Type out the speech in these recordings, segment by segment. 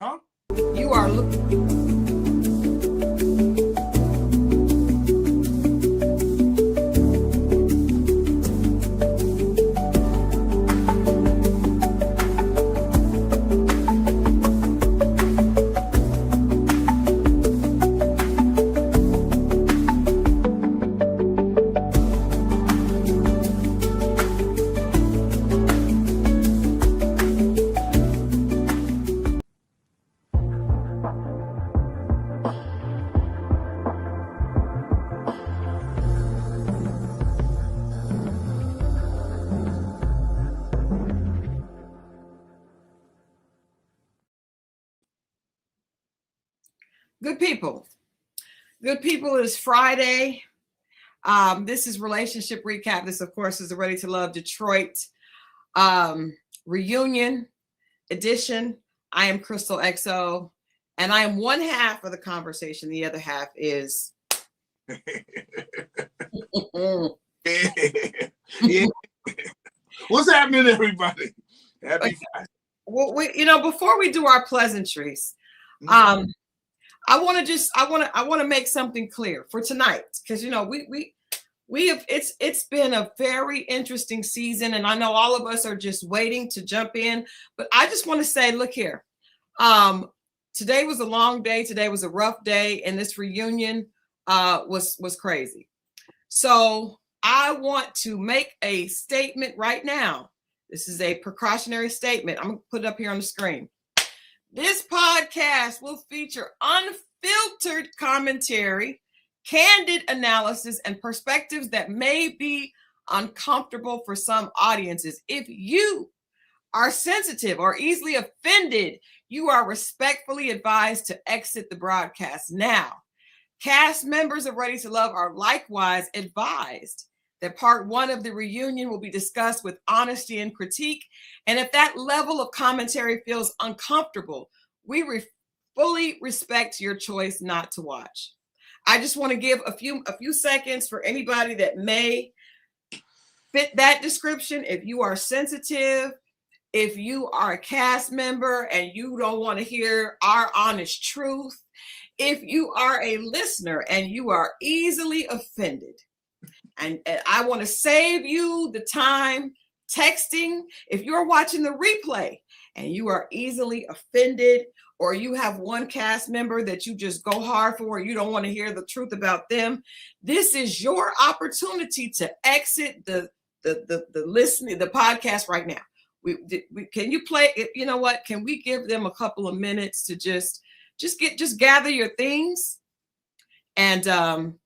Huh? You are good people. Good people, it is Friday. This is Relationship Recap. This, of course, is the Ready to Love Detroit reunion edition. I am Christal XO, and I am one half of the conversation. The other half is... Yeah. What's happening, everybody? Happy Friday. Well, before we do our pleasantries, I want to make something clear for tonight, because we have it's been a very interesting season, and I know all of us are just waiting to jump in. But I just want to say, look here, today was a long day. Today was a rough day, and this reunion was crazy. So I want to make a statement right now. This is a precautionary statement. I'm going to put it up here on the screen. This podcast will feature unfiltered commentary, candid analysis, and perspectives that may be uncomfortable for some audiences. If you are sensitive or easily offended, you are respectfully advised to exit the broadcast now. Cast members of Ready to Love are likewise advised that part 1 of the reunion will be discussed with honesty and critique. And if that level of commentary feels uncomfortable, we fully respect your choice not to watch. I just want to give a few seconds for anybody that may fit that description. If you are sensitive, if you are a cast member and you don't want to hear our honest truth, if you are a listener and you are easily offended, and I want to save you the time texting. If you're watching the replay and you are easily offended, or you have one cast member that you just go hard for, you don't want to hear the truth about them, this is your opportunity to exit the listening, the podcast right now. Can you play it? You know what? Can we give them a couple of minutes to just gather your things and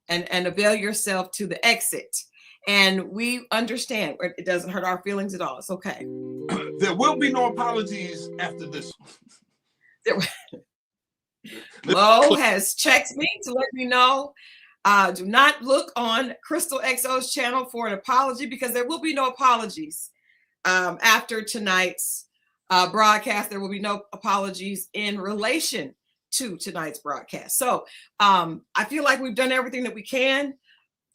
avail yourself to the exit? And we understand it doesn't hurt our feelings at all. It's okay. There will be no apologies after this one. Mo has checked me to let me know. Do not look on Christal XO's channel for an apology, because there will be no apologies after tonight's broadcast. There will be no apologies in relation to tonight's broadcast. So I feel like we've done everything that we can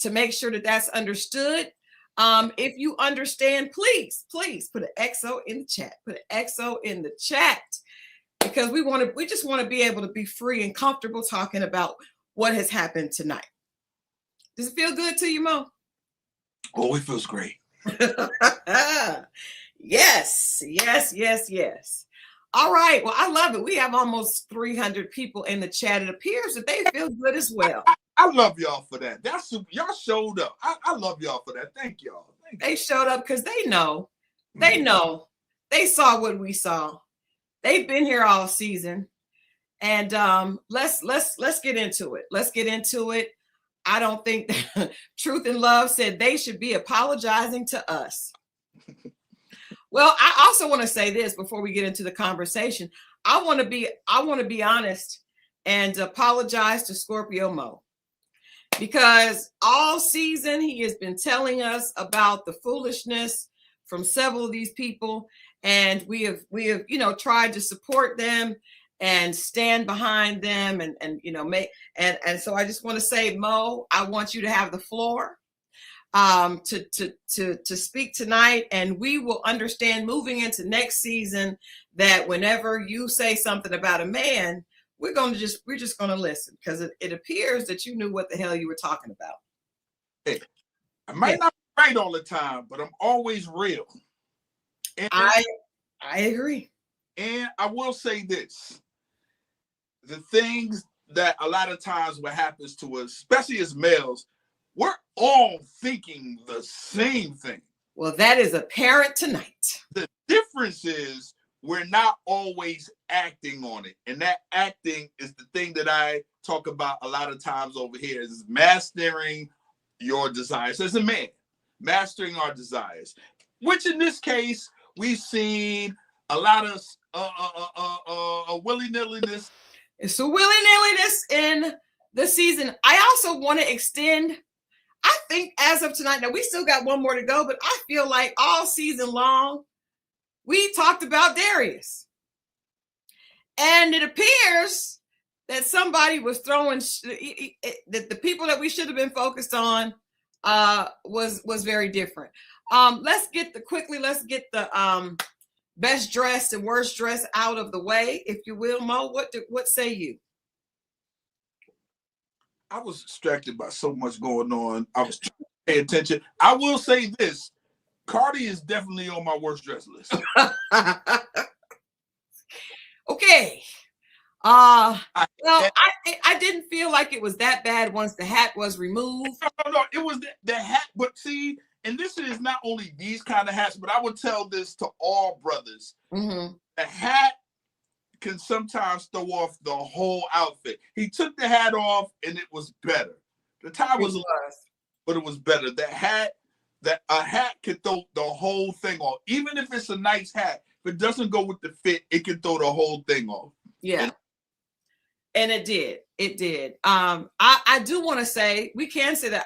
to make sure that that's understood. If you understand, please put an XO in the chat. Put an XO in the chat, because we just want to be able to be free and comfortable talking about what has happened tonight. Does it feel good to you, Mo? Oh, it feels great. Yes. All right. Well, I love it. We have almost 300 people in the chat. It appears that they feel good as well. I love y'all for that. That's super. Y'all showed up. I love y'all for that. Thank y'all. They showed up because they know. They know. They saw what we saw. They've been here all season. And let's get into it. Let's get into it. I don't think that Truth and Love said they should be apologizing to us. Well, I also want to say this before we get into the conversation. I want to be honest and apologize to Scorpio Moe, because all season he has been telling us about the foolishness from several of these people, and we have tried to support them and stand behind them and so I just want to say, Mo, I want you to have the floor. to speak tonight, and we will understand moving into next season that whenever you say something about a man, we're just gonna listen, because it appears that you knew what the hell you were talking about. Hey, I might not be right all the time, but I'm always real. And I agree. And I will say this: the things that a lot of times what happens to us, especially as males, we're all thinking the same thing. Well, that is apparent tonight. The difference is we're not always acting on it. And that acting is the thing that I talk about a lot of times over here, is mastering your desires as a man, mastering our desires, which in this case, we've seen a lot of willy-nilliness. It's a willy-nilliness in the season. I also want to extend, I think as of tonight, now we still got one more to go, but I feel like all season long, we talked about Darius. And it appears that somebody was throwing, that the people that we should have been focused on was very different. Let's get the best dressed and worst dressed out of the way, if you will. Mo, what say you? I was distracted by so much going on. I was trying to pay attention. I will say this: Cardi is definitely on my worst dress list. Okay. I didn't feel like it was that bad once the hat was removed. No, it was the hat. But see, and this is not only these kind of hats, but I would tell this to all brothers. Mm-hmm. The hat can sometimes throw off the whole outfit. He took the hat off and it was better. The tie was less, but it was better. A hat can throw the whole thing off. Even if it's a nice hat, if it doesn't go with the fit, it can throw the whole thing off. Yeah. And it did. It did. I do want to say, we can say that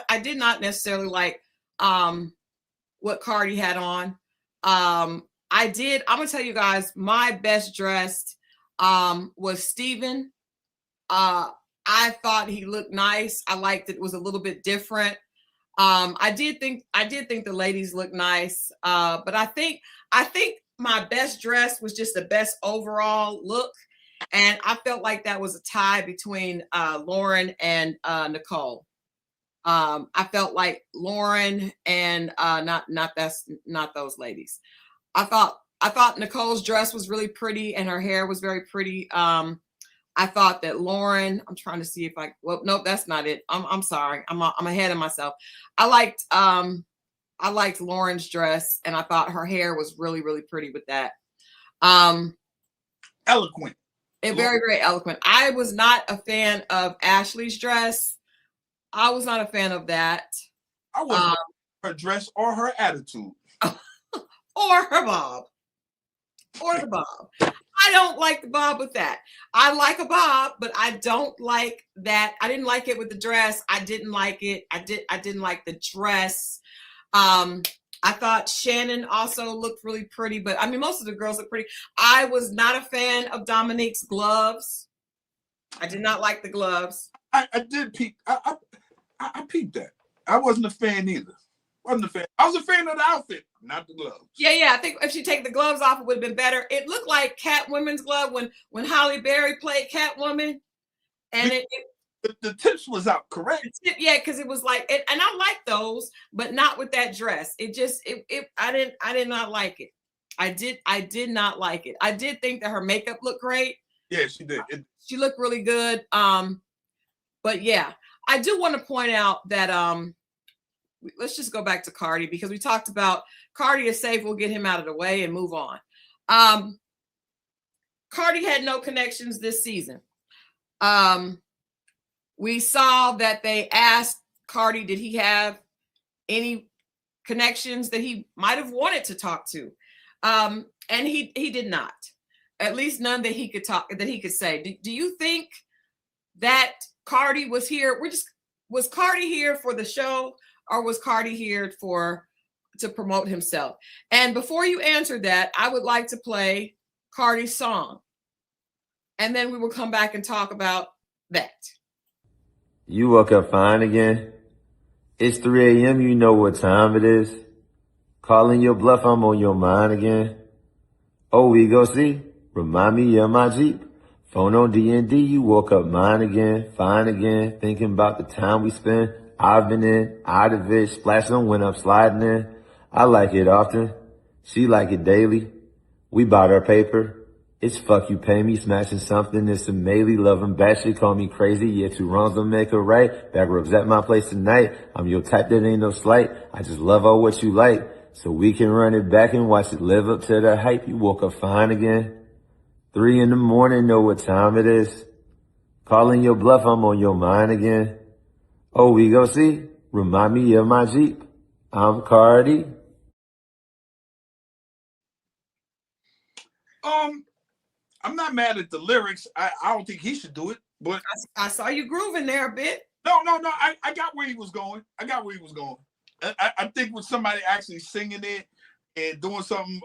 I did not necessarily like what Cardi had on. I'm gonna tell you guys, my best dressed was Steven. I thought he looked nice. I liked it was a little bit different. I did think the ladies looked nice. But I think my best dress was just the best overall look. And I felt like that was a tie between Lauren and Nicole. I felt like Lauren and not those ladies. I thought Nicole's dress was really pretty and her hair was very pretty. I thought that Lauren, I'm trying to see if nope, that's not it. I'm sorry. I'm ahead of myself. I liked Lauren's dress, and I thought her hair was really, really pretty with that. Eloquent. Very, very eloquent. I was not a fan of Ashley's dress. I was not a fan of that. I wasn't her dress or her attitude. Or her bob. Or the bob. I don't like the bob with that. I like a bob, but I don't like that. I didn't like it with the dress. I didn't like it. I didn't like the dress. I thought Shannon also looked really pretty, but I mean, most of the girls look pretty. I was not a fan of Dominique's gloves. I did not like the gloves. I did peep. I peeped that. I wasn't a fan either. I was a fan of the outfit, not the gloves. Yeah. I think if she take the gloves off, it would have been better. It looked like Catwoman's glove when Halle Berry played Catwoman, and the tips was out, correct? Yeah, because it was like, and I like those, but not with that dress. I did not like it. I did not like it. I did think that her makeup looked great. Yeah, she did. She looked really good. But yeah, I do want to point out that let's just go back to Cardi, because we talked about Cardi is safe. We'll get him out of the way and move on. Cardi had no connections this season. We saw that they asked Cardi, did he have any connections that he might have wanted to talk to? And he did not. At least none that he could say. Do you think that Cardi was here? Was Cardi here for the show, or was Cardi here to promote himself? And before you answer that, I would like to play Cardi's song, and then we will come back and talk about that. You woke up fine again? It's 3 a.m., you know what time it is. Calling your bluff, I'm on your mind again. Oh, we go see. Remind me of my Jeep. Phone on D&D, you woke up mine again, fine again. Thinking about the time we spent. I've been in, out of it, splashing when I'm sliding in. I like it often. She like it daily. We bought our paper. It's fuck you pay me, smashing something. It's a melee, love 'em back, shit call me crazy. Yeah, 2 wrongs don't make a right. Back rubs at my place tonight. I'm your type, that ain't no slight. I just love all what you like. So we can run it back and watch it live up to the hype. You woke up fine again. 3 in the morning, know what time it is. Calling your bluff, I'm on your mind again. Oh, we go see. Remind me of my Jeep. I'm Cardi. I'm not mad at the lyrics. I don't think he should do it, but I saw you grooving there a bit. No. I got where he was going. I think with somebody actually singing it and doing something,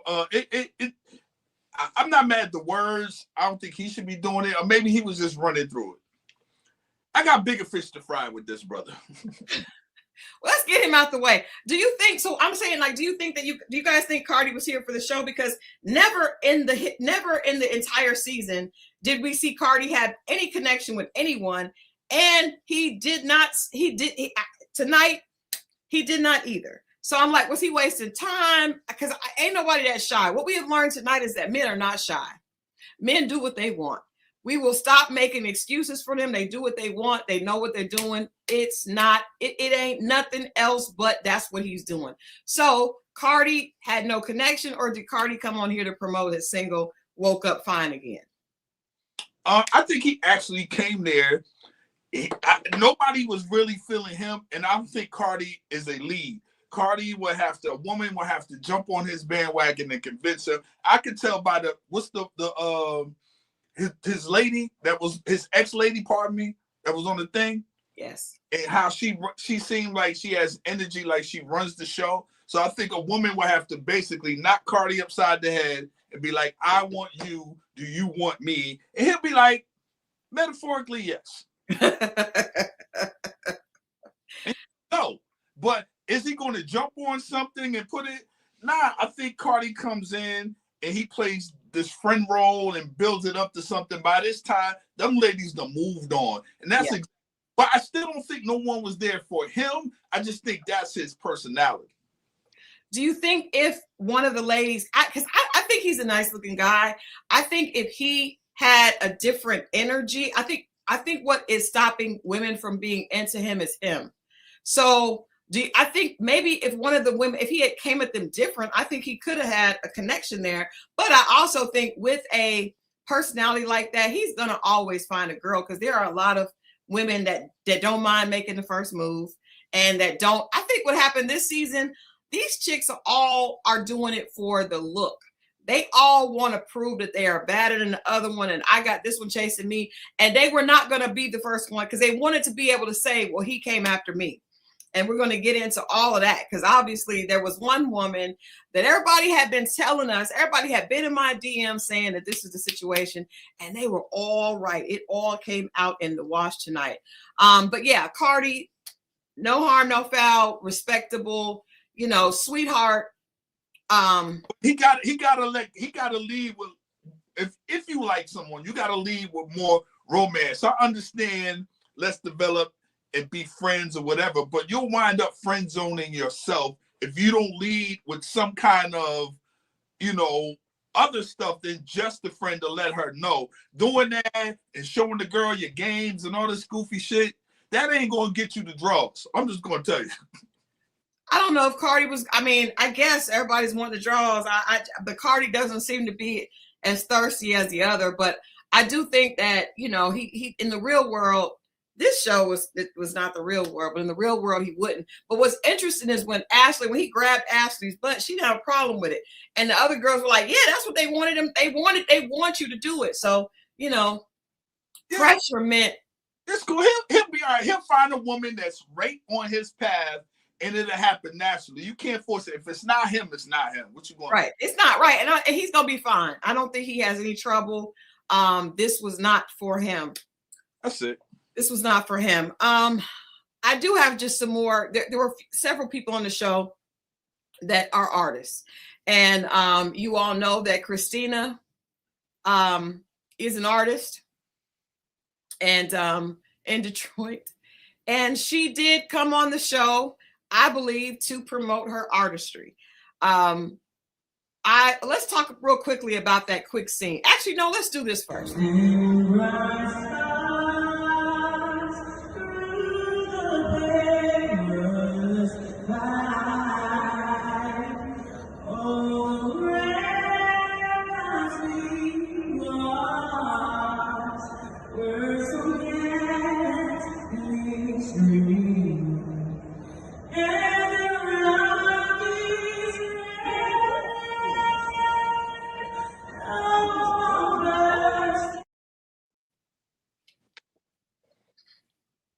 I'm not mad at the words. I don't think he should be doing it, or maybe he was just running through it. I got bigger fish to fry with this brother. Let's get him out the way. Do you think so? I'm saying, like, do you guys think Cardi was here for the show? Because never in the entire season did we see Cardi have any connection with anyone, and tonight he did not either. So I'm like, was he wasting time? Because ain't nobody that shy. What we have learned tonight is that men are not shy. Men do what they want. We will stop making excuses for them. They do what they want. They know what they're doing. It ain't nothing else but that's what he's doing. So Cardi had no connection, or did Cardi come on here to promote his single, Woke Up Fine Again? I think he actually came there. Nobody was really feeling him, and I don't think Cardi is a lead. Cardi a woman would have to jump on his bandwagon and convince him. I could tell by his lady that was his ex-lady, pardon me, that was on the thing. Yes. And how she seemed like she has energy, like she runs the show. So I think a woman would have to basically knock Cardi upside the head and be like, I want you, do you want me? And he'll be like, metaphorically, yes. No, but is he going to jump on something and put it? Nah, I think Cardi comes in and he plays this friend role and builds it up to something. By this time, them ladies done moved on. And that's but I still don't think no one was there for him. I just think that's his personality. Do you think if one of the ladies, because I think he's a nice looking guy. I think if he had a different energy, I think what is stopping women from being into him is him. So I think maybe if one of the women, if he had came at them different, I think he could have had a connection there. But I also think with a personality like that, he's going to always find a girl, because there are a lot of women that don't mind making the first move, and that don't. I think what happened this season, these chicks are doing it for the look. They all want to prove that they are better than the other one, and I got this one chasing me. And they were not going to be the first one, because they wanted to be able to say, well, he came after me. And we're going to get into all of that, because obviously there was one woman that everybody had been telling us, everybody had been in my DM saying that this is the situation, and they were all right. It all came out in the wash tonight. But yeah, Cardi, no harm, no foul, respectable, sweetheart. He got to lead with, if you like someone, you got to lead with more romance. I understand, let's develop and be friends or whatever, but you'll wind up friend zoning yourself if you don't lead with some kind of, other stuff than just the friend to let her know. Doing that and showing the girl your games and all this goofy shit, that ain't going to get you the draws. I'm just going to tell you. I don't know if Cardi was, I guess everybody's wanting the draws. But Cardi doesn't seem to be as thirsty as the other, but I do think that, he in the real world, this show was not the real world, but in the real world, he wouldn't. But what's interesting is when he grabbed Ashley's butt, she didn't have a problem with it. And the other girls were like, yeah, that's what they wanted him. They want you to do it. So, pressure meant. It's cool. He'll be all right. He'll find a woman that's right on his path, and it'll happen naturally. You can't force it. If it's not him, it's not him. What you going? Right. It's not right. And he's going to be fine. I don't think he has any trouble. This was not for him. That's it. This was not for him. I do have just some more. There were several people on the show that are artists, and you all know that Christina is an artist, and in Detroit, and she did come on the show, I believe, to promote her artistry. Let's talk real quickly about that quick scene. Actually, no, let's do this first.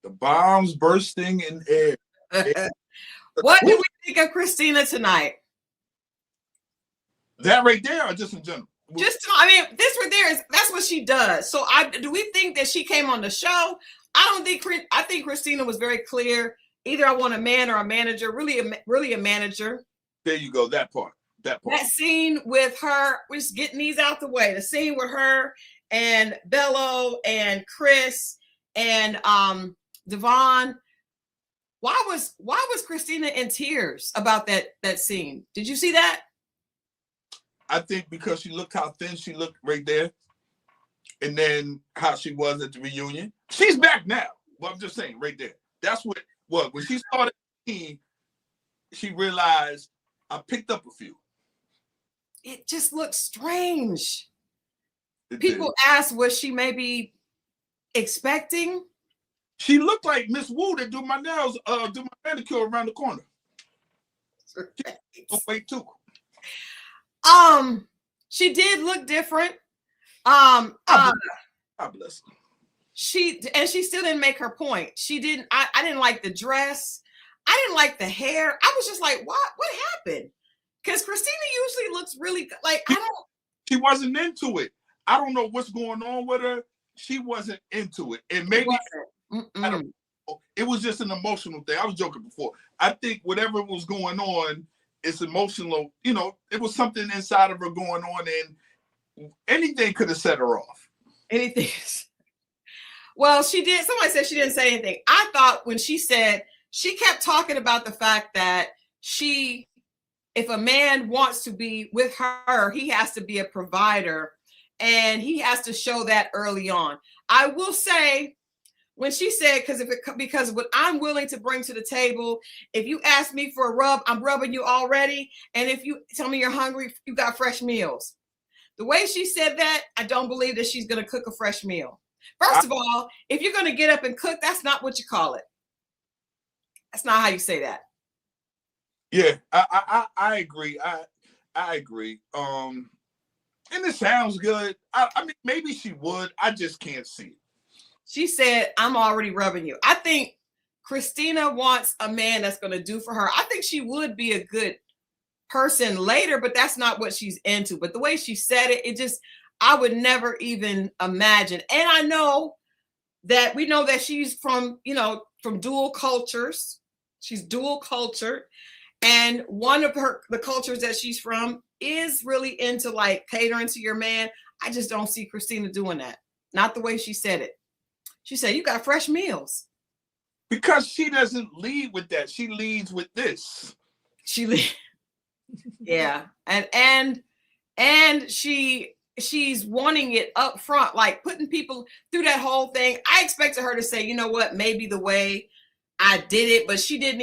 The bombs bursting in air. What do we think of Christina tonight? That right there, or just in general? Just, I mean, this right there that's what she does. So do we think that she came on the show? I think Christina was very clear. Either I want a man or a manager, really a manager. There you go, that part. That scene with her, we're just getting these out the way. The scene with her and Bello and Chris and Devon. Why was Christina in tears about that scene? Did you see that? I think because she looked how thin she looked right there, and then how she was at the reunion. She's back now. Well, I'm just saying right there. That's what when she started, she realized I picked up a few. It just looks strange. People ask, was she maybe expecting? She looked like Miss Wu that do my nails, do my manicure around the corner. Oh, wait, too. She did look different. God bless her. She still didn't make her point. She didn't. I didn't like the dress. I didn't like the hair. I was just like, what happened? Because Christina usually looks really good. Like, she wasn't into it. I don't know what's going on with her. She wasn't into it. And maybe I don't know. It was just an emotional thing. I was joking before. I think whatever was going on, it's emotional. You know, it was something inside of her going on, and anything could have set her off. Anything. Well, she did. Somebody said she didn't say anything. I thought when she kept talking about the fact that if a man wants to be with her, he has to be a provider, and he has to show that early on. I will say, when she said, because what I'm willing to bring to the table, if you ask me for a rub, I'm rubbing you already. And if you tell me you're hungry, you got fresh meals. The way she said that, I don't believe that she's going to cook a fresh meal. First of all, if you're going to get up and cook, that's not what you call it. That's not how you say that. Yeah, I agree. I agree. And it sounds good. I mean, maybe she would. I just can't see it. She said, I'm already rubbing you. I think Christina wants a man that's going to do for her. I think she would be a good person later, but that's not what she's into. But the way she said it, I would never even imagine. And we know that she's from dual cultures. She's dual cultured. And one of the cultures that she's from is really into like catering to your man. I just don't see Christina doing that. Not the way she said it. She said, you got fresh meals. Because she doesn't lead with that. She leads with this. Yeah. And she's wanting it up front, like putting people through that whole thing. I expected her to say, you know what, maybe the way I did it, but she did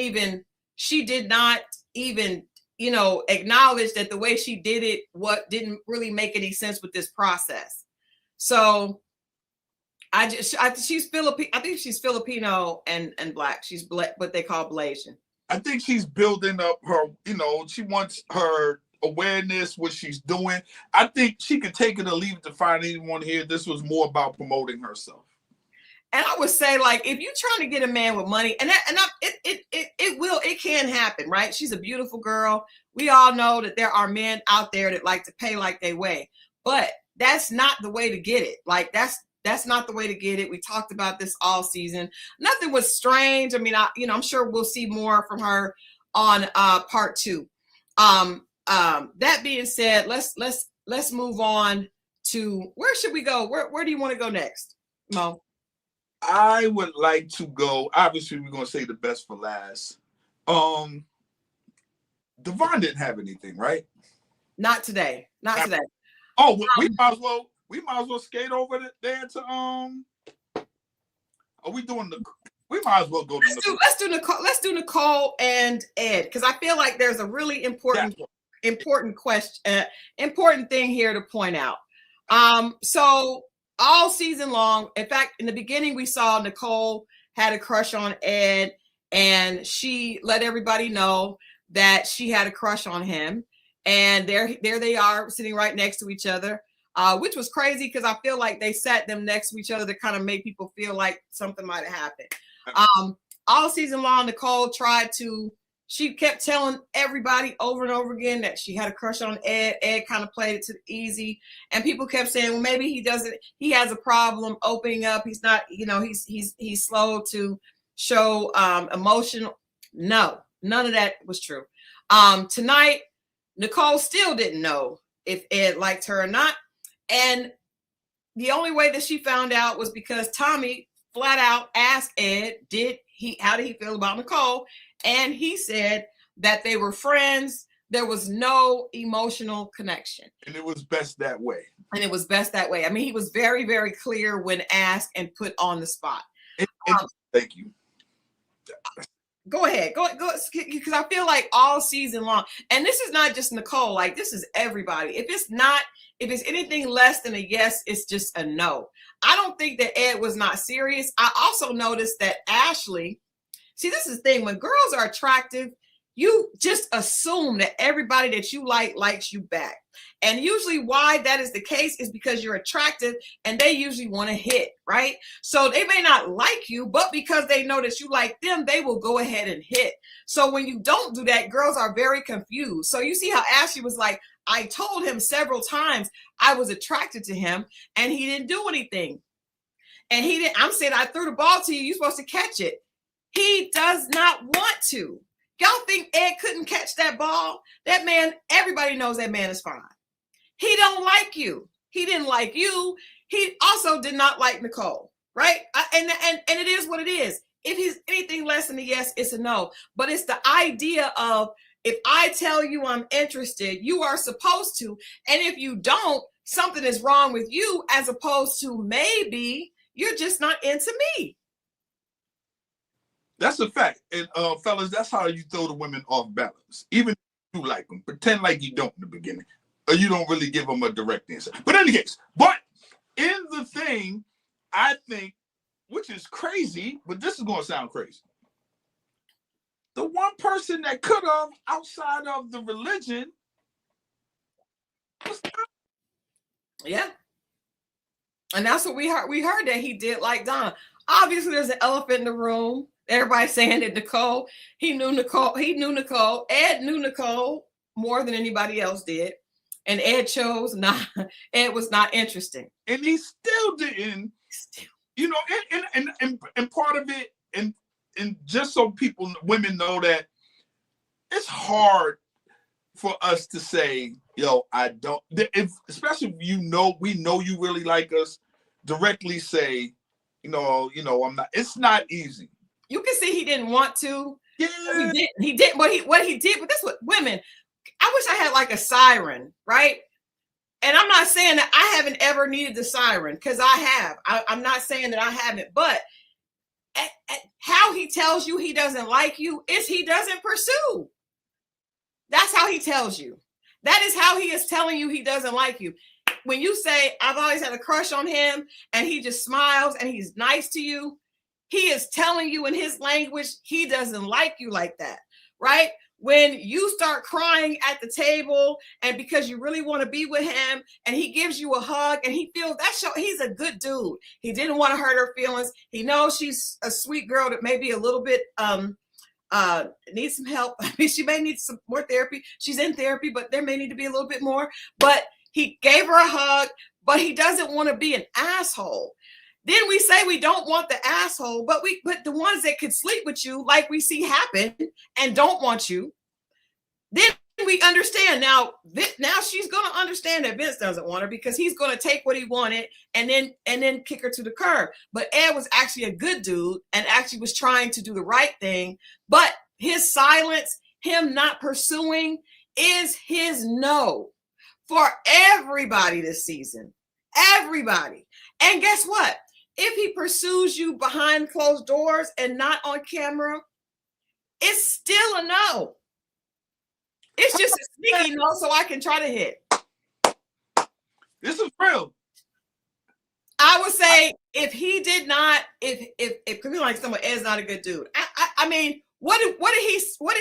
not even, acknowledge that the way she did it, didn't really make any sense with this process. So she's Filipino. I think she's Filipino and black. She's what they call Blasian. I think she's building up her, she wants her awareness, what she's doing. I think she could take it or leave it to find anyone here. This was more about promoting herself. And I would say, like, if you're trying to get a man with money, it can happen, right? She's a beautiful girl. We all know that there are men out there that like to pay like they weigh, but that's not the way to get it. Like, That's not the way to get it. We talked about this all season. Nothing was strange. I mean, I'm sure we'll see more from her on part 2. That being said, let's move on to, where should we go? Where do you want to go next, Mo? I would like to go, obviously we're going to say the best for last. Devon didn't have anything, right? Not today. Not today. Oh, we might as well skate over there to are we doing the, we might as well go to let's do Nicole and Ed, because I feel like there's a really important question, important thing here to point out. So all season long, in fact, in the beginning, we saw Nicole had a crush on Ed, and she let everybody know that she had a crush on him. And there they are sitting right next to each other, which was crazy because I feel like they sat them next to each other to kind of make people feel like something might have happened. All season long, Nicole she kept telling everybody over and over again that she had a crush on Ed. Ed kind of played it to the easy, and people kept saying, well, maybe he has a problem opening up. He's not, he's slow to show emotion. No, none of that was true. Tonight, Nicole still didn't know if Ed liked her or not. And the only way that she found out was because Tommy flat out asked Ed, how did he feel about Nicole? And he said that they were friends. There was no emotional connection. And it was best that way. I mean, he was very, very clear when asked and put on the spot. Thank you. Go ahead, go, because I feel like all season long, and this is not just Nicole, like this is everybody. If it's anything less than a yes, it's just a no. I don't think that Ed was not serious. I also noticed that Ashley, see, this is the thing, when girls are attractive, you just assume that everybody that you likes you back. And usually why that is the case is because you're attractive and they usually want to hit, right? So they may not like you, but because they know that you like them, they will go ahead and hit. So when you don't do that, girls are very confused. So you see how Ashley was like, I told him several times I was attracted to him and he didn't do anything. And he didn't, I'm saying I threw the ball to you, you're supposed to catch it. He does not want to. Y'all think Ed couldn't catch that ball? That man, everybody knows that man is fine. He don't like you. He didn't like you. He also did not like Nicole, right? And it is what it is. If he's anything less than a yes, it's a no. But it's the idea of, if I tell you I'm interested, you are supposed to. And if you don't, something is wrong with you, as opposed to maybe you're just not into me. That's a fact. And fellas, that's how you throw the women off balance. Even if you like them, pretend like you don't in the beginning, or you don't really give them a direct answer. But in any case, in the thing, I think, which is crazy, but this is going to sound crazy. The one person that could have, outside of the religion, was Donna. Yeah. And that's what we heard. We heard that he did like Donna. Obviously, there's an elephant in the room. Everybody's saying that Nicole, he knew Nicole. Ed knew Nicole more than anybody else did. And Ed chose not. Ed was not interesting. And he still didn't, and part of it, and just so women know that it's hard for us to say, yo, I don't, especially if we know you really like us, directly say, I'm not, it's not easy. You can see he didn't want to. Yeah. He did what he did, but that's what women, I wish I had like a siren, right? And I'm not saying that I haven't ever needed the siren, because I have. I'm not saying that I haven't, but how he tells you he doesn't like you is he doesn't pursue. That's how he tells you. That is how he is telling you he doesn't like you. When you say, I've always had a crush on him, and he just smiles and he's nice to you, he is telling you in his language he doesn't like you like that, right? When you start crying at the table and because you really want to be with him and he gives you a hug and he feels he's a good dude. He didn't want to hurt her feelings. He knows she's a sweet girl that may be a little bit needs some help. I mean, she may need some more therapy. She's in therapy, but there may need to be a little bit more. But he gave her a hug, but he doesn't want to be an asshole. Then we say we don't want the asshole, but the ones that could sleep with you, like we see happen, and don't want you, then we understand. Now she's going to understand that Vince doesn't want her because he's going to take what he wanted and then kick her to the curb. But Ed was actually a good dude and actually was trying to do the right thing. But his silence, him not pursuing, is his no for everybody this season. Everybody. And guess what? If he pursues you behind closed doors and not on camera, it's still a no. It's just a sneaky no, so I can try to hit. This is real. I would say if he did not, if could be like someone Ed's not a good dude. I mean, what did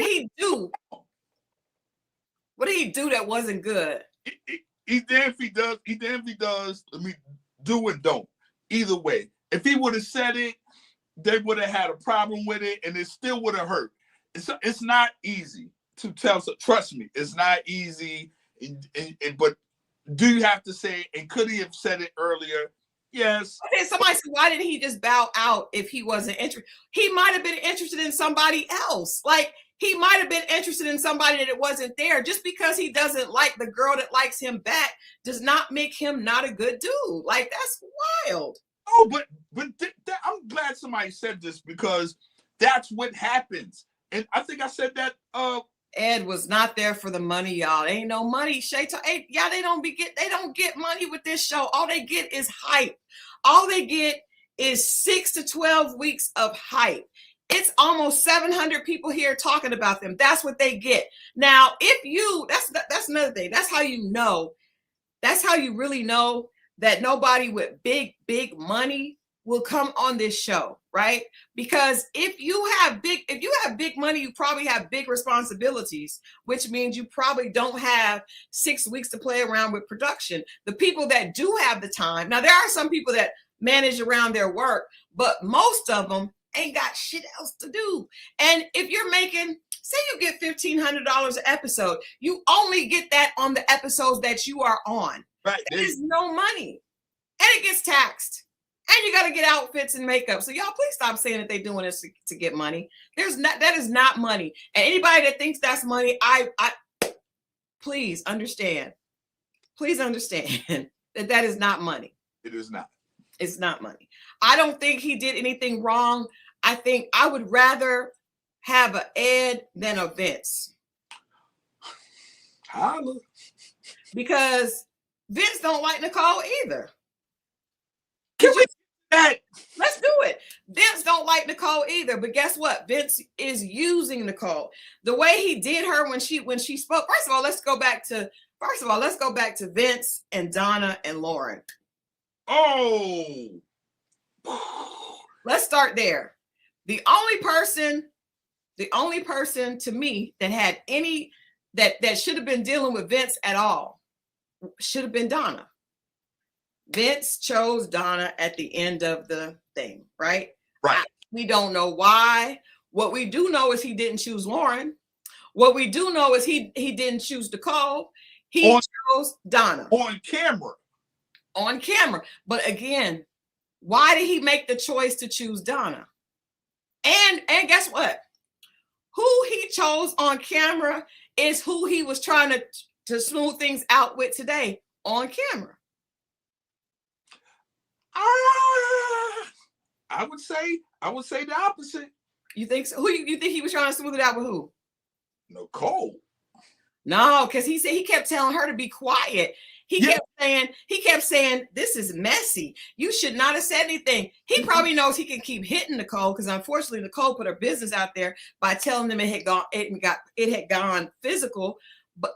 he do? What did he do that wasn't good? He damn if he does. Let me do and don't. Either way, if he would have said it, they would have had a problem with it, and it still would have hurt. It's not easy to tell. So trust me, it's not easy. But do you have to say? And could he have said it earlier? Yes. Okay, somebody said, why didn't he just bow out if he wasn't interested? He might have been interested in somebody else. Like he might have been interested in somebody that it wasn't there. Just because he doesn't like the girl that likes him back does not make him not a good dude. Like that's wild. Oh, but I'm glad somebody said this because that's what happens. And I think I said that. Ed was not there for the money, y'all. Ain't no money. Y'all, they don't get money with this show. All they get is hype. All they get is 6 to 12 weeks of hype. It's almost 700 people here talking about them. That's what they get. Now, that's another thing. That's how you know. That's how you really know that nobody with big money will come on this show, right? Because if you have big money, you probably have big responsibilities, which means you probably don't have 6 weeks to play around with production. The people that do have the time, now there are some people that manage around their work, but most of them ain't got shit else to do. And if you're making, say you get $1,500 an episode, you only get that on the episodes that you are on. Right. There's no money. And it gets taxed. And you got to get outfits and makeup. So y'all, please stop saying that they're doing this to get money. That is not money. And anybody that thinks that's money, I please understand. Please understand that is not money. It is not. It's not money. I don't think he did anything wrong. I think I would rather have an Ed than a Vince. Holla. Because Vince don't like Nicole either. Can we do that? Let's do it. Vince don't like Nicole either, but guess what? Vince is using Nicole. The way he did her when she spoke. First of all, let's go back to Vince and Donna and Lauren. Oh. Let's start there. The only person to me that had any that should have been dealing with Vince at all should have been Donna. Vince chose Donna at the end of the thing, right? Right. We don't know why. What we do know is he didn't choose Lauren. What we do know is he didn't choose Nicole. He chose Donna. On camera. On camera. But again, why did he make the choice to choose Donna? And guess what? Who he chose on camera is who he was trying to smooth things out with today on camera. I would say the opposite. You think so? Who you think he was trying to smooth it out with? Who? Nicole. No, because he kept telling her to be quiet. He kept saying, this is messy. You should not have said anything. He probably knows he can keep hitting Nicole because unfortunately Nicole put her business out there by telling them it had gone physical.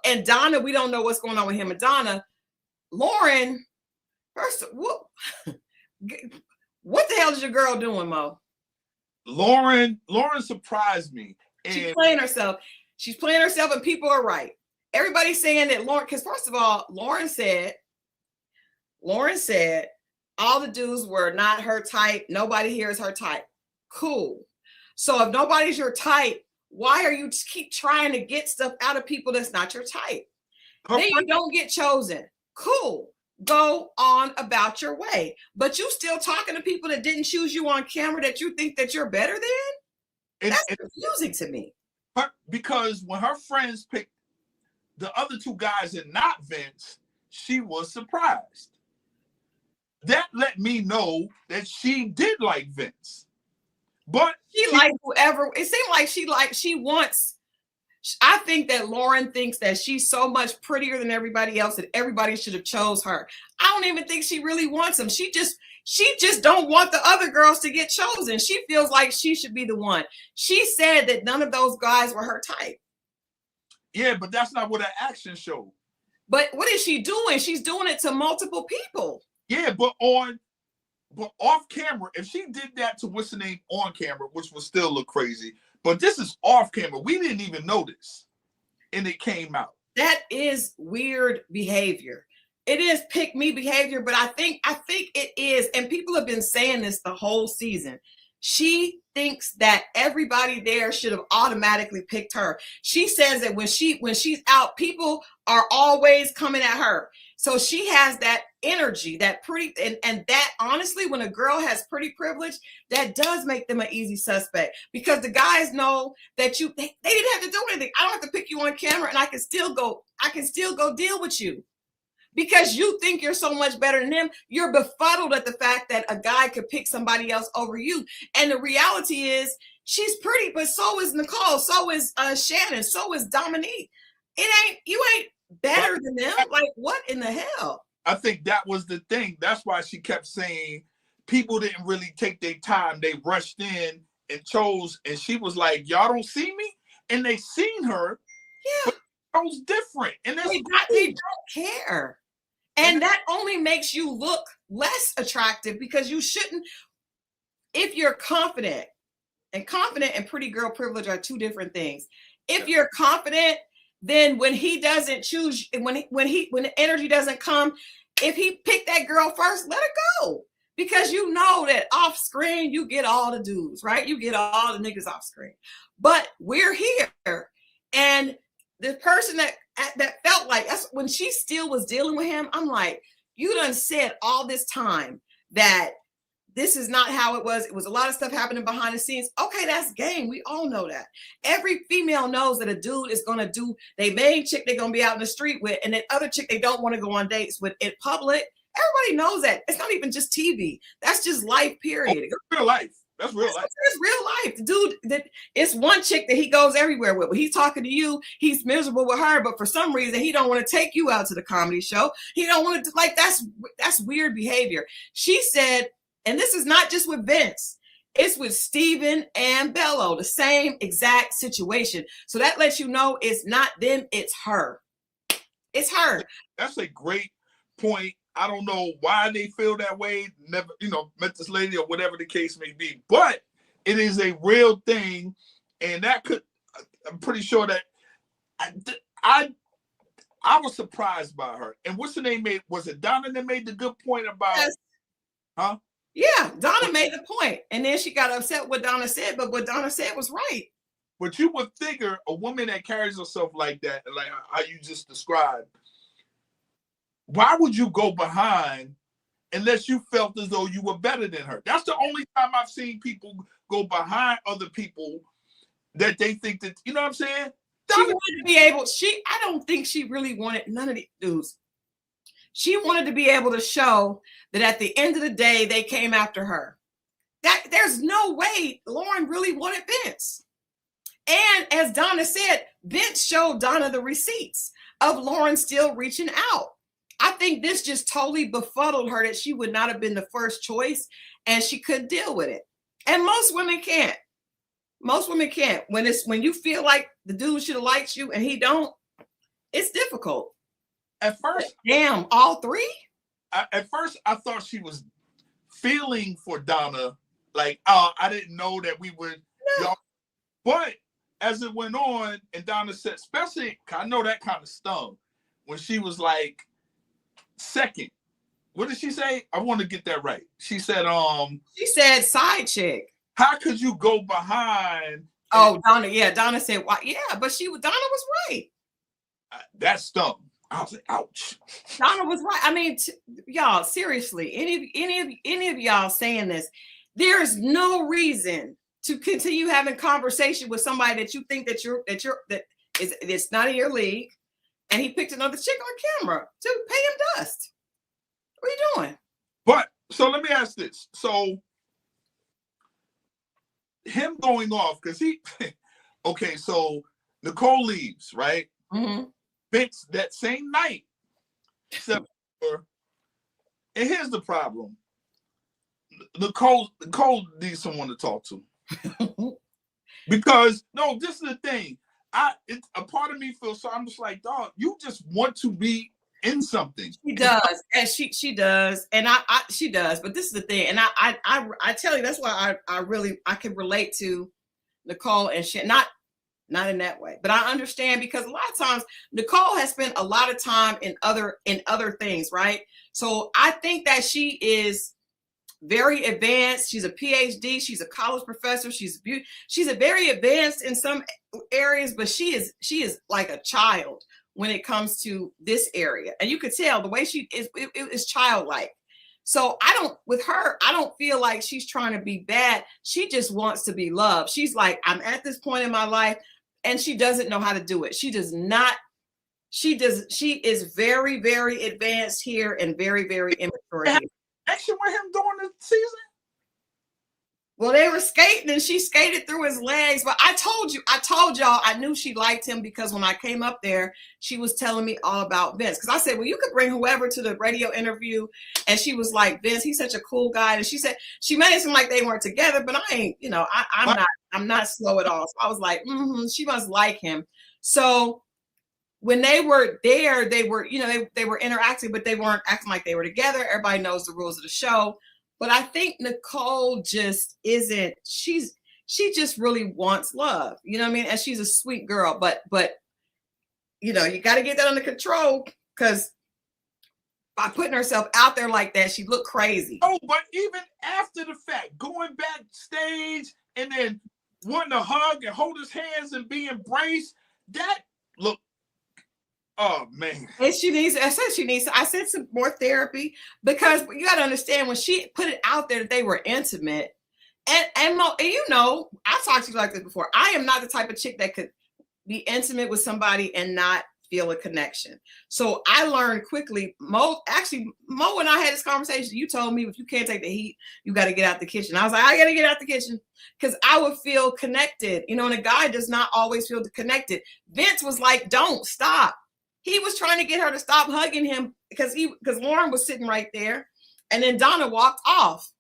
And Donna, we don't know what's going on with him and Donna. Lauren, first, what the hell is your girl doing, Mo? Lauren surprised me. She's playing herself. She's playing herself, and people are right. Everybody's saying that Lauren, because first of all, Lauren said all the dudes were not her type. Nobody here is her type. Cool. So if nobody's your type, why are you keep trying to get stuff out of people that's not your type? Then you don't get chosen. Cool. go on about your way. But you still talking to people that didn't choose you on camera that you think that you're better than? That's confusing to me. Because when her friends picked the other two guys and not Vince, she was surprised. That let me know that she did like Vince. But she liked whoever. It seemed like she wants. I think that Lauren thinks that she's so much prettier than everybody else that everybody should have chose her. I don't even think she really wants him. She just don't want the other girls to get chosen. She feels like she should be the one. She said that none of those guys were her type. Yeah, but that's not what her actions show. But what is she doing? She's doing it to multiple people. Yeah, but off camera, if she did that to what's the name on camera, which would still look crazy. But this is off camera. We didn't even notice. And it came out. That is weird behavior. It is pick me behavior, but I think it is. And people have been saying this the whole season. She thinks that everybody there should have automatically picked her. She says that when she's out, people are always coming at her. So she has that energy, that pretty, and that honestly, when a girl has pretty privilege, that does make them an easy suspect because the guys know that they didn't have to do anything. I don't have to pick you on camera and I can still go deal with you because you think you're so much better than them. You're befuddled at the fact that a guy could pick somebody else over you. And the reality is she's pretty, but so is Nicole, so is Shannon, so is Dominique. You ain't better than them. Like, what in the hell? I think that was the thing. That's why she kept saying people didn't really take their time. They rushed in and chose. And she was like, y'all don't see me? And they seen her. Yeah. But that was different. And they don't care. And that only makes you look less attractive because you shouldn't. If you're confident and pretty girl privilege are two different things. If you're confident, then when he doesn't choose, when the energy doesn't come, if he picked that girl first, let her go. Because you know that off screen, you get all the dudes, right? You get all the niggas off screen. But we're here. And the person that felt like, that's when she still was dealing with him, I'm like, you done said all this time that this is not how it was. It was a lot of stuff happening behind the scenes. Okay, that's game. We all know that. Every female knows that a dude is going to do their main chick they're going to be out in the street with, and that other chick they don't want to go on dates with in public. Everybody knows that. It's not even just TV. That's just life, period. Oh, real life. That's real life. It's real life. The dude, it's one chick that he goes everywhere with. When he's talking to you, he's miserable with her, but for some reason, he don't want to take you out to the comedy show. He don't want to, like, that's weird behavior. She said, and this is not just with Vince, it's with Steven and Bello, the same exact situation. So that lets you know it's not them, it's her. It's her. That's a great point. I don't know why they feel that way. Never, met this lady or whatever the case may be. But it is a real thing. And I'm pretty sure that I was surprised by her. And what's the name was it Donna that made the good point about, yes. Huh? Yeah, Donna made the point. And then she got upset with what Donna said, but what Donna said was right. But you would figure a woman that carries herself like that, like how you just described, why would you go behind unless you felt as though you were better than her? That's the only time I've seen people go behind other people that they think that, you know what I'm saying? She wanted to be able, I don't think she really wanted none of these dudes. She wanted to be able to show that at the end of the day, they came after her. That there's no way Lauren really wanted Vince. And as Donna said, Vince showed Donna the receipts of Lauren still reaching out. I think this just totally befuddled her that she would not have been the first choice and she couldn't deal with it. And most women can't. Most women can't. When you feel like the dude should have liked you and he don't, it's difficult. At first, damn, all three? At first, I thought she was feeling for Donna. Like, oh, I didn't know that we would. No. But as it went on, and Donna said, especially, I know that kind of stung when she was like, second. What did she say? I want to get that right. She said, side chick. How could you go behind? Oh, Donna. Yeah, Donna said, "Why?" Yeah, but Donna was right. That stung. I was like, ouch. Donna was right. I mean, y'all, seriously, any of y'all saying this, there's no reason to continue having conversation with somebody that you think that it's not in your league, and he picked another chick on camera to pay him dust. What are you doing? But so let me ask this. So him going off, because okay, so Nicole leaves, right? Mm-hmm. Vince that same night. And here's the problem. Nicole needs someone to talk to. Because no, this is the thing. A part of me feels so. I'm just like, dog, you just want to be in something. She does, and she does, and she does. But this is the thing, and I tell you, that's why I can relate to Nicole and shit. Not in that way, but I understand, because a lot of times Nicole has spent a lot of time in other things, right? So I think that she is very advanced. She's a PhD. She's a college professor. She's a very advanced in some areas, but she is like a child when it comes to this area, and you could tell the way she is. It is childlike. So I don't feel like she's trying to be bad. She just wants to be loved. She's like, I'm at this point in my life, and she doesn't know how to do it. She does not. She is very, very advanced here and very, very immature here. Action with him during the season? Well, they were skating and she skated through his legs. But I told y'all I knew she liked him, because when I came up there, she was telling me all about Vince. Because I said, well, you could bring whoever to the radio interview. And she was like, Vince, he's such a cool guy. And she said, she made it seem like they weren't together, but I ain't, I'm not slow at all. So I was like, she must like him. So when they were there, they were, they were interacting, but they weren't acting like they were together. Everybody knows the rules of the show. But I think Nicole just isn't, she just really wants love. You know what I mean? And she's a sweet girl, but you got to get that under control, because by putting herself out there like that, she looked crazy. Oh, but even after the fact, going backstage and then wanting to hug and hold his hands and be embraced, that look. Oh man. And I said some more therapy, because you got to understand, when she put it out there that they were intimate, and Mo, and I've talked to you like this before. I am not the type of chick that could be intimate with somebody and not feel a connection. So I learned quickly. Mo and I had this conversation. You told me, if you can't take the heat, you got to get out the kitchen. I was like, I got to get out the kitchen, because I would feel connected, and a guy does not always feel connected. Vince was like, don't stop. He was trying to get her to stop hugging him, because Lauren was sitting right there, and then Donna walked off.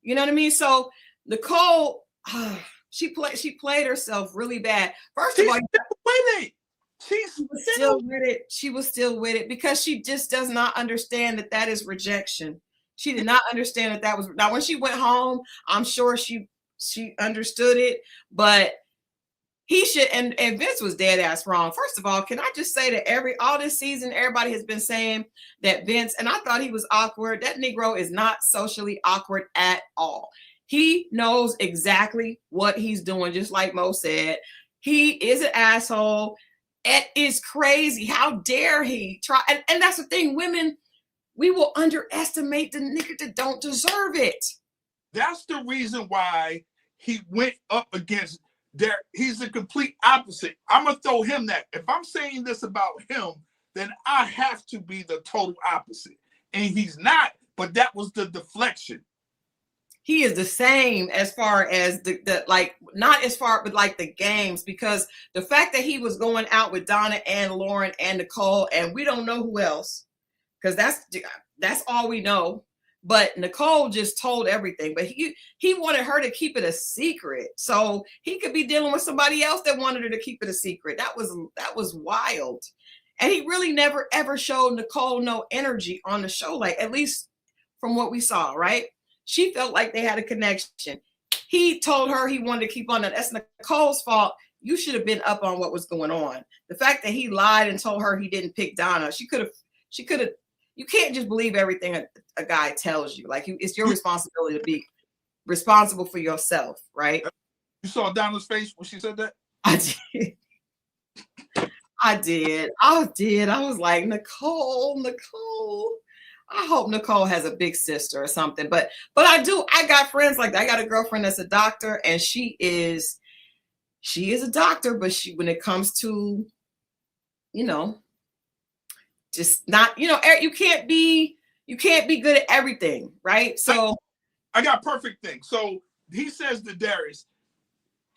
You know what I mean? So Nicole, she played herself really bad. First of all, she was still with it, because she just does not understand that is rejection. She did not understand that was. Now, when she went home, I'm sure she understood it, but he should, and Vince was dead ass wrong. First of all, can I just say that all this season, everybody has been saying that Vince, and I thought he was awkward. That Negro is not socially awkward at all. He knows exactly what he's doing, just like Mo said. He is an asshole. It is crazy. How dare he try? And that's the thing, women, we will underestimate the nigga that don't deserve it. That's the reason why he went up against there. He's the complete opposite. I'm gonna throw him that. If I'm saying this about him, then I have to be the total opposite. And he's not, but that was the deflection. He is the same as far as the like, not as far, but like the games, because the fact that he was going out with Donna and Lauren and Nicole, and we don't know who else, because that's all we know. But Nicole just told everything, but he wanted her to keep it a secret, so he could be dealing with somebody else that wanted her to keep it a secret. That was wild. And he really never ever showed Nicole no energy on the show, like, at least from what we saw, right? She felt like they had a connection. He told her he wanted to keep on that. That's Nicole's fault. You should have been up on what was going on. The fact that he lied and told her he didn't pick Donna, she could have. You can't just believe everything a guy tells you. Like, it's your responsibility to be responsible for yourself, right? You saw Donna's face when she said that? I did. I did. I did. I was like, Nicole. I hope Nicole has a big sister or something. But I do. I got friends like that. I got a girlfriend that's a doctor, and she is a doctor, but when it comes to, just not, you can't be good at everything, right? So I got perfect thing. So he says to Darius,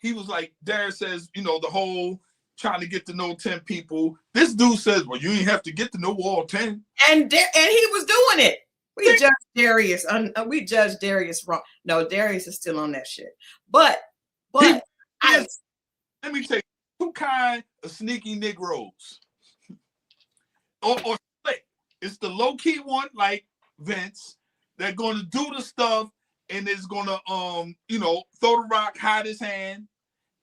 he was like, Darius says, the whole trying to get to know 10 people. This dude says, well, you ain't have to get to know all 10. And he was doing it. We judged Darius. We judged Darius wrong. No, Darius is still on that shit. But let me tell you, two kind of sneaky Negroes. Or slick. It's the low-key one, like Vince, they're gonna do the stuff and is gonna throw the rock, hide his hand,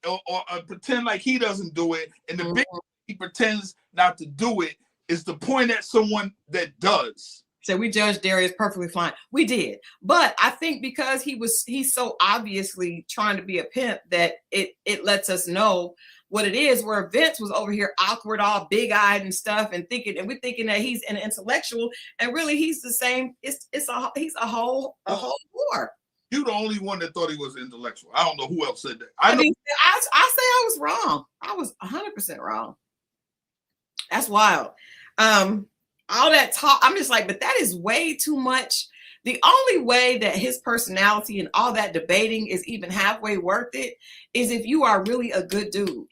or pretend like he doesn't do it. And the big he pretends not to do it is to point at someone that does. So we judged Darius perfectly fine. We did. But I think because he's so obviously trying to be a pimp that it lets us know what it is, where Vince was over here awkward, all big-eyed and stuff, and we're thinking that he's an intellectual, and really he's the same. He's a whole whore. You're the only one that thought he was intellectual. I don't know who else said that. I say I was wrong. I was 100% wrong. That's wild. All that talk, I'm just like, but that is way too much. The only way that his personality and all that debating is even halfway worth it is if you are really a good dude.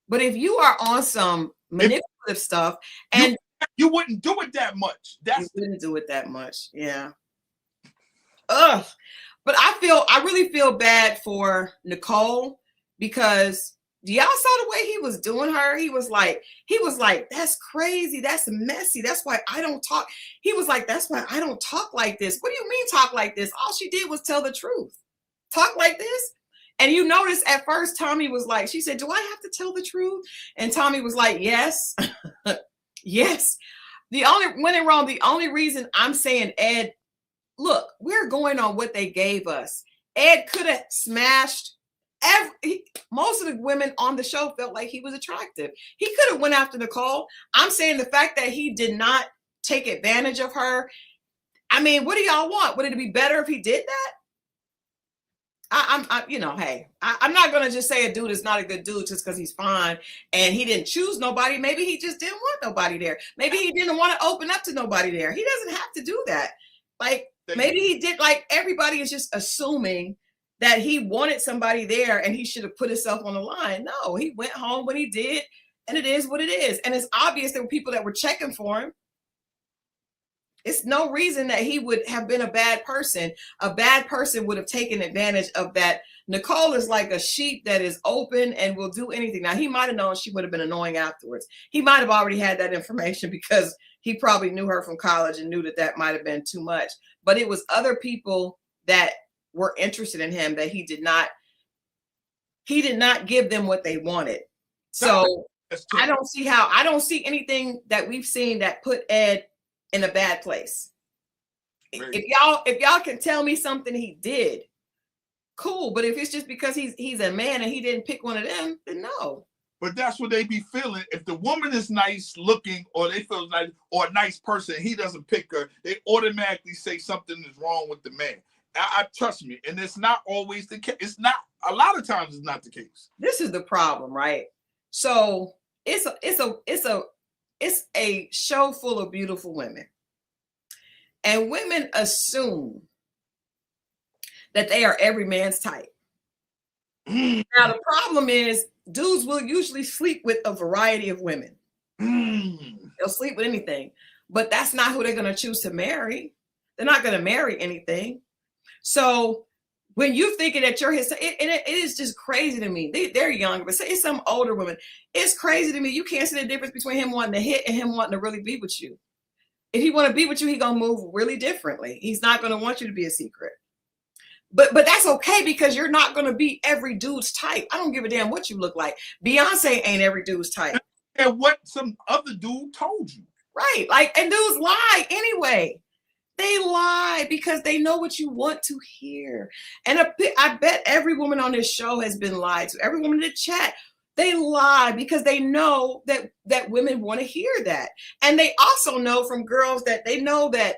But if you are on some manipulative stuff, and you wouldn't do it that much. You wouldn't do it that much. Yeah. Ugh. But I really feel bad for Nicole, because y'all saw the way he was doing her. He was like, that's crazy. That's messy. That's why I don't talk. He was like, that's why I don't talk like this. What do you mean talk like this? All she did was tell the truth. Talk like this. And you notice at first, Tommy was like, she said, do I have to tell the truth? And Tommy was like, yes. Yes. When it wrong, the only reason I'm saying, Ed, look, we're going on what they gave us. Ed could have smashed most of the women on the show felt like he was attractive. He could have went after Nicole. I'm saying the fact that he did not take advantage of her. I mean, what do y'all want? Would it be better if he did that? I'm not going to just say a dude is not a good dude just because he's fine and he didn't choose nobody. Maybe he just didn't want nobody there. Maybe he didn't want to open up to nobody there. He doesn't have to do that. Like, maybe he did. Like, everybody is just assuming that he wanted somebody there and he should have put himself on the line. No, he went home when he did, and it is what it is. And it's obvious there were people that were checking for him. It's no reason that he would have been a bad person. A bad person would have taken advantage of that. Nicole is like a sheep that is open and will do anything. Now, he might have known she would have been annoying afterwards. He might have already had that information because he probably knew her from college and knew that might have been too much. But it was other people that were interested in him that he did not give them what they wanted. So I don't see anything that we've seen that put Ed in a bad place. If y'all can tell me something he did, cool. But if it's just because he's a man and he didn't pick one of them, then no. But that's what they be feeling. If the woman is nice looking, or they feel nice, or a nice person, he doesn't pick her, they automatically say something is wrong with the man. I trust me, and it's not always the case. It's not. A lot of times, it's not the case. This is the problem, right? So it's a show full of beautiful women, and women assume that they are every man's type. Now the problem is, dudes will usually sleep with a variety of women. They'll sleep with anything, but that's not who they're going to choose to marry. They're not going to marry anything. So when you're thinking that you're his, it is just crazy to me. They're young, but say it's some older women. It's crazy to me. You can't see the difference between him wanting to hit and him wanting to really be with you. If he want to be with you, he's going to move really differently. He's not going to want you to be a secret. But that's okay, because you're not going to be every dude's type. I don't give a damn what you look like. Beyonce ain't every dude's type. And what some other dude told you. Right. Like, and dudes lie anyway. They lie because they know what you want to hear. And I bet every woman on this show has been lied to. Every woman in the chat. They lie because they know that women want to hear that. And they also know from girls that they know that,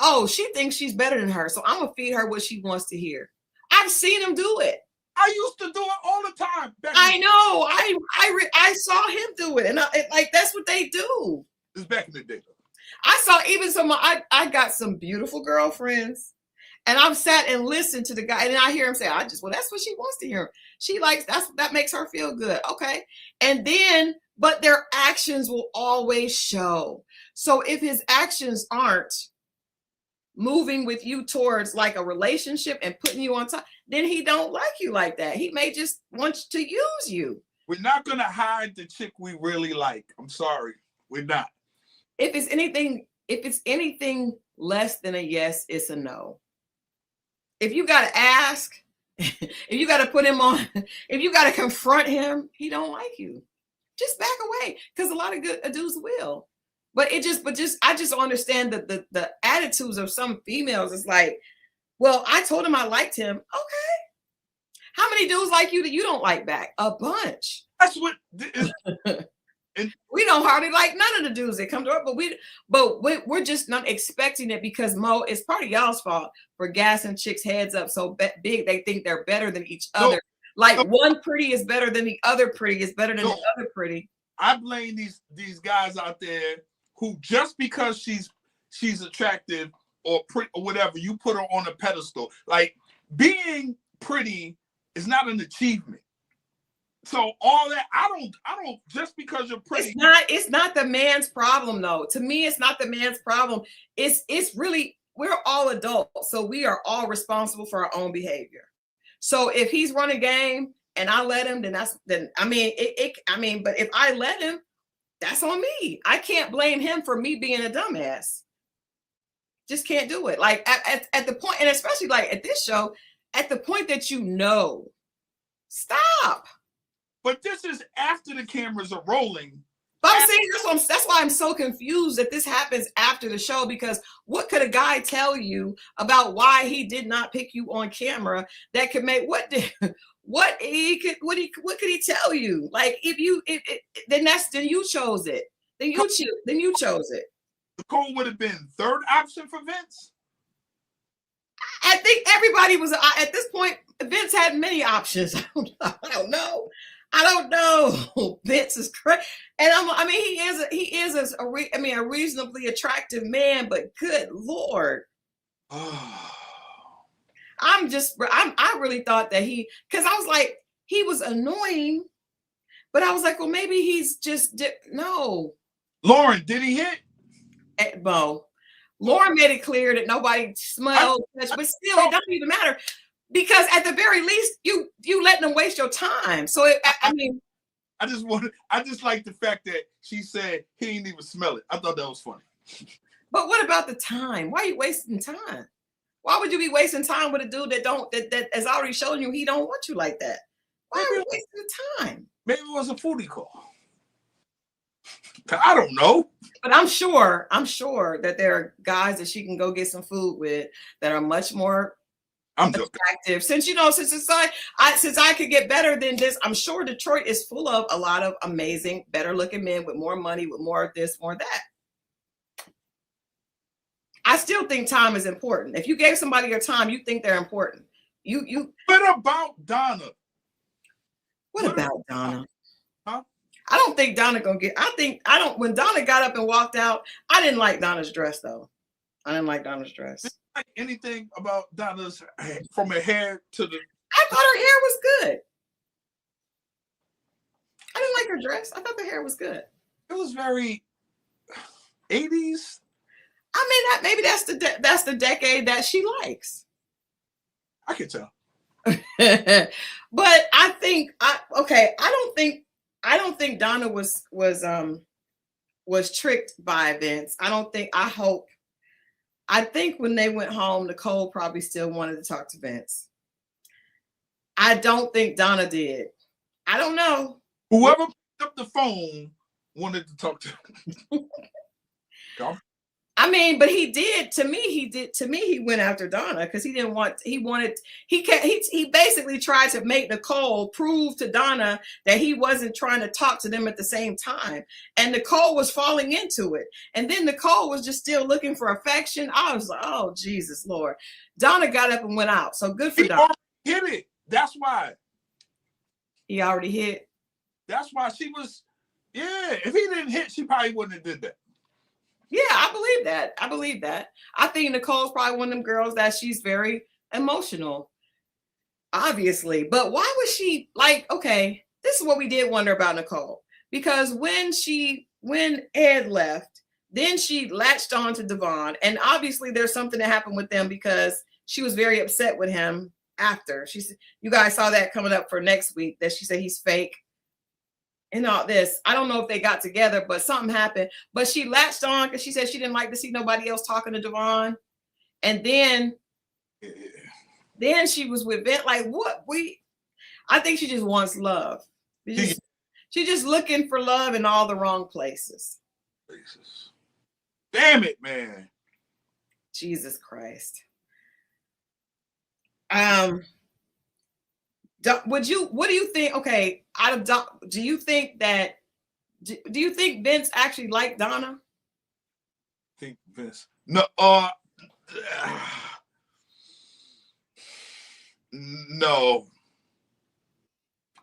oh, she thinks she's better than her, so I'm going to feed her what she wants to hear. I've seen them do it. I used to do it all the time. I know. I saw him do it. And like, that's what they do. It's back in the day. I saw even I got some beautiful girlfriends. And I've sat and listened to the guy, and I hear him say, well, that's what she wants to hear. She likes, that makes her feel good. Okay. And then, but their actions will always show. So if his actions aren't moving with you towards like a relationship and putting you on top, then he don't like you like that. He may just want to use you. We're not going to hide the chick we really like. I'm sorry. We're not. If it's anything less than a yes, it's a no. If you got to ask, if you got to put him on, if you got to confront him, he don't like you. Just back away, because a lot of good dudes will. But I just understand that the attitudes of some females is like, well, I told him I liked him. Okay. How many dudes like you that you don't like back? A bunch. That's what. We don't hardly like none of the dudes that come to us, but we're just not expecting it because Mo, it's part of y'all's fault for gassing chicks' heads up so big they think they're better than each other. One pretty is better than the other pretty is better than the other pretty. I blame these guys out there who just because she's attractive or pretty or whatever, you put her on a pedestal. Like, being pretty is not an achievement. So all that, I don't just because you're pretty. It's not the man's problem though. To me, it's not the man's problem. It's really, we're all adults, so we are all responsible for our own behavior. So if he's running game and I let him, but if I let him, that's on me. I can't blame him for me being a dumbass. Just can't do it. Like at the point, and especially like at this show, at the point that stop. But this is after the cameras are rolling. But I'm saying that's why I'm so confused that this happens after the show, because what could a guy tell you about why he did not pick you on camera that could make what could he tell you? Like then you chose it. Then you chose it. Nicole would have been third option for Vince. I think everybody was at this point. Vince had many options. I don't know. Vince is crazy, and he is a reasonably attractive man, but good Lord. I really thought that because I was like, he was annoying, but I was like, well, maybe he's just no. Lauren, did he hit? Bo. Lauren made it clear that nobody smelled, but still, it doesn't even matter. Because at the very least, you letting them waste your time. So I just like the fact that she said he didn't even smell it. I thought that was funny. But what about the time? Why are you wasting time? Why would you be wasting time with a dude that has already shown you he don't want you like that? Why are you wasting the time? Maybe it was a foodie call. I don't know. But I'm sure that there are guys that she can go get some food with that are much more attractive. Since I could get better than this, I'm sure Detroit is full of a lot of amazing, better looking men with more money, with more of this, more of that. I still think time is important. If you gave somebody your time, you think they're important. What about Donna? What about Donna? Huh? I don't think Donna gonna get. When Donna got up and walked out, I didn't like Donna's dress though. I didn't like Donna's dress. Like anything about Donna's, from her hair to the. I thought her hair was good. I didn't like her dress. I thought the hair was good. It was very 80s. Maybe that's the decade that she likes. I can tell. But I don't think Donna was tricked by Vince. I think when they went home, Nicole probably still wanted to talk to Vince. I don't think Donna did. I don't know. Whoever picked up the phone wanted to talk to him. I mean, but he did to me. He went after Donna because he basically tried to make Nicole prove to Donna that he wasn't trying to talk to them at the same time. And Nicole was falling into it. And then Nicole was just still looking for affection. I was like, oh, Jesus, Lord. Donna got up and went out. So good for Donna. He hit it. That's why. He already hit. That's why she was, yeah. If he didn't hit, she probably wouldn't have did that. Yeah, I believe that. I think Nicole's probably one of them girls that she's very emotional, obviously. But why was she like, okay, this is what we did wonder about Nicole. Because when Ed left, then she latched on to Devon. And obviously there's something that happened with them because she was very upset with him after. She said, you guys saw that coming up for next week, that she said he's fake. And all this, I don't know if they got together, but something happened. But she latched on because she said she didn't like to see nobody else talking to Devon. And then she was with Ben. Like, what? I think she just wants love. She's just looking for love in all the wrong places. Damn it, man. Jesus Christ. What do you think? Okay, do you think Vince actually liked Donna? Think Vince? No, no.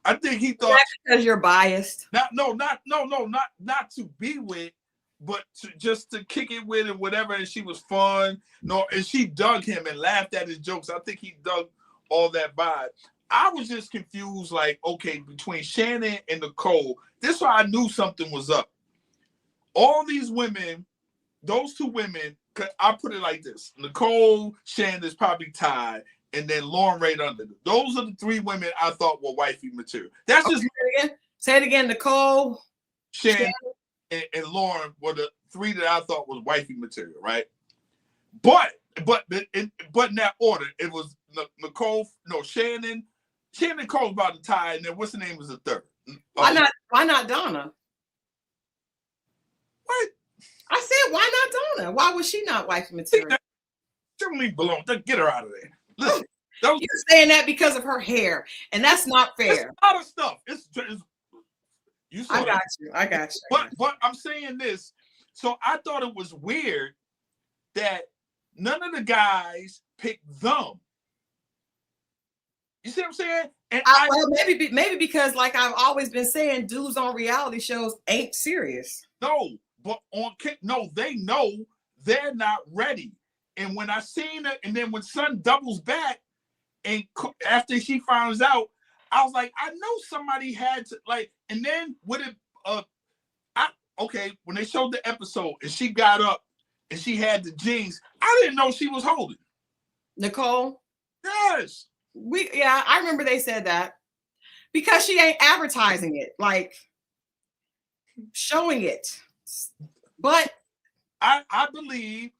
I think he thought because you're biased. Not to be with, but just to kick it with and whatever. And she was fun. No, and she dug him and laughed at his jokes. I think he dug all that vibe. I was just confused, like, okay, between Shannon and Nicole, this is why I knew something was up. All these women, those two women, I put it like this. Nicole, Shannon is probably tied, and then Lauren right under them. Those are the three women I thought were wifey material. That's just say it again. Nicole, Shannon, and Lauren were the three that I thought was wifey material, right? But in that order, it was Nicole, no, Shannon, Cole's about to tie, and then what's the name was the third? Why not Donna? What? I said, why not Donna? Why was she not wife material? She don't even belong. Get her out of there. Listen, you're saying that because of her hair, and that's not fair. It's a lot of stuff. I got you. But I'm saying this. So I thought it was weird that none of the guys picked them. You see what I'm saying? And well, maybe because, like I've always been saying, dudes on reality shows ain't serious. No, but they know they're not ready. And when I seen it, and then when Sun doubles back, and after she finds out, I was like, I know somebody had to like. And then when when they showed the episode and she got up and she had the jeans, I didn't know she was holding Nicole. Yes. I remember they said that because she ain't advertising it, like showing it. But I believe,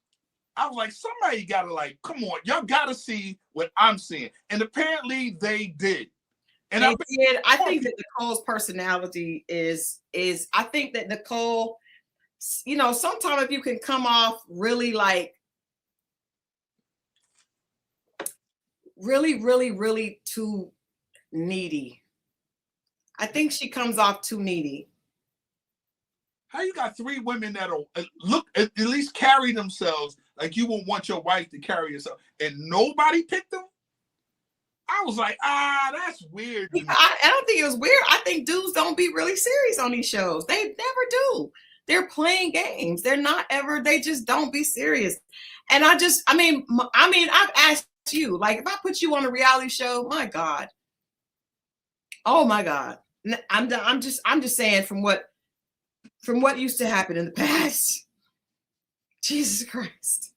I was like, somebody gotta like, come on, y'all gotta see what I'm seeing. And apparently they did. And I think that Nicole's personality is I think that Nicole, sometimes if you can come off really like really, really, really too needy. I think she comes off too needy. How you got three women that'll look at least carry themselves like you would want your wife to carry herself, and nobody picked them? I was like, that's weird. I don't think it was weird. I think dudes don't be really serious on these shows. They never do. They're playing games. They're not ever. They just don't be serious. And I've asked you, like, if I put you on a reality show, my God. Oh my God. I'm just saying from what used to happen in the past. Jesus Christ.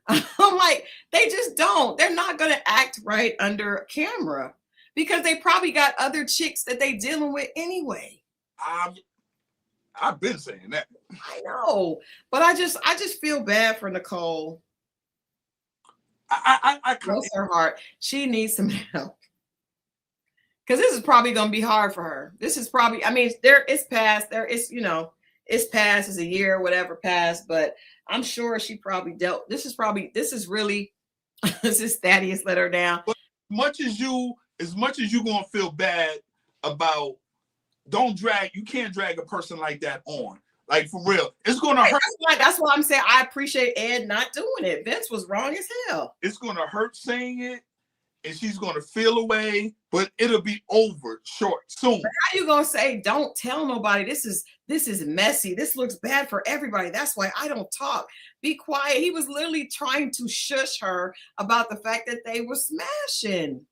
I'm like, they just don't. They're not going to act right under a camera because they probably got other chicks that they dealing with anyway. I've been saying that. I know, but I just feel bad for Nicole. I Bless her heart. She needs some help because this is probably going to be hard for her. This is probably, it's past. It's past. It's a year or whatever passed, but I'm sure she probably dealt. This is really this is Thaddeus let her down. But as much as you gonna feel bad about, you can't drag a person like that on. Like, for real, it's gonna hurt. That's why I'm saying I appreciate Ed not doing it. Vince was wrong as hell. It's gonna hurt saying it, and she's gonna feel away, but it'll be over soon. But how you gonna say don't tell nobody? This is messy. This looks bad for everybody. That's why I don't talk. Be quiet. He was literally trying to shush her about the fact that they were smashing.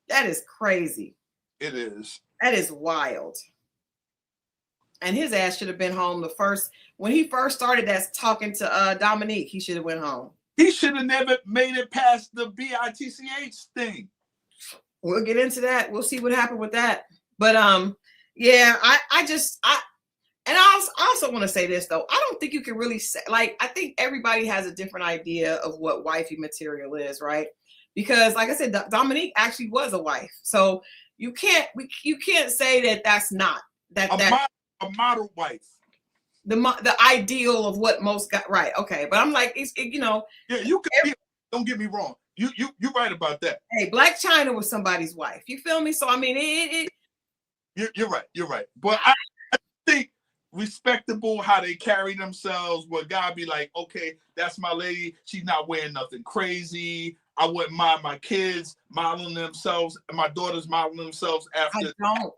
That is crazy. It is. That is wild. And his ass should have been home when he first started that talking to Dominique. He should have went home. He should have never made it past the BITCH thing. We'll get into that. We'll see what happened with that. But yeah, I also want to say this though. I don't think you can really say, like, I think everybody has a different idea of what wifey material is, right? Because like I said, Dominique actually was a wife. So you can't say that that's not a model wife. The ideal of what most got right. Okay. But I'm like, Yeah, you can don't get me wrong. You're right about that. Hey, Black China was somebody's wife. You feel me? So I mean You're right. You're right. But I think respectable how they carry themselves, where God be like, okay, that's my lady. She's not wearing nothing crazy. I wouldn't mind my kids modeling themselves and my daughters modeling themselves after.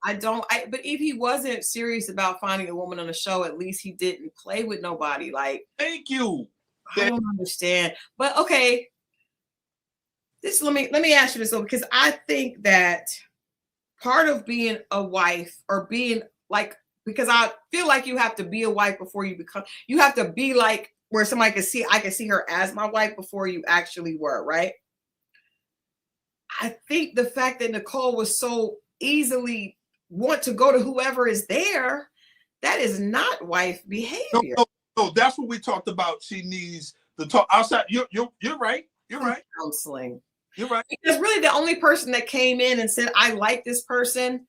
I don't. But if he wasn't serious about finding a woman on the show, at least he didn't play with nobody. Like, thank you. I don't understand. But okay, let me ask you this though, because I think that part of being a wife or being like, because I feel like you have to be a wife before you have to be like where somebody I can see her as my wife before you actually were, right? I think the fact that Nicole was so easily want to go to whoever is there, that is not wife behavior. No, that's what we talked about. She needs to talk outside. You're right. You're right. Counseling. You're right. Because really the only person that came in and said, I like this person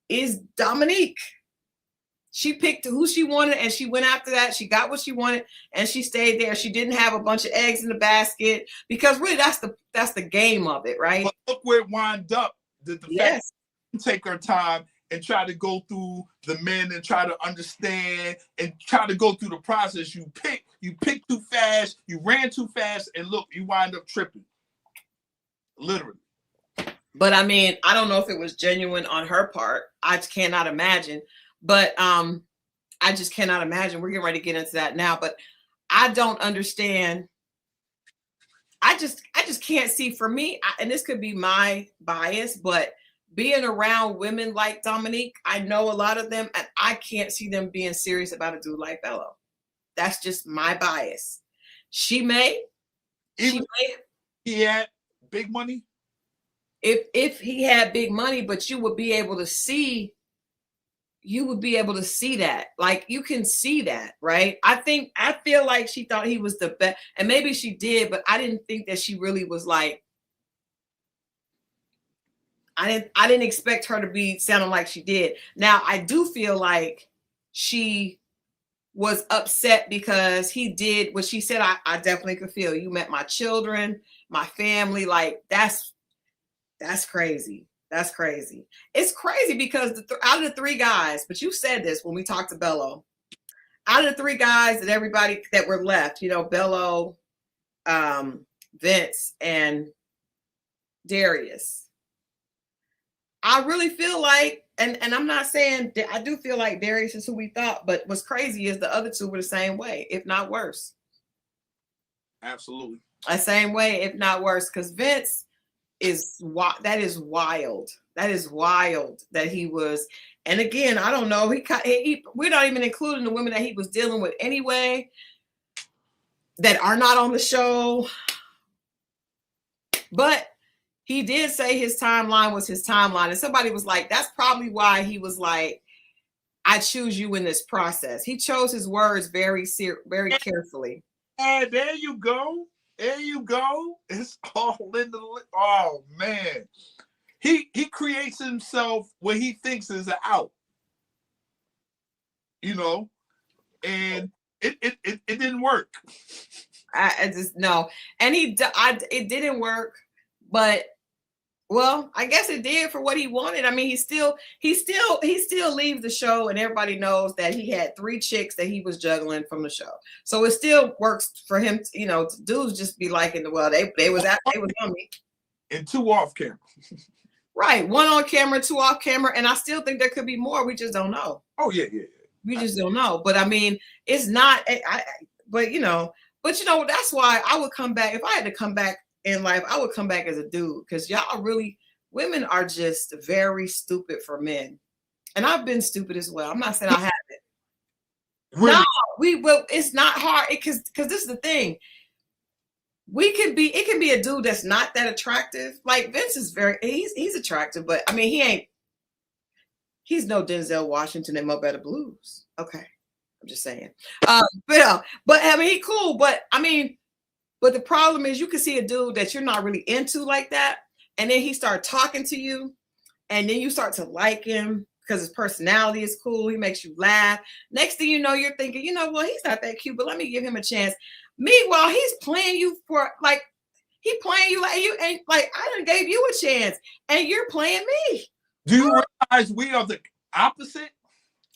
is Dominique. She picked who she wanted and she went after that. She got what she wanted and she stayed there. She didn't have a bunch of eggs in the basket because really that's the game of it, right? But look where it wound up. The yes. fact take her time and try to go through the men and try to understand and try to go through the process. You picked too fast, you ran too fast, and look, you wind up tripping. Literally. But I mean, I don't know if it was genuine on her part. I cannot imagine. But I just cannot imagine. We're getting ready to get into that now. But I don't understand. I just can't see, for me, and this could be my bias, but being around women like Dominique, I know a lot of them, and I can't see them being serious about a dude like Bello. That's just my bias. He had big money. If he had big money, but you would be able to see that. Like, you can see that, right? I feel like she thought he was the best, and maybe she did, but I didn't think that she really was like, I didn't expect her to be sounding like she did. Now, I do feel like she was upset because he did what she said. I definitely could feel. You met my children, my family. Like, that's crazy. That's crazy. It's crazy because out of the three guys, but you said this when we talked to Bello, out of the three guys that everybody that were left, Bello, Vince, and Darius, I really feel like, and I'm not saying, I do feel like Darius is who we thought, but what's crazy is the other two were the same way, if not worse. Absolutely. The same way, if not worse, because Vince that is wild. That is wild that he was. And again, I don't know. We're not even including the women that he was dealing with anyway that are not on the show. But he did say his timeline was his timeline. And somebody was like, that's probably why he was like, I choose you in this process. He chose his words very carefully. And there you go. There you go. It's all in the. Oh man, he creates himself what he thinks is an out. And it didn't work. I just no, and it didn't work, but well, I guess it did for what he wanted. I mean, he still leaves the show, and everybody knows that he had 3 chicks that he was juggling from the show. So it still works for him. You know, dudes just be liking the well. They was on me. And 2 off camera. Right, 1 on camera, 2 off camera, and I still think there could be more. We just don't know. Oh yeah. We just don't know. But I mean, it's not. But you know, that's why I would come back if I had to come back in life. I would come back as a dude because y'all really, women are just very stupid for men, and I've been stupid as well. I'm not saying I haven't. Really? No, well, it's not hard because this is the thing. It can be a dude that's not that attractive. Like Vince is he's attractive, but I mean he's no Denzel Washington in Mo Better Blues. Okay, I'm just saying. But I mean he cool, but I mean. But the problem is you can see a dude that you're not really into like that. And then he starts talking to you. And then you start to like him because his personality is cool. He makes you laugh. Next thing you know, you're thinking, well, he's not that cute, but let me give him a chance. Meanwhile, he's playing you like you ain't like, I done gave you a chance and you're playing me. Do you realize we are the opposite?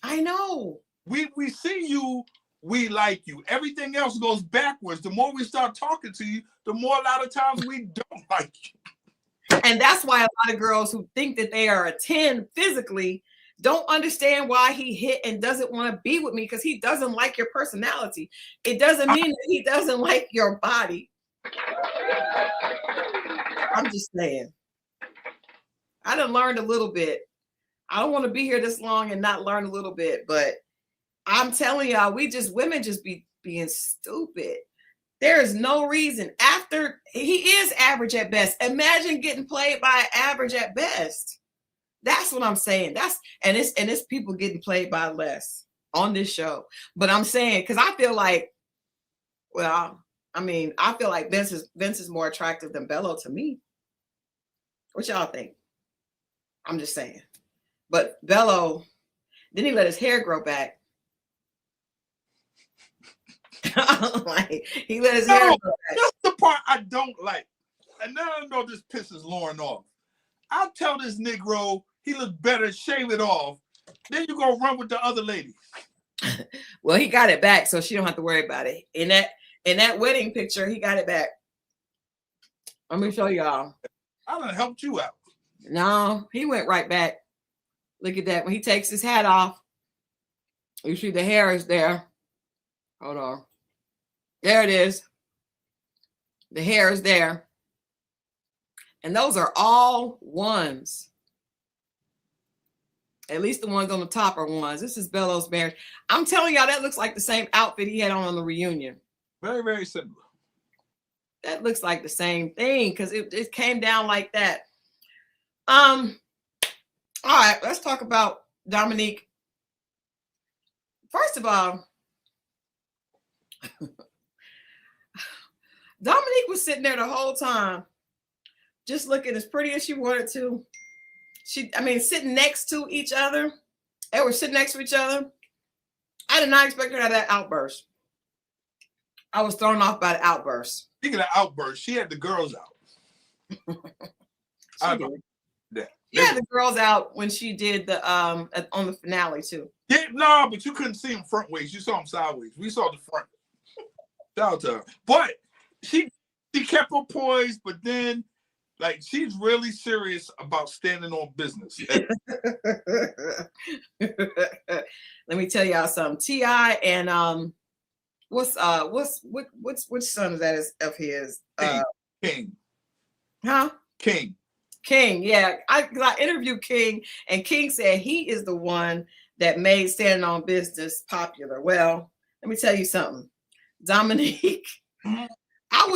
I know. We see you. We like you. Everything else goes backwards. The more we start talking to you, the more a lot of times we don't like you. And that's why a lot of girls who think that they are a 10 physically don't understand why he hit and doesn't want to be with me because he doesn't like your personality. It doesn't mean that he doesn't like your body. I'm just saying. I done learned a little bit. I don't want to be here this long and not learn a little bit, but I'm telling y'all, women just be being stupid. There is no reason. After he is average at best. Imagine getting played by average at best. That's what I'm saying. And it's people getting played by less on this show. But I'm saying because I feel like, well, I mean, I feel like Vince is more attractive than Bello to me. What y'all think? I'm just saying. But Bello, then he let his hair grow back. Like he let his hair grow back. That's the part I don't like. And now I know this pisses Lauren off. I'll tell this Negro he look better, shave it off. Then you go run with the other lady. Well, he got it back, so she don't have to worry about it. In that wedding picture, he got it back. Let me show y'all. I done helped you out. No, he went right back. Look at that. When he takes his hat off, you see the hair is there. Hold on. There it is. The hair is there. And those are all ones. At least the ones on the top are ones. This is Bello's marriage. I'm telling y'all, that looks like the same outfit he had on the reunion. Very, very similar. That looks like the same thing because it came down like that. All right, let's talk about Dominique. First of all, Dominique was sitting there the whole time, just looking as pretty as she wanted to. Sitting next to each other. They were sitting next to each other. I did not expect her to have that outburst. I was thrown off by the outburst. Speaking of outbursts, she had the girls out. She had the girls out when she did the on the finale too. Yeah, no, but you couldn't see them front ways. You saw them sideways. We saw the front. Shout out to her. But she kept her poise, but then like she's really serious about standing on business. Let me tell y'all something. T.I. and which son is that of his? King. Huh? King, yeah. I interviewed King, and King said he is the one that made standing on business popular. Well, let me tell you something. Dominique, I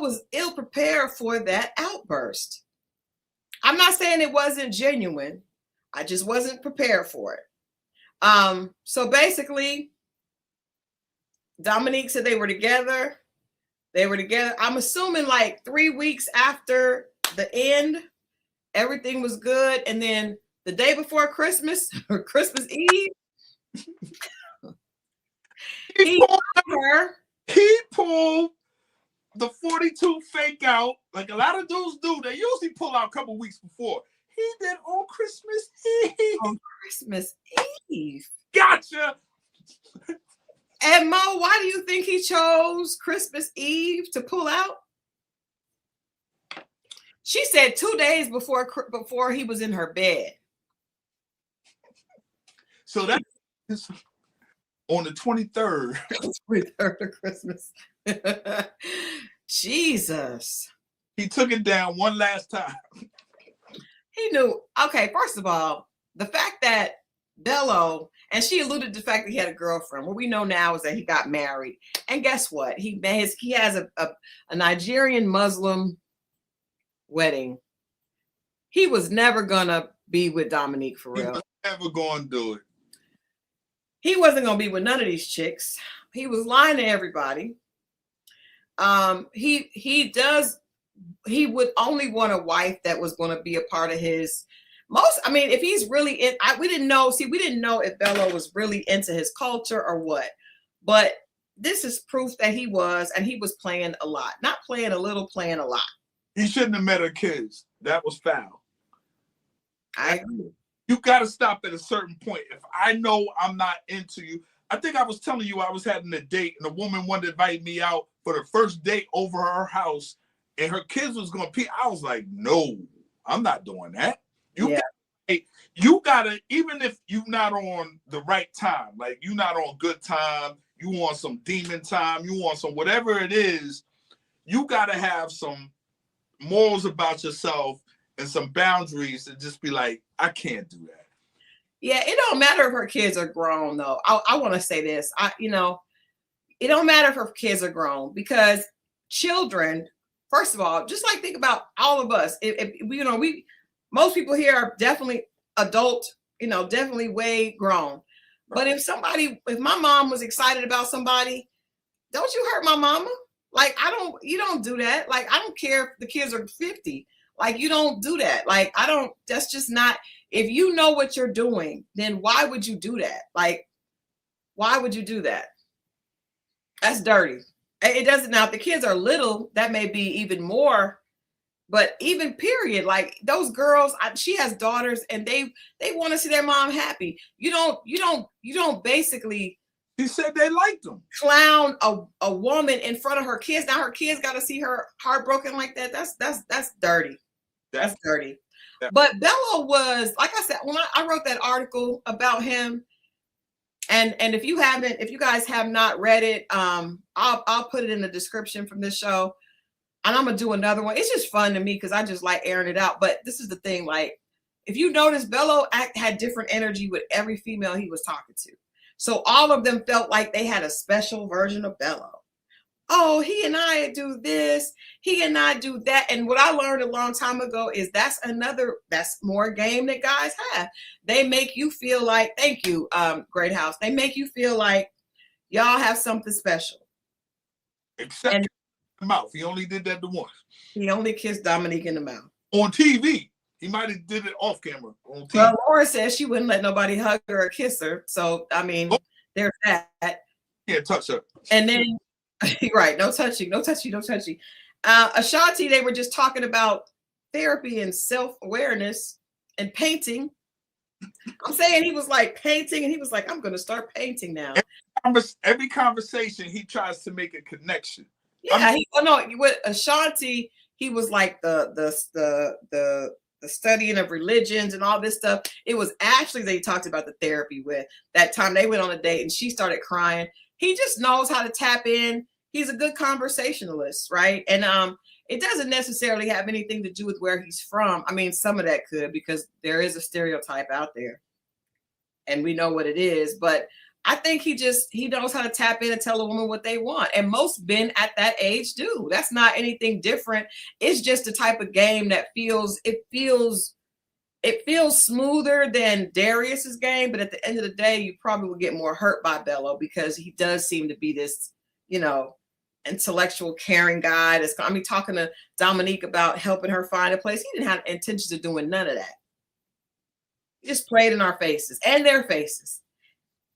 was ill prepared for that outburst. I'm not saying it wasn't genuine. I just wasn't prepared for it. So basically, Dominique said they were together. I'm assuming like 3 weeks after the end, everything was good. And then the day before Christmas or Christmas Eve, He He her. pulled the 42 fake out, like a lot of dudes do. They usually pull out a couple weeks before. He did on Christmas Eve. On Christmas Eve. Gotcha. And Mo, why do you think he chose Christmas Eve to pull out? She said 2 days before he was in her bed. So that is on the 23rd. 23rd of Christmas. Jesus. He took it down one last time. He knew. Okay, first of all, the fact that Bello, and she alluded to the fact that he had a girlfriend. What we know now is that he got married. And guess what? He has a Nigerian Muslim wedding. He was never gonna be with Dominique for real. He was never gonna do it. He wasn't gonna be with none of these chicks. He was lying to everybody. He would only want a wife that was going to be a part of his if he's really in, we didn't know if Bello was really into his culture or what, but this is proof that he was, and he was playing a lot, not playing a little, playing a lot. He shouldn't have met her kids. That was foul. I agree. You got to stop at a certain point. If I know I'm not into you, I think I was telling you I was having a date and a woman wanted to invite me out for the first date over her house, and her kids was going to pee. I was like, no, I'm not doing that. You gotta, even if you're not on the right time, like you're not on good time, you want some demon time, you want some whatever it is, you gotta have some morals about yourself and some boundaries and just be like, I can't do that. Yeah, it don't matter if her kids are grown though. I want to say this. It don't matter if her kids are grown, because children, first of all, just like think about all of us. Most people here are definitely adult, definitely way grown. But if my mom was excited about somebody, don't you hurt my mama? Like, you don't do that. Like, I don't care if the kids are 50. Like, you don't do that. Like, that's just not, if you know what you're doing, then why would you do that? Like, why would you do that? That's dirty. It doesn't, now if the kids are little, that may be even more, but even period, like those girls, she has daughters and they want to see their mom happy. You don't basically, she said they liked them, clown a woman in front of her kids. Now her kids got to see her heartbroken like that. That's dirty. That's dirty. Yeah. But Bello was, like I said, when I wrote that article about him, and if you guys have not read it, I'll put it in the description from this show, and I'm gonna do another one. It's just fun to me because I just like airing it out. But this is the thing, like, if you notice, Bello had different energy with every female he was talking to. So all of them felt like they had a special version of Bello. Oh, he and I do this, he and I do that. And what I learned a long time ago is that's more game that guys have. They make you feel like, thank you, Great House. They make you feel like y'all have something special. Except in the mouth. He only did that the once. He only kissed Dominique in the mouth. On TV. He might have did it off camera. On TV. Well, Laura says she wouldn't let nobody hug her or kiss her. So, I mean, there's that. Can't touch her. And then, right, no touching. Ashanti, they were just talking about therapy and self-awareness and painting. I'm saying he was like painting, and he was like, I'm going to start painting now. Every conversation, he tries to make a connection. Yeah, with Ashanti, he was like the studying of religions and all this stuff. It was Ashley they talked about the therapy with. That time they went on a date and she started crying. He just knows how to tap in. He's a good conversationalist, right? And it doesn't necessarily have anything to do with where he's from. I mean, some of that could, because there is a stereotype out there and we know what it is. But I think he knows how to tap in and tell a woman what they want. And most men at that age do. That's not anything different. It's just the type of game that feels smoother than Darius's game. But at the end of the day, you probably will get more hurt by Bello, because he does seem to be this, intellectual, caring guy. Talking to Dominique about helping her find a place. He didn't have intentions of doing none of that. He just played in our faces and their faces.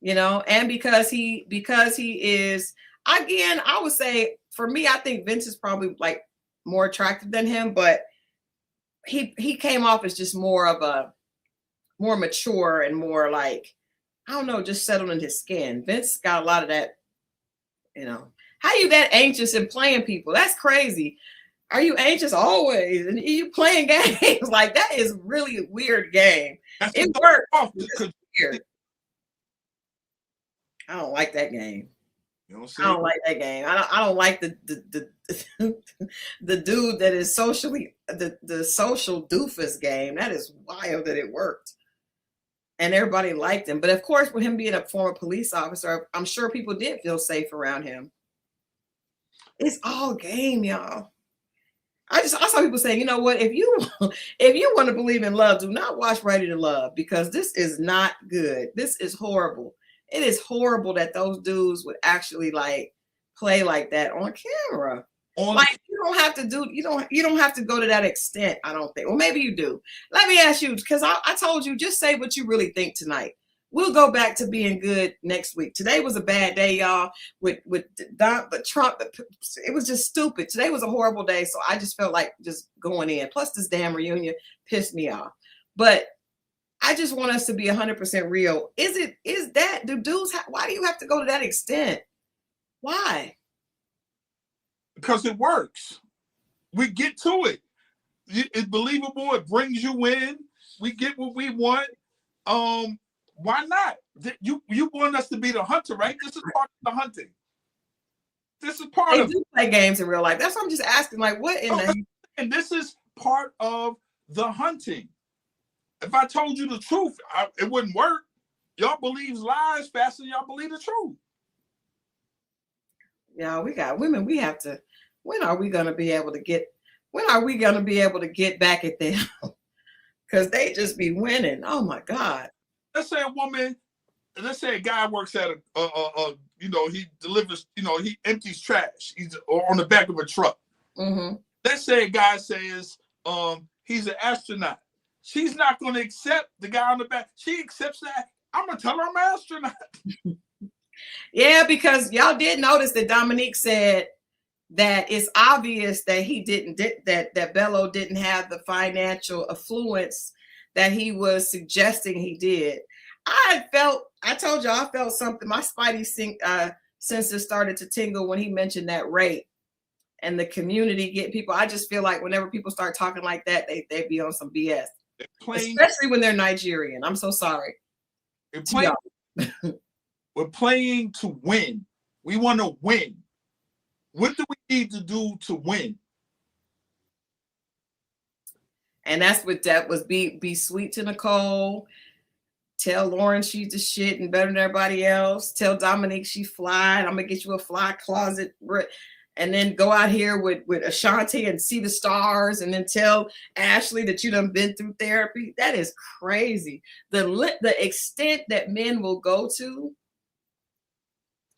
you know, and because he is, again, I would say for me, I think Vince is probably like more attractive than him, but he came off as just more of a more mature and more like, I don't know, just settled in his skin. Vince got a lot of that, you know. How you that anxious and playing people? That's crazy. Are you anxious always? And you playing games? Like, that is really a weird game. It works. It's weird. I don't like that game. I don't like that game. I don't like the the dude that is socially the social doofus game. That is wild that it worked. And everybody liked him. But of course, with him being a former police officer, I'm sure people did feel safe around him. It's all game, y'all. I saw people saying, you know what, if you want to believe in love, do not watch Ready to Love, because this is not good. This is horrible. It is horrible that those dudes would actually like play like that on camera. Like, you don't have to go to that extent, I don't think. Well, maybe you do. Let me ask you, because I told you, just say what you really think tonight. We'll go back to being good next week. Today was a bad day, y'all, with Trump. It was just stupid. Today was a horrible day, so I just felt like just going in. Plus, this damn reunion pissed me off. But I just want us to be 100% real. Why do you have to go to that extent? Why? Because it works. We get to it. It's believable. It brings you in. We get what we want. Why not? You want us to be the hunter, right? This is part of the hunting. This is part of. They do play games in real life. That's what I'm just asking. Like, what in the? And this is part of the hunting. If I told you the truth, it wouldn't work. Y'all believe lies faster than y'all believe the truth. Yeah, we got women. We have to. When are we gonna be able to get? When are we gonna be able to get back at them? Because they just be winning. Oh my God. Let's say a guy works at he delivers, he empties trash. He's on the back of a truck. Mm-hmm. Let's say a guy says he's an astronaut. She's not going to accept the guy on the back. She accepts that. I'm going to tell her I'm an astronaut. Yeah, because y'all did notice that Dominique said that it's obvious that that Bello didn't have the financial affluence that he was suggesting he did. I told y'all I felt something. My spidey senses started to tingle when he mentioned that rate and the community getting people. I just feel like whenever people start talking like that, they be on some BS. Especially when they're Nigerian. I'm so sorry. We're playing to win. We want to win. What do we need to do to win? And that's what that was. Be sweet to Nicole. Tell Lauren she's the shit and better than everybody else. Tell Dominique she fly. I'm gonna get you a fly closet. And then go out here with Ashanti and see the stars, and then tell Ashley that you done been through therapy. That is crazy. The extent that men will go to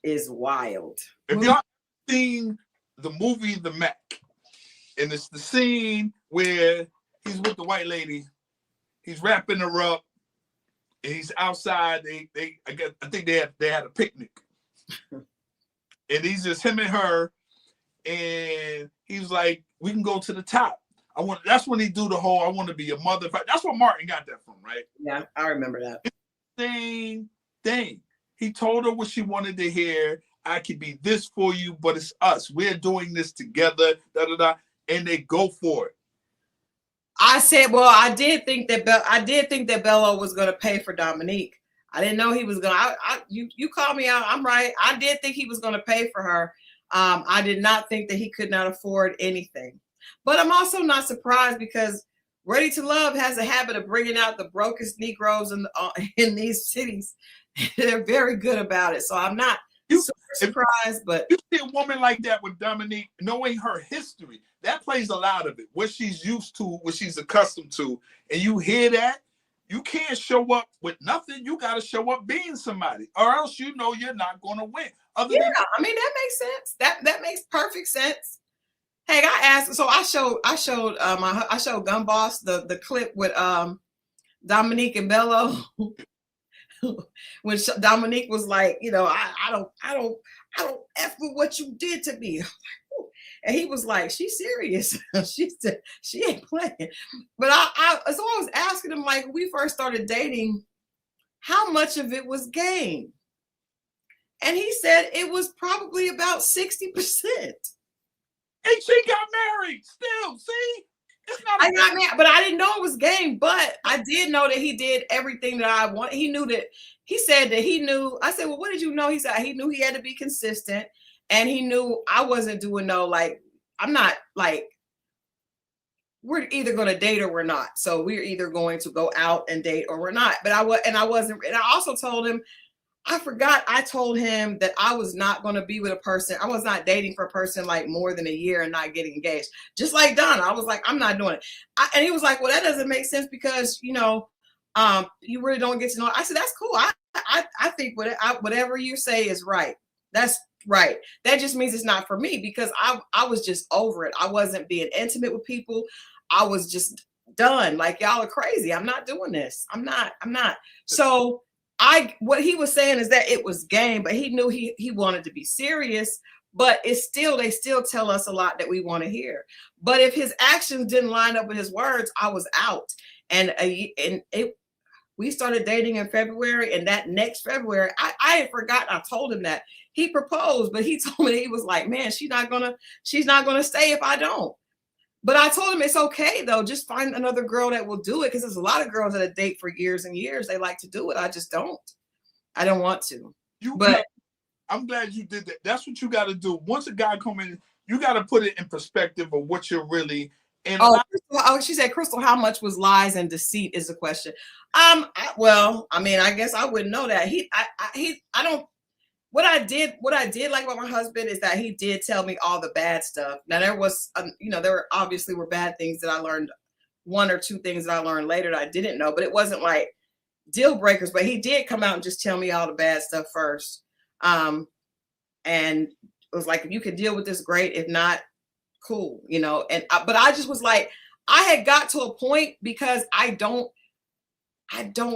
is wild. If y'all seen the movie The Mac, and it's the scene where he's with the white lady, he's wrapping her up, and he's outside. I think they had a picnic, and he's just him and her. And he's like, we can go to the top. That's when he do the whole, I want to be a mother. That's where Martin got that from, right? Yeah, I remember that. Same thing. He told her what she wanted to hear. I could be this for you, but it's us. We're doing this together, and they go for it. I said, well, I did think that Bello was going to pay for Dominique. I didn't know he was going to. You called me out. I'm right. I did think he was going to pay for her. I did not think that he could not afford anything. But I'm also not surprised, because Ready to Love has a habit of bringing out the brokest Negroes in these cities. They're very good about it. So I'm not super surprised. But you see a woman like that with Dominique, knowing her history, that plays a lot of it. What she's used to, what she's accustomed to. And you hear that, you can't show up with nothing. You got to show up being somebody, or else you're not going to win. I mean, that makes sense. That makes perfect sense. Hey, I showed Gun Boss the clip with Dominique and Bello. when Dominique was like, you know, I don't F with what you did to me. And he was like, she's serious. She ain't playing. But so I was asking him, like, when we first started dating, how much of it was game? And he said it was probably about 60%. And she got married still. See? I got mad, but I didn't know it was game. But I did know that he did everything that I want. He knew that. He said that he knew. I said, well, what did you know? He said he knew he had to be consistent, and he knew I wasn't doing no, like, I'm not like, we're either going to date or we're not. So we're either going to go out and date or we're not. But I wasn't. And I also told him, I forgot. I told him that I was not going to be with a person. I was not dating for a person like more than a year and not getting engaged. Just like Donna, I was like, I'm not doing it. And he was like, well, that doesn't make sense because, you know, you really don't get to know. I said, that's cool. I think whatever you say is right. That's right. That just means it's not for me because I was just over it. I wasn't being intimate with people. I was just done. Like, y'all are crazy. I'm not doing this. I'm not. So what he was saying is that it was game, but he knew he wanted to be serious, but they still tell us a lot that we want to hear. But if his actions didn't line up with his words, I was out. We started dating in February, and that next February, I had forgotten. I told him that he proposed, but he told me, he was like, man, she's not gonna stay if I don't. But I told him it's okay though. Just find another girl that will do it. Because there's a lot of girls that date for years and years. They like to do it. I just don't. I don't want to. I'm glad you did that. That's what you got to do. Once a guy come in, you got to put it in perspective of what you're really. And she said, Christal, how much was lies and deceit is the question. Well, I mean, I guess I wouldn't know that. I don't. What I did like about my husband is that he did tell me all the bad stuff. Now there was, there were bad things that I learned, one or two things that I learned later that I didn't know, but it wasn't like deal breakers. But he did come out and just tell me all the bad stuff first, and it was like, if you can deal with this, great. If not, cool, but I just was like, I had got to a point because I don't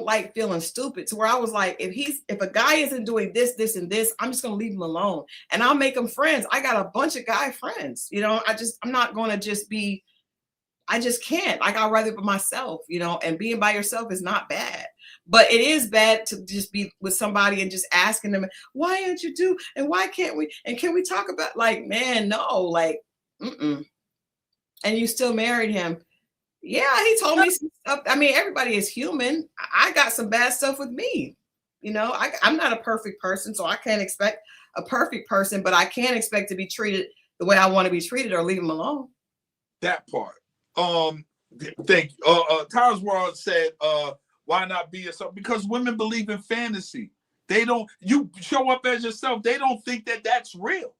like feeling stupid to where I was like, if a guy isn't doing this, this, and this, I'm just going to leave him alone and I'll make him friends. I got a bunch of guy friends, I'm not going to just be, I just can't. Like, I'd rather be myself, and being by yourself is not bad, but it is bad to just be with somebody and just asking them, why aren't you do? And why can't we? And can we talk about, like, man, no, like, and you still married him. Yeah, he told me some stuff. I mean, everybody is human. I got some bad stuff with me. I'm not a perfect person, so I can't expect a perfect person, but I can expect to be treated the way I want to be treated or leave him alone. That part. Thank you. Tyler's World said, why not be yourself? Because women believe in fantasy. You show up as yourself. They don't think that that's real.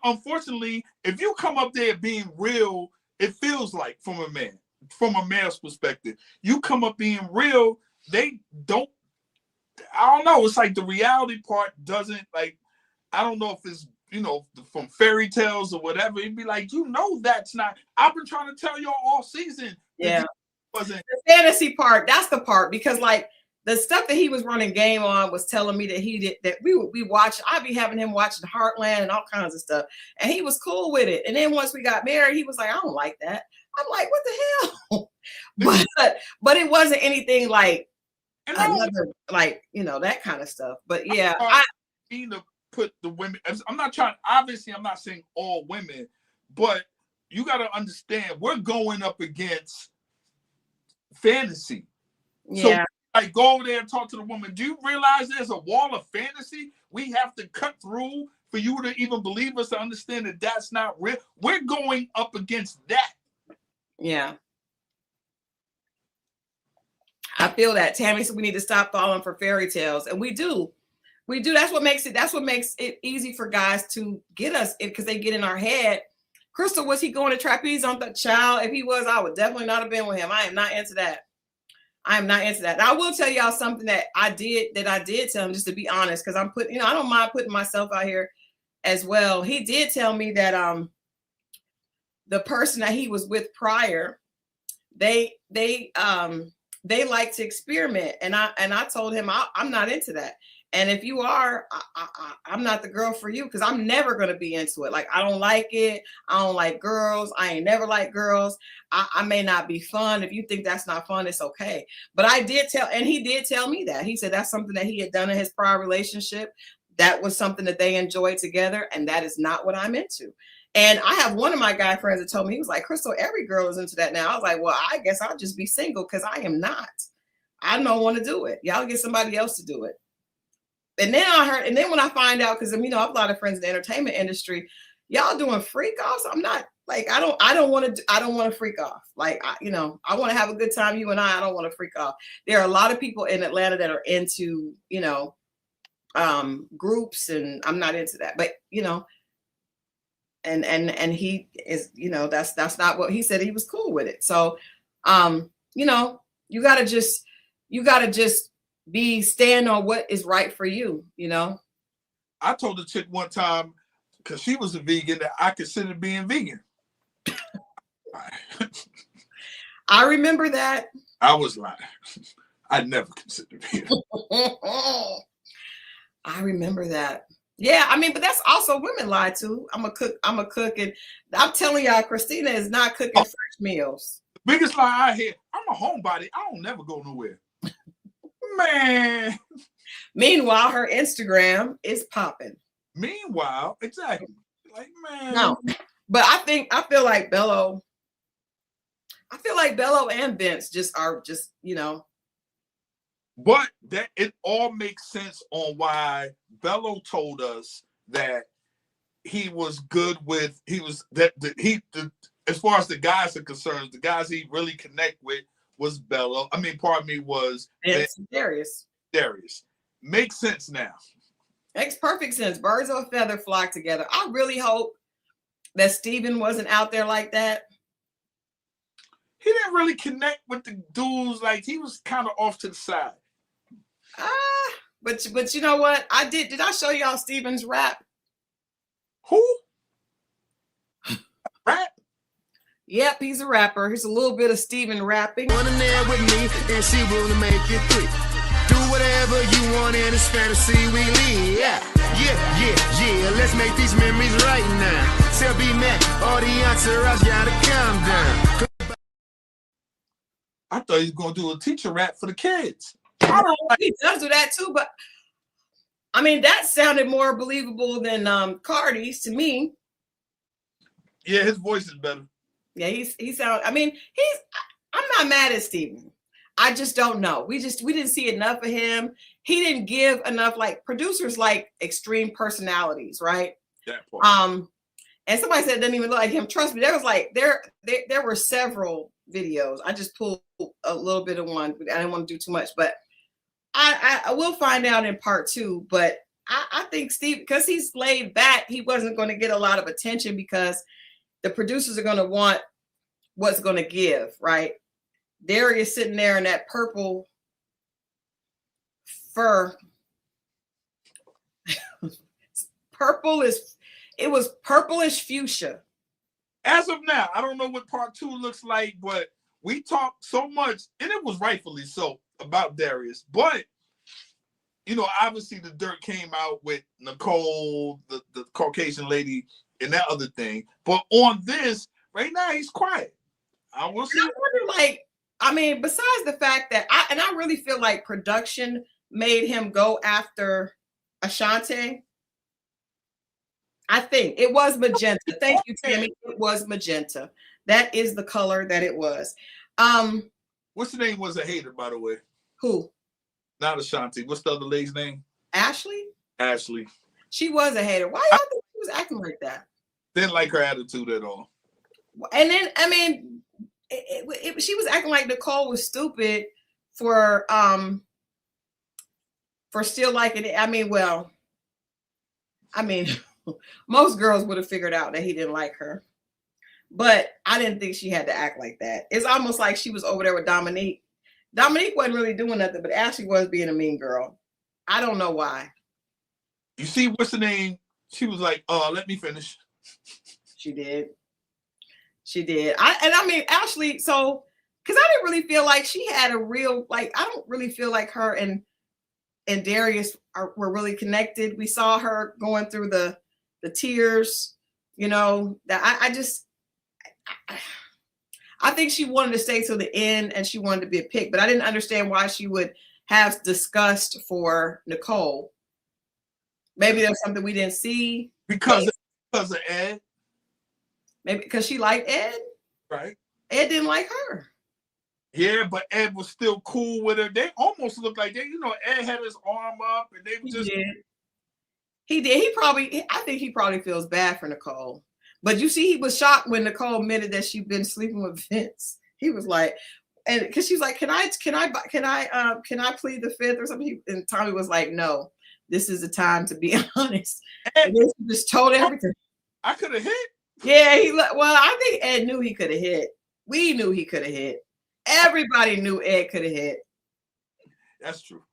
Unfortunately, if you come up there being real, it feels like from a man's perspective, you come up being real, they don't, I don't know. It's like the reality part doesn't, like, I don't know if it's, from fairy tales or whatever. It'd be like, that's not, I've been trying to tell y'all all season. Yeah. The fantasy part, that's the part, because like, the stuff that he was running game on was telling me that we watched. I'd be having him watching Heartland and all kinds of stuff, and he was cool with it. And then once we got married, he was like, "I don't like that." I'm like, "What the hell?" but it wasn't anything like another, like, that kind of stuff. But yeah, I need to put the women. I'm not trying. Obviously, I'm not saying all women, but you got to understand we're going up against fantasy. Yeah. So, like, go over there and talk to the woman. Do you realize there's a wall of fantasy we have to cut through for you to even believe us, to understand that that's not real? We're going up against that. Yeah. I feel that. Tammy said we need to stop falling for fairy tales. And we do. That's what makes it easy for guys to get us, because they get in our head. Christal, was he going to trapeze on the child? If he was, I would definitely not have been with him. I am not into that. And I will tell y'all something that I did tell him, just to be honest, because I'm putting, I don't mind putting myself out here as well. He did tell me that the person that he was with prior, they they like to experiment, and I told him I'm not into that. And if you are, I'm not the girl for you, because I'm never going to be into it. Like, I don't like it. I don't like girls. I ain't never liked girls. I may not be fun. If you think that's not fun, it's okay. But I did tell, and he did tell me that. He said that's something that he had done in his prior relationship. That was something that they enjoyed together. And that is not what I'm into. And I have one of my guy friends that told me, he was like, Christal, every girl is into that now. I was like, well, I guess I'll just be single, because I am not. I don't want to do it. Y'all get somebody else to do it. And then I heard, and then when I find out, because I have a lot of friends in the entertainment industry, y'all doing freak offs. I'm not like, I don't want to freak off. Like, I want to have a good time. You and I don't want to freak off. There are a lot of people in Atlanta that are into, groups, and I'm not into that, but and he is, that's not what he said. He was cool with it. So, you gotta just stand on what is right for you. I told the chick one time, because she was a vegan, that I considered being vegan. I remember that. I was lying. I never considered being I remember that. Yeah, but that's also women lie too. I'm a cook, and I'm telling y'all, Christina is not cooking fresh meals. The biggest lie I hear, I'm a homebody. I don't never go nowhere. Man. Meanwhile, her Instagram is popping. Meanwhile, exactly. Like, man. No, but I feel like Bello and Vince just are just, But that it all makes sense on why Bello told us that he was good with, as far as the guys are concerned, the guys he really connect with was Bello. Was Darius. Darius. Makes sense now. Makes perfect sense. Birds of a feather flock together. I really hope that Steven wasn't out there like that. He didn't really connect with the dudes. Like, he was kind of off to the side. But you know what? Did I show y'all Steven's rap? Who? Rap? Yep, he's a rapper. He's a little bit of Steven rapping. One in there with me, and she will make it quick. Do whatever you want in this fantasy we live. Yeah. Let's make these memories right now. Tell B Mac, all the entourage gotta calm down. I thought he was gonna do a teacher rap for the kids. I don't know, he does do that too, but that sounded more believable than Cardi's to me. Yeah, his voice is better. Yeah, I'm not mad at Steven. I just don't know. We didn't see enough of him. He didn't give enough. Like, producers like extreme personalities, right? That part. And somebody said it doesn't even look like him. Trust me, there was like there were several videos. I just pulled a little bit of one. I didn't want to do too much, but I will find out in part 2. But I think Steve, because he's laid back, he wasn't going to get a lot of attention, because the producers are going to want what's going to give, right? Darius sitting there in that purple fur. It was purplish fuchsia. As of now, I don't know what part 2 looks like, but we talked so much, and it was rightfully so, about Darius. But, obviously the dirt came out with Nicole, the Caucasian lady, and that other thing. But on this, right now, he's quiet. I will see. I wonder, besides the fact that I really feel like production made him go after Ashanti. I think it was magenta. Thank you, Tammy. It was magenta. That is the color that it was. What's the name was a hater, by the way? Who? Not Ashanti. What's the other lady's name? Ashley? Ashley. She was a hater. Why y'all think she was acting like that? Didn't like her attitude at all. And then, she was acting like Nicole was stupid for still liking it. Most girls would have figured out that he didn't like her. But I didn't think she had to act like that. It's almost like she was over there with Dominique. Dominique wasn't really doing nothing, but Ashley was being a mean girl. I don't know why. You see, what's the name? She was like, let me finish. She did. Ashley, so because I didn't really feel like she had a real, like, I don't really feel like her and Darius were really connected. We saw her going through the tears, you know, that I think she wanted to stay till the end and she wanted to be a pick, but I didn't understand why she would have disgust for Nicole. Maybe there's something we didn't see. Because of Ed. Maybe because she liked Ed. Right. Ed didn't like her. Yeah, but Ed was still cool with her. They almost looked like they, you know, Ed had his arm up and they were just. He did. I think he probably feels bad for Nicole. But you see, he was shocked when Nicole admitted that she'd been sleeping with Vince. He was like, and because she's like, can I plead the fifth or something? And Tommy was like, no, this is the time to be honest. And then he just told everything. I could have hit. Yeah, well, I think Ed knew he could have hit. We knew he could have hit. Everybody knew Ed could have hit. That's true.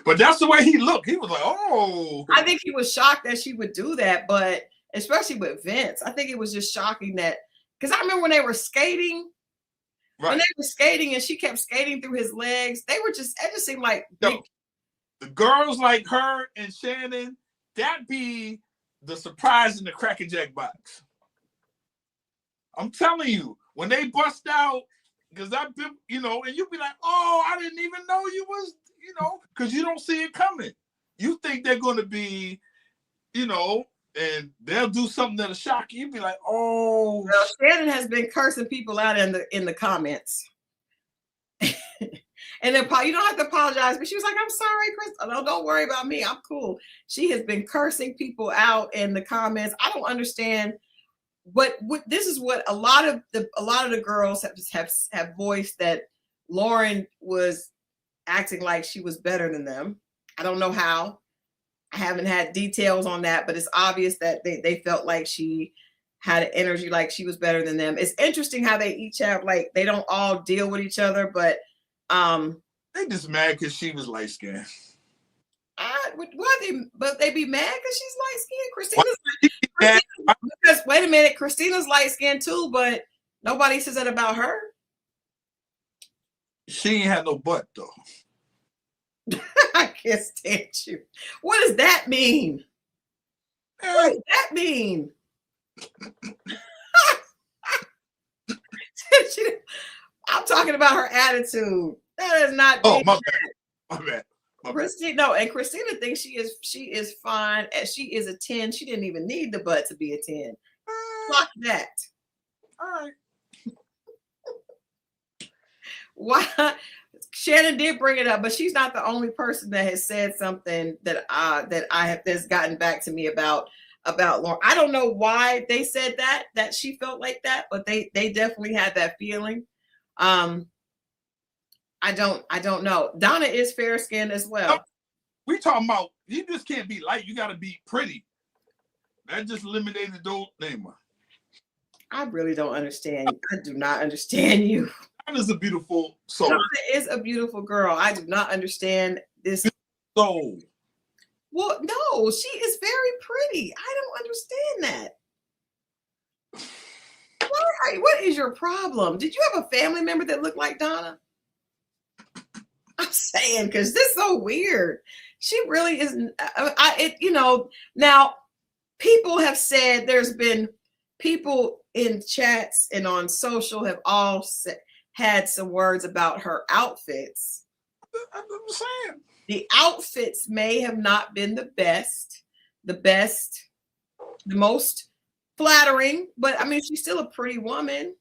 But that's the way he looked. He was like, oh. I think he was shocked that she would do that, but especially with Vince, I think it was just shocking that, because I remember when they were skating, when they were skating and she kept skating through his legs, it just seemed like the girls like her and Shannon, that'd be the surprise in the Cracker Jack box. I'm telling you, when they bust out, because I've been, you know, and you'd be like, oh, I didn't even know you was, you know, because you don't see it coming. You think they're going to be, you know, and they'll do something that'll shock you. You'd be like, oh. Well, Shannon has been cursing people out in the comments. And then you don't have to apologize, but she was like, I'm sorry, Chris. No, don't worry about me. I'm cool. She has been cursing people out in the comments. I don't understand. But this is what a lot of the girls have voiced, that Lauren was acting like she was better than them. I don't know how. I haven't had details on that, but it's obvious that they felt like she had an energy like she was better than them. It's interesting how they each have, like, they don't all deal with each other, but they just mad because she was light skinned. But they be mad because she's light skinned. Because wait a minute, Christina's light skinned too, but nobody says that about her. She ain't had no butt though. I can't stand you. What does that mean? What does that mean? I'm talking about her attitude. That is not. Oh, my bad. Christina thinks she is fine. She is a 10. She didn't even need the butt to be a 10. Fuck that. All right. Why? Shannon did bring it up, but she's not the only person that has said something that's gotten back to me about Lauren. I don't know why they said that she felt like that, but they definitely had that feeling. I don't know. Donna is fair skinned as well. No, we talking about, you just can't be light. You got to be pretty. That just eliminated those names. I really don't understand. I do not understand you. Donna's a beautiful soul. Donna is a beautiful girl. I do not understand this soul. Well, no, she is very pretty. I don't understand that. What is your problem? Did you have a family member that looked like Donna? I'm saying, because this is so weird. She really isn't. Now people have said, there's been people in chats and on social have all had some words about her outfits. I'm saying the outfits may have not been the most flattering, but I mean, she's still a pretty woman.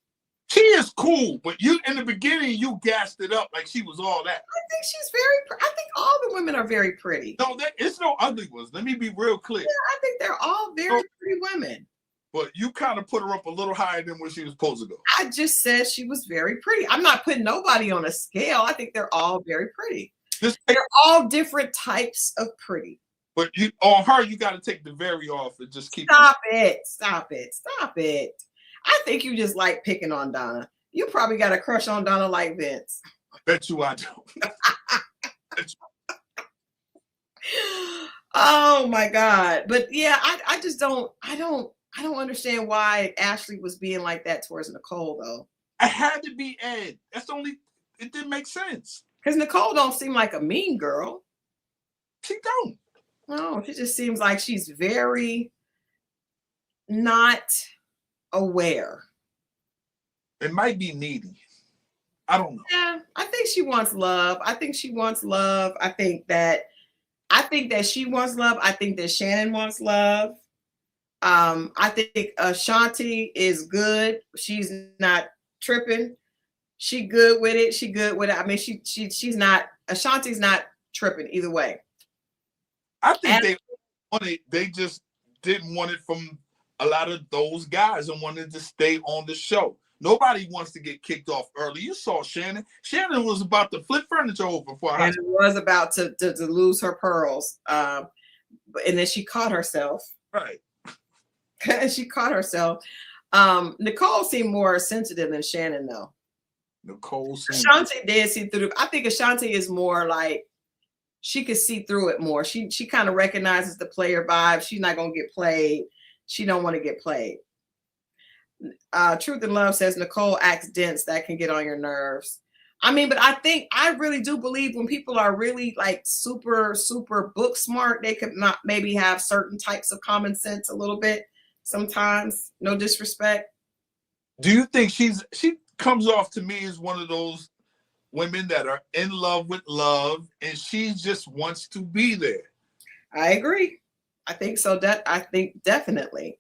She is cool, but you in the beginning you gassed it up like she was all that. I think she's very. I think all the women are very pretty. No, it's no ugly ones. Let me be real clear. Yeah, I think they're all very pretty women. But you kind of put her up a little higher than where she was supposed to go. I just said she was very pretty. I'm not putting nobody on a scale. I think they're all very pretty. They're all different types of pretty. But on her, you got to take the very off and just keep. Stop it. I think you just like picking on Donna. You probably got a crush on Donna like Vince. I bet you I don't. Oh my God. But yeah, I just don't understand why Ashley was being like that towards Nicole though. I had to be Ed. That's the only. It didn't make sense. Because Nicole don't seem like a mean girl. She don't. No, she just seems like she's very not aware. It might be needy. I don't know. Yeah, I think she wants love. I think she wants love. I think that she wants love. I think that Shannon wants love. I think Ashanti is good. She's not tripping. She good with it. She good with it. I mean, she's not. Ashanti's not tripping either way. I think they wanted. They just didn't want it from a lot of those guys and wanted to stay on the show. Nobody wants to get kicked off early. You saw Shannon. Shannon was about to flip furniture over for her. And was about to lose her pearls. And then she caught herself. Right. And she caught herself. Nicole seemed more sensitive than Shannon, though. Ashanti did see through. I think Ashanti is more like she could see through it more. She kind of recognizes the player vibe. She's not gonna get played. She don't want to get played. Truth and Love says Nicole acts dense. That can get on your nerves. I mean, but I really do believe when people are really like super, super book smart, they could not maybe have certain types of common sense a little bit sometimes. No disrespect. Do you think she comes off to me as one of those women that are in love with love and she just wants to be there? I agree. I think so. I think definitely.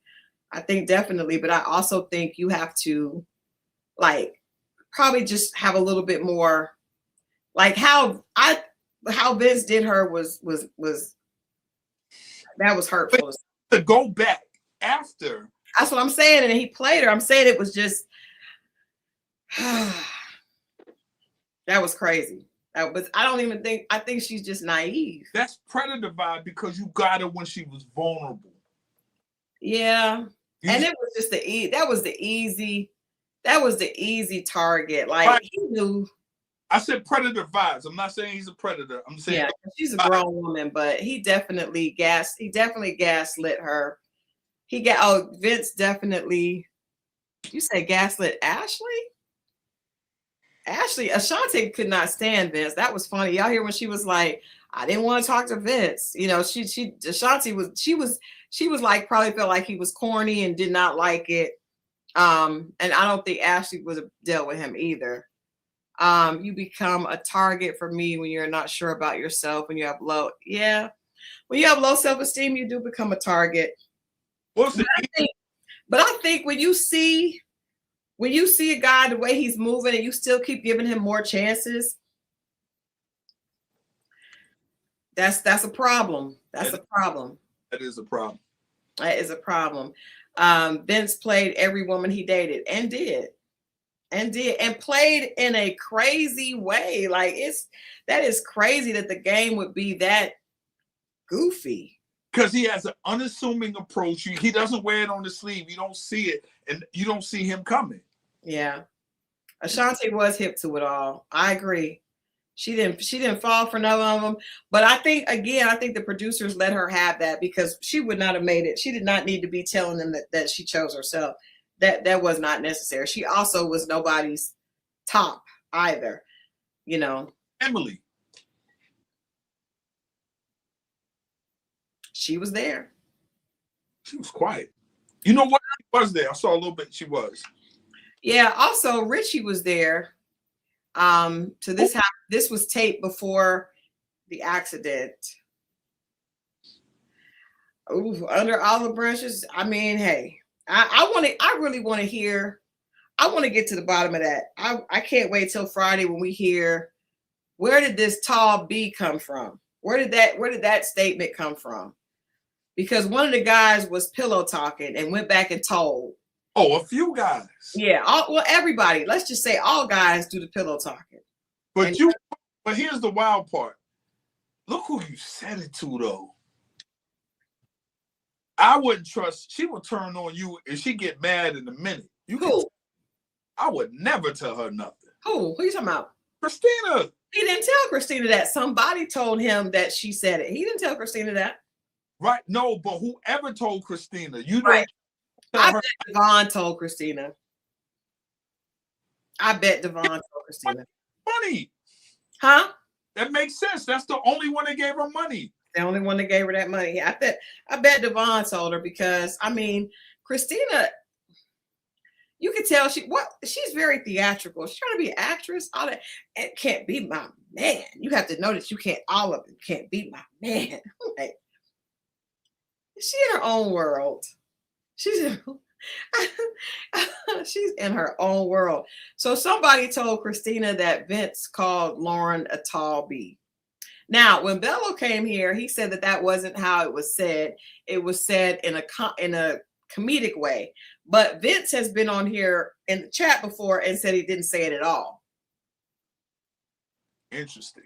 But I also think you have to like probably just have a little bit more like how Vince did her was that was hurtful. To go back after. That's what I'm saying. And he played her. I'm saying it was just that was crazy. I think she's just naive. That's predator vibe because you got her when she was vulnerable. Yeah. And it was just that was the easy target. Like right. He knew. I said predator vibes. I'm not saying he's a predator. I'm saying she's a grown woman, but he definitely gaslit her. Vince definitely. You say gaslit Ashley? Ashanti could not stand Vince. That was funny. Y'all hear when she was like, I didn't want to talk to Vince. You know, Ashanti was like, probably felt like he was corny and did not like it. And I don't think Ashley would have dealt with him either. You become a target for me when you're not sure about yourself, when you have low self-esteem, you do become a target. But I think when you see a guy the way he's moving and you still keep giving him more chances, that's a problem. That is a problem. That is a problem. Vince played every woman he dated and played in a crazy way. Like that is crazy that the game would be that goofy. Because he has an unassuming approach. He doesn't wear it on the sleeve. You don't see it, and you don't see him coming. Yeah. Ashanti was hip to it all. I agree. She didn't fall for none of them. But I think the producers let her have that because she would not have made it. She did not need to be telling them that she chose herself. That was not necessary. She also was nobody's top either, you know. Emily. She was there. She was quiet. You know what? She was there. I saw a little bit. She was. Yeah. Also, Richie was there. So this was taped before the accident. Ooh, under olive branches. I mean, hey, I really want to hear. I want to get to the bottom of that. I can't wait till Friday when we hear where did this tall B come from? Where did that statement come from? Because one of the guys was pillow talking and went back and told. Oh, a few guys. Yeah. Everybody. Let's just say all guys do the pillow talking. But here's the wild part. Look who you said it to, though. I wouldn't trust. She would turn on you and she get mad in a minute. I would never tell her nothing. Who are you talking about? Christina. He didn't tell Christina that. Somebody told him that she said it. He didn't tell Christina that. Right. No, but whoever told Christina, you know. Right. I bet Devon told Christina. I bet Devon told Christina. Money. Huh? That makes sense. That's the only one that gave her money. The only one that gave her that money. I bet Devon told her because I mean, Christina, you can tell she's very theatrical. She's trying to be an actress. All that. It can't be my man. You have to know that you can't. All of it can't be my man. Like, she's in her own world. She's in her own world. So somebody told Christina that Vince called Lauren a tall B. Now, when Bello came here, he said that wasn't how it was said. It was said in a comedic way. But Vince has been on here in the chat before and said he didn't say it at all. Interesting.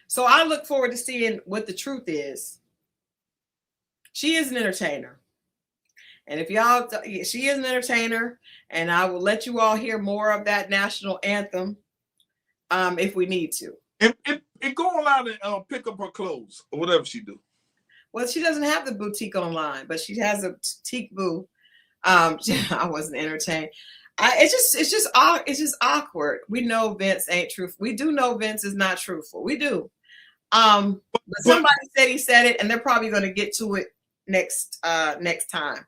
So I look forward to seeing what the truth is. She is an entertainer. And if she is an entertainer, and I will let you all hear more of that national anthem if we need to. And go online and pick up her clothes or whatever she do. Well, she doesn't have the boutique online, but she has a boutique boo. I wasn't entertained. It's just awkward. We know Vince ain't truthful. We do know Vince is not truthful. We do. But somebody said he said it, and they're probably going to get to it next time.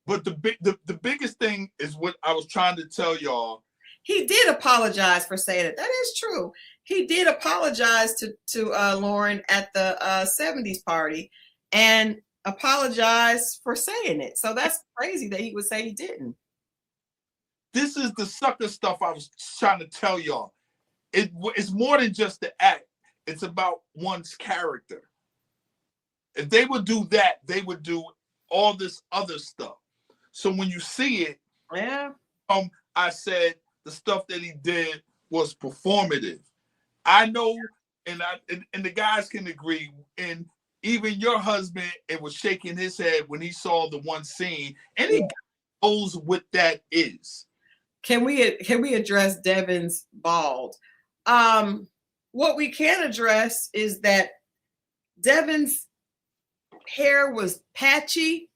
But the biggest thing is what I was trying to tell y'all. He did apologize for saying it. That is true. He did apologize to Lauren at the 70s party and apologize for saying it. So that's crazy that he would say he didn't. This is the sucker stuff I was trying to tell y'all. It's more than just the act. It's about one's character. If they would do that, they would do all this other stuff. So when you see it, yeah. I said the stuff that he did was performative. I know, and the guys can agree, and even your husband, it was shaking his head when he saw the one scene, and he knows what that is. Can we address Devin's bald? What we can address is that Devin's hair was patchy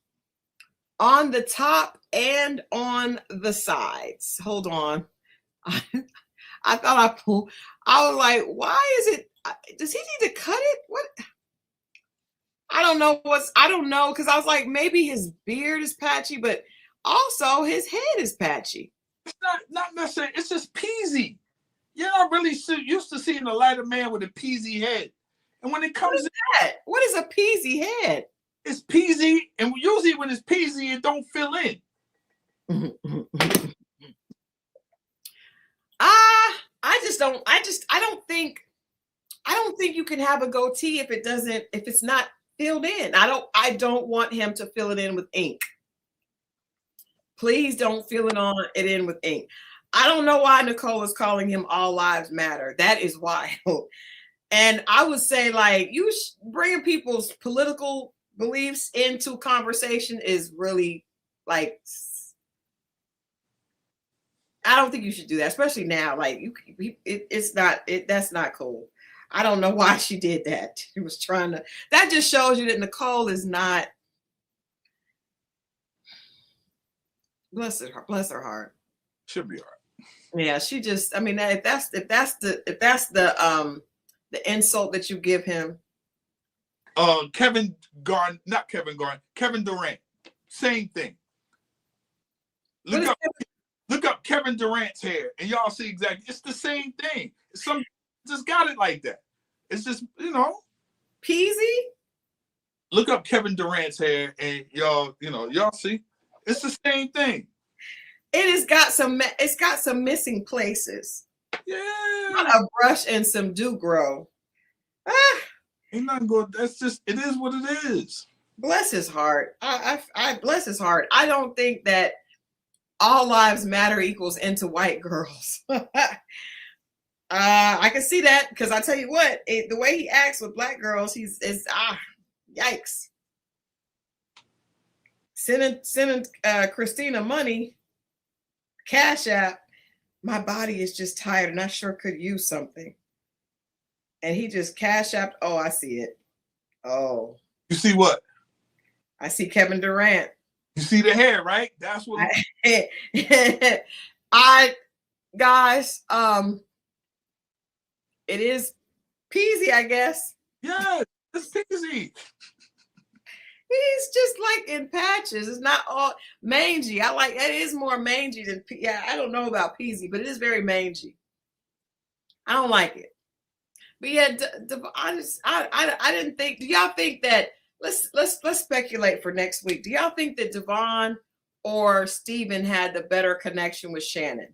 on the top and on the sides. Hold on. I thought I was like, why is it? Does he need to cut it? What? I don't know because I was like, maybe his beard is patchy, but also his head is patchy. It's not necessarily. It's just peasy. You're not really used to seeing a lighter man with a peasy head, and when it comes what is a peasy head? It's peasy, and usually when it's peasy, it don't fill in. I don't think you can have a goatee if it's not filled in. I don't want him to fill it in with ink. Please don't fill it in with ink. I don't know why Nicole is calling him All Lives Matter. That is wild. And I would say, like, you bringing people's political beliefs into conversation is really, like, I don't think you should do that, especially now. Like, that's not cool. I don't know why she did that. She was trying to. That just shows you that Nicole is not. Bless her heart. Should be all right. Yeah, she just. I mean, if that's the insult that you give him. Kevin Durant. Same thing. Look up Kevin Durant's hair, and y'all see exactly. It's the same thing. Just got it like that. It's just, peasy. Look up Kevin Durant's hair, and y'all see. It's the same thing. It's got some missing places. Yeah. Not a brush and some do grow. Ain't nothing good. That's just, it is what it is. Bless his heart. I bless his heart. I don't think that all lives matter equals into white girls. I can see that because I tell you what, the way he acts with black girls, yikes. Sending Christina money, Cash App. My body is just tired and I sure could use something. And he just Cash Apped. Oh, I see it. Oh. You see what? I see Kevin Durant. You see the hair, right? That's what. Guys, it is peasy, I guess. Yeah, it's peasy. He's just like in patches. It's not all mangy. I like it is more mangy than I don't know about peasy, but it is very mangy. I don't like it. But yeah, I didn't think. Do y'all think that? Let's speculate for next week. Do y'all think that Devon or Steven had the better connection with Shannon?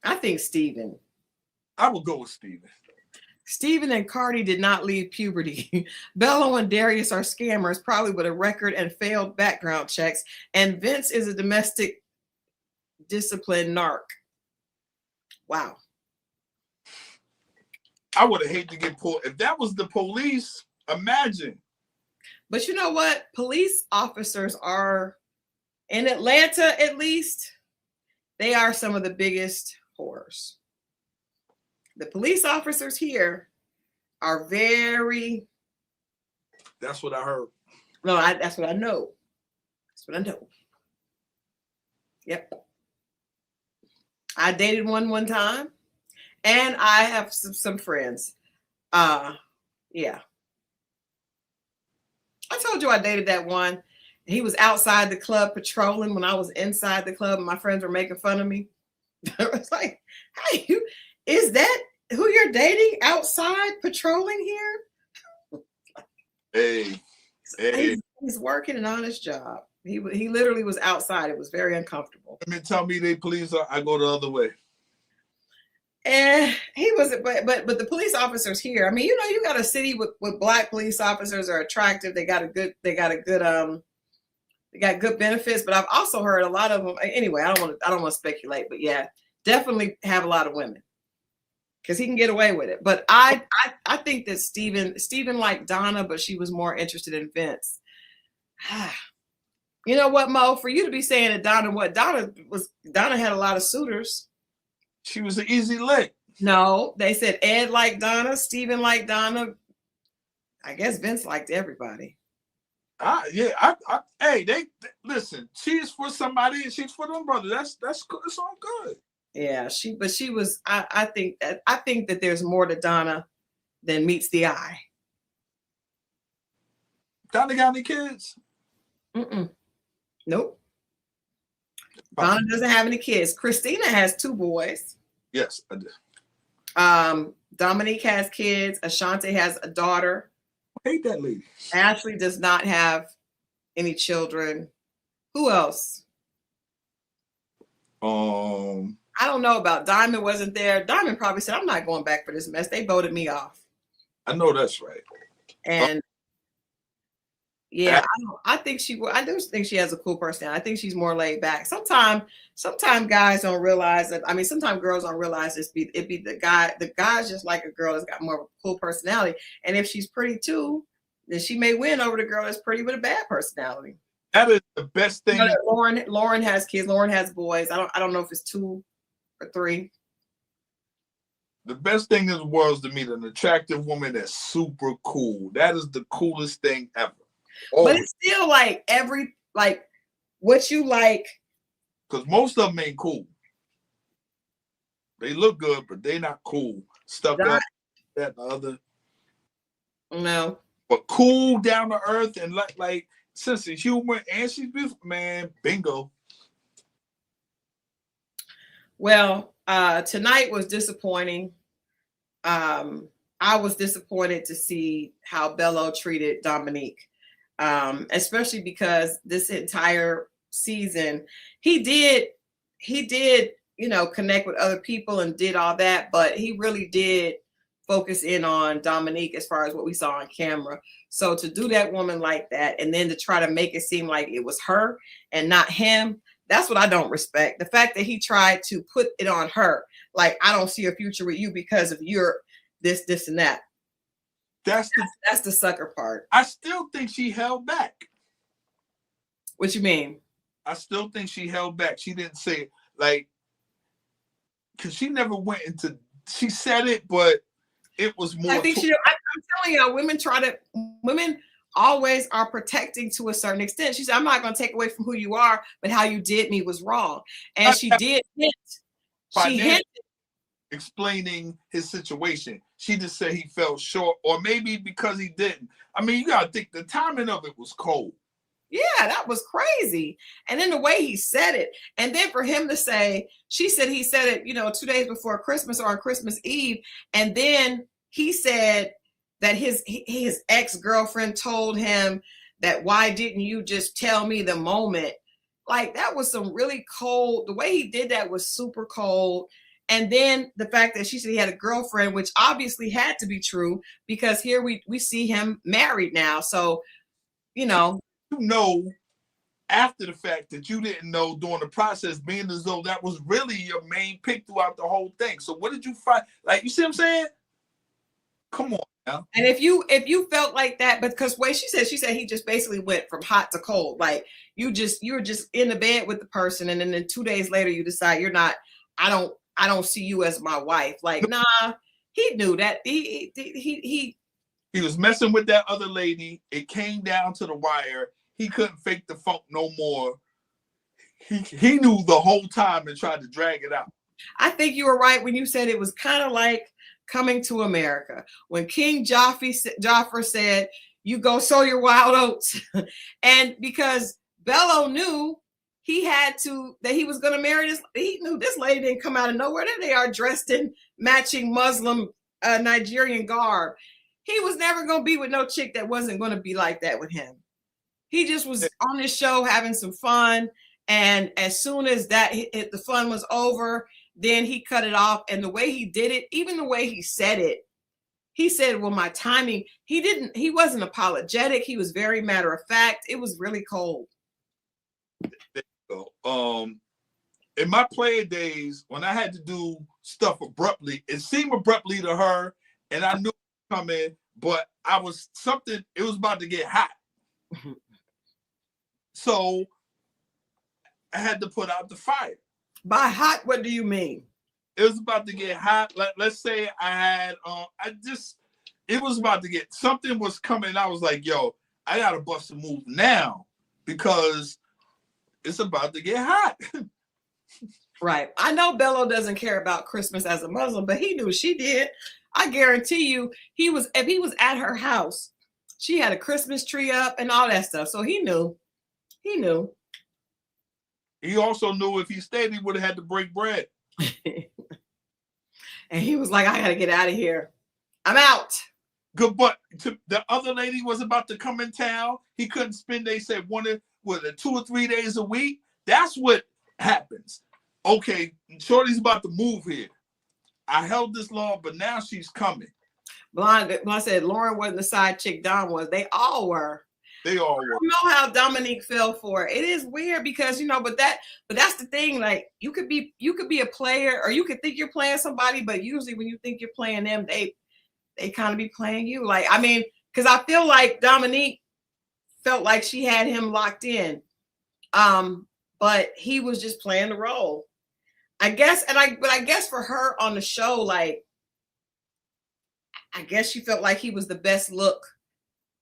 I think Steven. I would go with Steven. Steven and Cardi did not leave puberty. Bello and Darius are scammers, probably with a record and failed background checks. And Vince is a domestic discipline narc. Wow. I would have hated to get pulled. If that was the police, imagine. But you know what? Police officers are, in Atlanta at least, they are some of the biggest whores. The police officers here are very. That's what I heard. No, that's what I know. That's what I know. Yep. I dated one time, and I have some friends. Yeah. I told you I dated that one. He was outside the club patrolling when I was inside the club, and my friends were making fun of me. I was like, "Hey, is that who you're dating outside patrolling here?" Hey. He's working an honest job. He literally was outside. It was very uncomfortable. I mean, tell me they police, I go the other way. And he was, but the police officers here. I mean, you know, you got a city with black police officers are attractive. They got good benefits. But I've also heard a lot of them. Anyway, I don't want to speculate. But yeah, definitely have a lot of women because he can get away with it. But I think that Steven liked Donna, but she was more interested in Vince. You know what, Mo? For you to be saying that Donna had a lot of suitors. She was an easy lick. No, they said Ed liked Donna, Steven liked Donna. I guess Vince liked everybody. Hey, they listen. She's for somebody, and she's for them brothers. That's good. It's all good. Yeah, she was. I think that there's more to Donna than meets the eye. Donna got any kids? Nope. Donna doesn't have any kids. Christina has 2 boys. Yes, I do. Dominique has kids. Ashanti has a daughter. I hate that lady. Ashley does not have any children. Who else? I don't know about Diamond. Wasn't there? Diamond probably said, "I'm not going back for this mess. They voted me off." I know that's right. And yeah, I think she will. I do think she has a cool personality. I think she's more laid back. Sometimes guys don't realize that. I mean, sometimes girls don't realize it be the guy. The guy's just like a girl that's got more of a cool personality. And if she's pretty too, then she may win over the girl that's pretty with a bad personality. That is the best thing. You know, Lauren has kids. Lauren has boys. I don't know if it's 2 or 3. The best thing in the world is to meet an attractive woman that's super cool. That is the coolest thing ever. But it's still like what you like. Because most of them ain't cool. They look good, but they not cool. Stuff that the other. No. But cool, down to earth, and like sense of humor, and she's beautiful, man. Bingo. Well, tonight was disappointing. I was disappointed to see how Bello treated Dominique. Especially because this entire season he did, you know, connect with other people and did all that, but he really did focus in on Dominique as far as what we saw on camera. So to do that woman like that and then to try to make it seem like it was her and not him, that's what I don't respect. The fact that he tried to put it on her, like, I don't see a future with you because of your this and that. That's the sucker part. I still think she held back. What you mean? I still think she held back. She didn't say it, like, because she never went into. She said it, but it was more. I think I'm telling you, women always are protecting to a certain extent. She said, I'm not going to take away from who you are, but how you did me was wrong. And she did hint. She hinted. Explaining his situation. She just said he fell short, or maybe because he didn't. I mean, you got to think the timing of it was cold. Yeah, that was crazy. And then the way he said it, and then for him to say, she said he said it, 2 days before Christmas or on Christmas Eve. And then he said that his ex-girlfriend told him that, why didn't you just tell me the moment? Like, that was some really cold, the way he did that was super cold. And then the fact that she said he had a girlfriend, which obviously had to be true, because here we see him married now. So, after the fact that you didn't know during the process, being as though that was really your main pick throughout the whole thing. So what did you find? Like, you see what I'm saying? Come on now. And if you felt like that, because way she said he just basically went from hot to cold. Like, you were just in the bed with the person, and then 2 days later you decide you're not. I don't see you as my wife. Like, nah, he knew that. He was messing with that other lady. It came down to the wire. He couldn't fake the funk no more. He knew the whole time and tried to drag it out. I think you were right when you said it was kind of like Coming to America. When King Joffrey said, you go sow your wild oats. And because Bello knew that he was going to marry this. He knew this lady didn't come out of nowhere. There they are, dressed in matching Muslim Nigerian garb. He was never going to be with no chick that wasn't going to be like that with him. He just was on this show having some fun. And as soon as the fun was over, then he cut it off. And the way he did it, even the way he said it, he said, well, my timing, he wasn't apologetic. He was very matter of fact. It was really cold. In my player days, when I had to do stuff abruptly, it seemed abruptly to her, and I knew it was coming, but it was about to get hot. So I had to put out the fire. By hot, what do you mean? It was about to get hot. Let's say I had, it was about to get, something was coming. I was like, yo, I got to bust a move now because it's about to get hot. Right. I know Bello doesn't care about Christmas as a Muslim, but he knew she did. I guarantee you, if he was at her house, she had a Christmas tree up and all that stuff. So he knew. He knew. He also knew if he stayed, he would have had to break bread. And he was like, I got to get out of here. I'm out. Good, but the other lady was about to come in town. He couldn't spend, they said, 2 or 3 days a week. That's what happens. Okay, Shorty's about to move here. I held this long, but now she's coming. Blonde, when I said Lauren wasn't the side chick, Dom was. They all were. They all were. I don't know how Dominique fell for it. It is weird because but that's the thing. Like, you could be a player, or you could think you're playing somebody, but usually when you think you're playing them, they kind of be playing you. Like, I mean, because I feel like Dominique felt like she had him locked in, but he was just playing the role, I guess. But I guess for her on the show, like, I guess she felt like he was the best look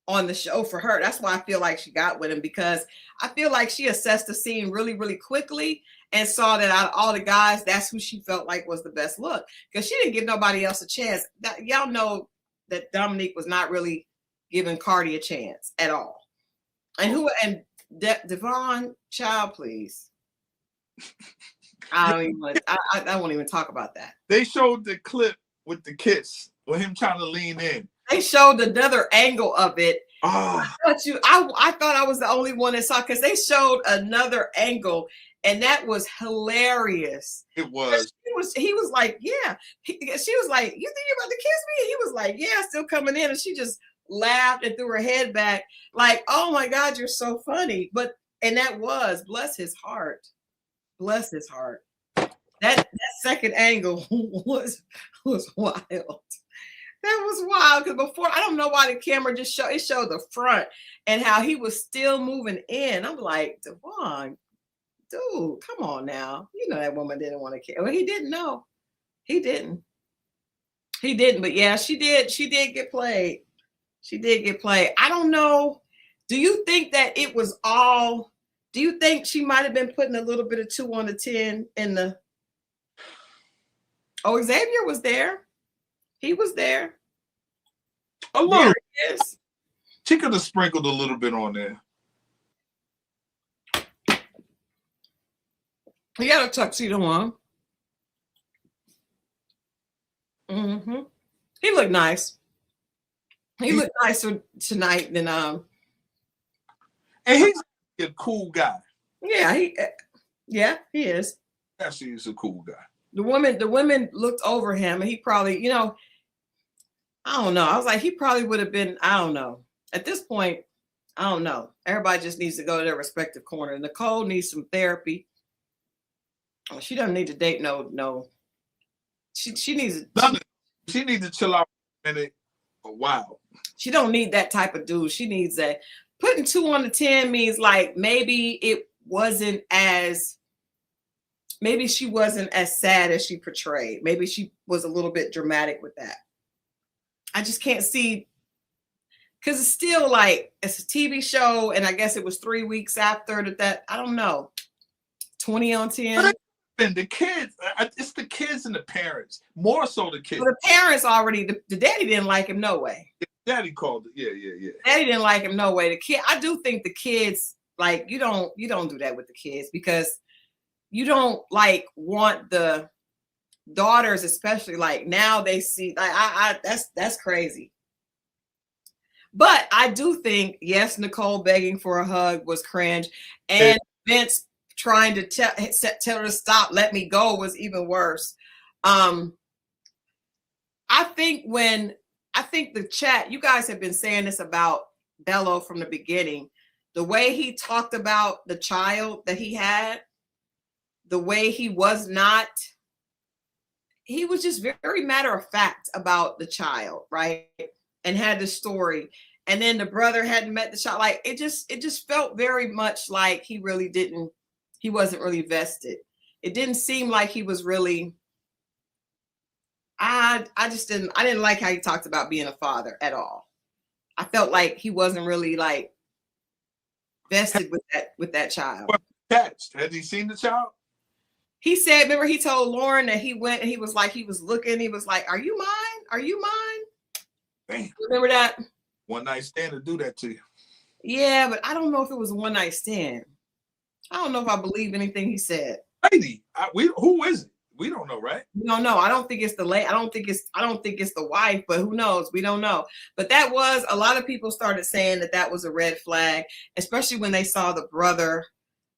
on the show for her. That's why I feel like she got with him, because I feel like she assessed the scene really, really quickly and saw that out of all the guys, that's who she felt like was the best look, because she didn't give nobody else a chance. Y'all know that Dominique was not really giving Cardi a chance at all. And Devon, child, please. I won't even talk about that. They showed the clip with the kiss with him trying to lean in. They showed another angle of it. Oh. I thought I was the only one that saw, because they showed another angle, and that was hilarious. It was. He was like, yeah. She was like, you think you're about to kiss me? He was like, yeah, still coming in. And she just laughed and threw her head back like, oh my God, you're so funny. And that was, bless his heart. Bless his heart. That second angle was wild. That was wild, because before, I don't know why the camera just showed the front and how he was still moving in. I'm like, Devon, dude, come on now. You know that woman didn't want to kill. Well, he didn't know. He didn't. But yeah, she did get played. She did get played. I don't know Do you think that it was all? Do you think she might have been putting a little bit of 2 on the 10 in the? Oh, Xavier was there. He was there. A little. There he is. She could have sprinkled a little bit on there. He got a tuxedo on. Mm-hmm. He looked nice. He looked nicer tonight than And he's a cool guy. Yeah, he is. Actually, he's a cool guy. The women looked over him, and he probably, I don't know. I was like, he probably would have been, I don't know. At this point, I don't know. Everybody just needs to go to their respective corner. Nicole needs some therapy. She doesn't need to date no. She needs to chill out a minute. Wow. She don't need that type of dude. She needs that. Putting 2 on the 10 means like maybe she wasn't as sad as she portrayed. Maybe she was a little bit dramatic with that. I just can't see, because it's still like it's a TV show, and I guess it was 3 weeks after that. I don't know. 20 on 10. And the kids, it's the kids and the parents, more so the kids. Well, the parents already, the daddy didn't like him, no way. Daddy called it. Yeah. Daddy didn't like him, no way. The kid, I do think the kids, like, you don't do that with the kids, because you don't like want the daughters, especially, like, now they see, like, that's crazy. But I do think, yes, Nicole begging for a hug was cringe, and Vince trying to tell her to stop, let me go, was even worse. I think the chat, you guys have been saying this about Bello from the beginning. The way he talked about the child that he had, the way he was just very matter of fact about the child, right? And had the story. And then the brother hadn't met the child. Like, it just felt very much like he wasn't really vested. It didn't seem like he was really, I didn't like how he talked about being a father at all. I felt like he wasn't really like vested with that child. Had he seen the child? He said, remember, he told Lauren that he went and he was like, are you mine? Are you mine? Damn. Remember that? One night stand to do that to you. Yeah, but I don't know if it was a one night stand. I don't know if I believe anything he said. Lady, who is it? We don't know, right? We don't know. I don't think it's the lady. I don't think it's the wife, but who knows? We don't know. But that was, a lot of people started saying that was a red flag, especially when they saw the brother.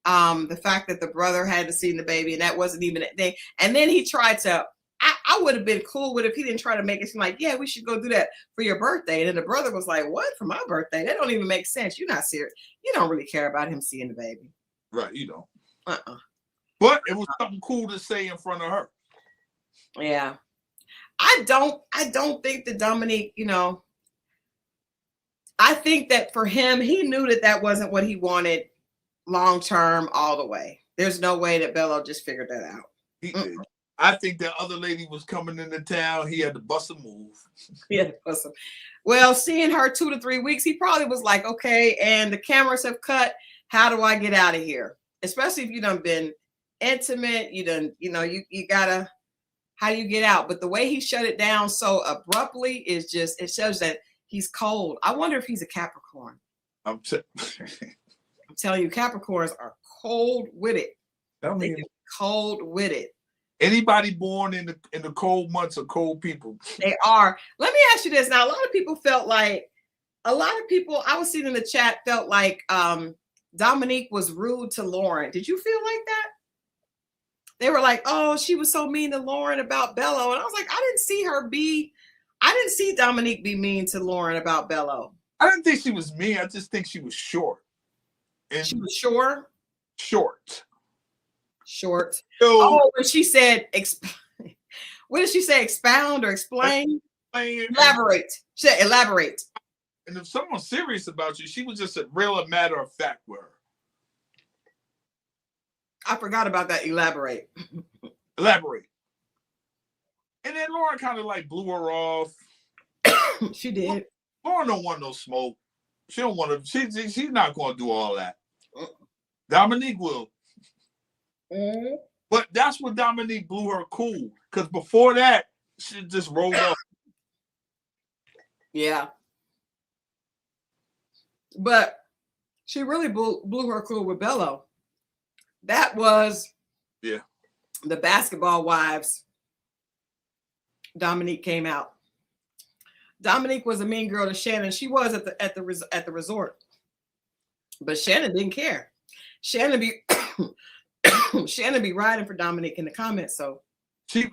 The fact that the brother hadn't seen the baby, and that wasn't even a thing. And then he tried to, I would have been cool with if he didn't try to make it seem like, yeah, we should go do that for your birthday. And then the brother was like, what? For my birthday? That don't even make sense. You're not serious. You don't really care about him seeing the baby. Right, you don't. But it was something cool to say in front of her. Yeah. I don't think that Dominique, I think that for him, he knew that wasn't what he wanted long term all the way. There's no way that Bello just figured that out. He did. I think that other lady was coming into town. He had to bust a move. He had to bust him. Well, seeing her 2 to 3 weeks, he probably was like, okay, and the cameras have cut. How do I get out of here? Especially if you done been intimate, you gotta, how do you get out? But the way he shut it down so abruptly is just, it shows that he's cold. I wonder if he's a Capricorn. I'm telling you, Capricorns are cold-witted. Cold-witted. Anybody born in the cold months are cold people. They are. Let me ask you this. Now, a lot of people I was seeing in the chat felt like Dominique was rude to Lauren. Did you feel like that? They were like, oh, she was so mean to Lauren about Bello. And I was like, I didn't see Dominique be mean to Lauren about Bello. I didn't think she was mean. I just think she was short. And she was short? Short. Oh, when she said, what did she say? Expound or explain? Elaborate. She said, elaborate. And if someone's serious about you, she was just a real matter of fact with her. I forgot about that. Elaborate. And then Lauren kind of like blew her off. She did. Lauren don't want no smoke. She don't want to. She's not going to do all that. Dominique will. Mm-hmm. But that's what Dominique blew her cool. Because before that, she just rolled up. Yeah. But she really blew her cool with Bello. That was the Basketball Wives. Dominique came out. Dominique was a mean girl to Shannon. She was at the resort. But Shannon didn't care. Shannon be riding for Dominique in the comments. So she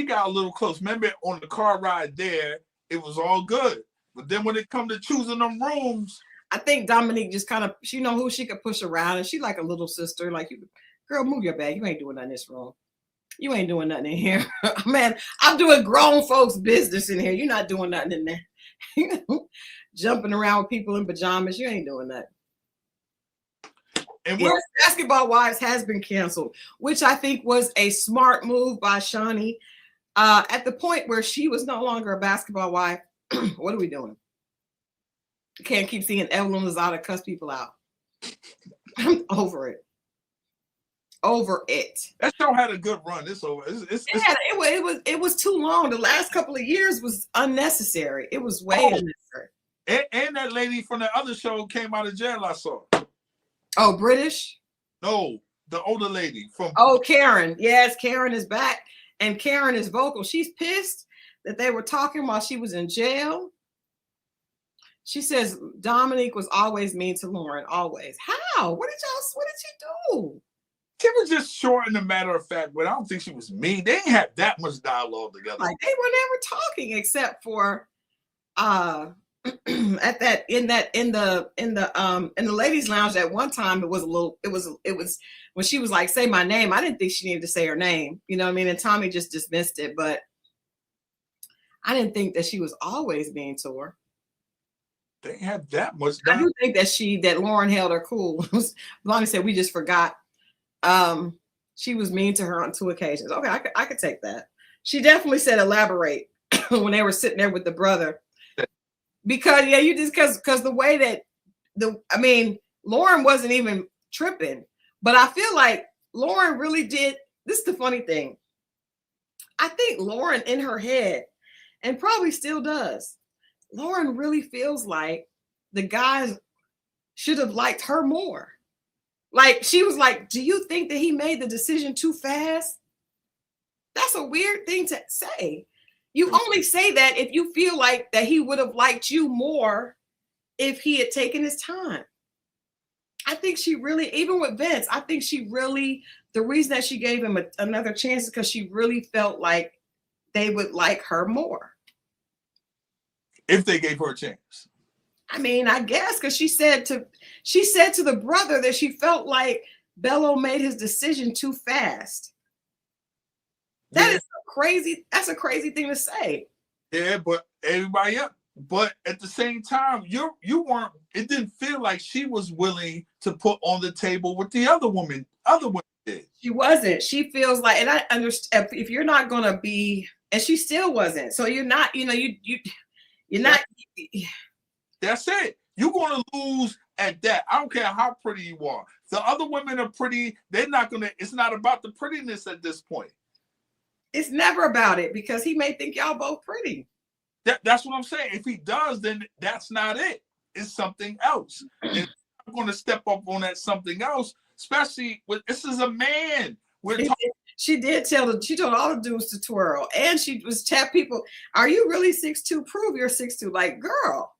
got a little close. Remember on the car ride there, it was all good. But then when it come to choosing them rooms, I think Dominique just kind of, she know who she could push around, and she like a little sister. Like, girl, move your bag. You ain't doing nothing in this room. You ain't doing nothing in here. Man, I'm doing grown folks business in here. You're not doing nothing in there. Jumping around with people in pajamas. You ain't doing that. And yes, Basketball Wives has been canceled, which I think was a smart move by Shani. At the point where she was no longer a basketball wife, what are we doing? You can't keep seeing Evelyn Lozada cuss people out. I'm over it. Over it. That show had a good run. It's over. It was too long. The last couple of years was unnecessary. It was way unnecessary. And that lady from the other show came out of jail, I saw. Oh, British? No, the older lady from. Oh, Karen. Yes, Karen is back. And Karen is vocal. She's pissed that they were talking while she was in jail. She says Dominique was always mean to Lauren. Always. How? What did she do? She was just short in the matter of fact, but I don't think she was mean. They ain't had that much dialogue together. Like, they were never talking except for in the ladies' lounge at one time. It was when she was like, say my name. I didn't think she needed to say her name. You know what I mean? And Tommy just dismissed it, but I didn't think that she was always mean to her. They ain't had that much dialogue. I do think that Lauren held her cool. Lonnie said we just forgot. She was mean to her on 2 occasions. Okay, I could take that. She definitely said elaborate when they were sitting there with the brother. Because because the way that Lauren wasn't even tripping, but I feel like Lauren really did. This is the funny thing. I think Lauren in her head, and probably still does, Lauren really feels like the guys should have liked her more. Like, she was like, do you think that he made the decision too fast? That's a weird thing to say. You only say that if you feel like that he would have liked you more if he had taken his time. I think she really, even with Vince, I think she really, the reason that she gave him another chance is because she really felt like they would like her more. If they gave her a chance. I mean, I guess because she said to the brother that she felt like Bello made his decision too fast. That's a crazy thing to say. Yeah, but everybody else. But at the same time, you weren't. It didn't feel like she was willing to put on the table what the other women did. She wasn't. She feels like, and I understand if you're not gonna be, and she still wasn't. So you're not. You're not. That's it. You're going to lose at that. I don't care how pretty you are. The other women are pretty. They're not going to. It's not about the prettiness at this point. It's never about it because he may think y'all both pretty. That's what I'm saying. If he does, then that's not it. It's something else. And I'm going to step up on that something else, especially with this is a man. She told all the dudes to twirl, and she was tap people. Are you really 6'2"? Prove you're 6'2". Like, girl,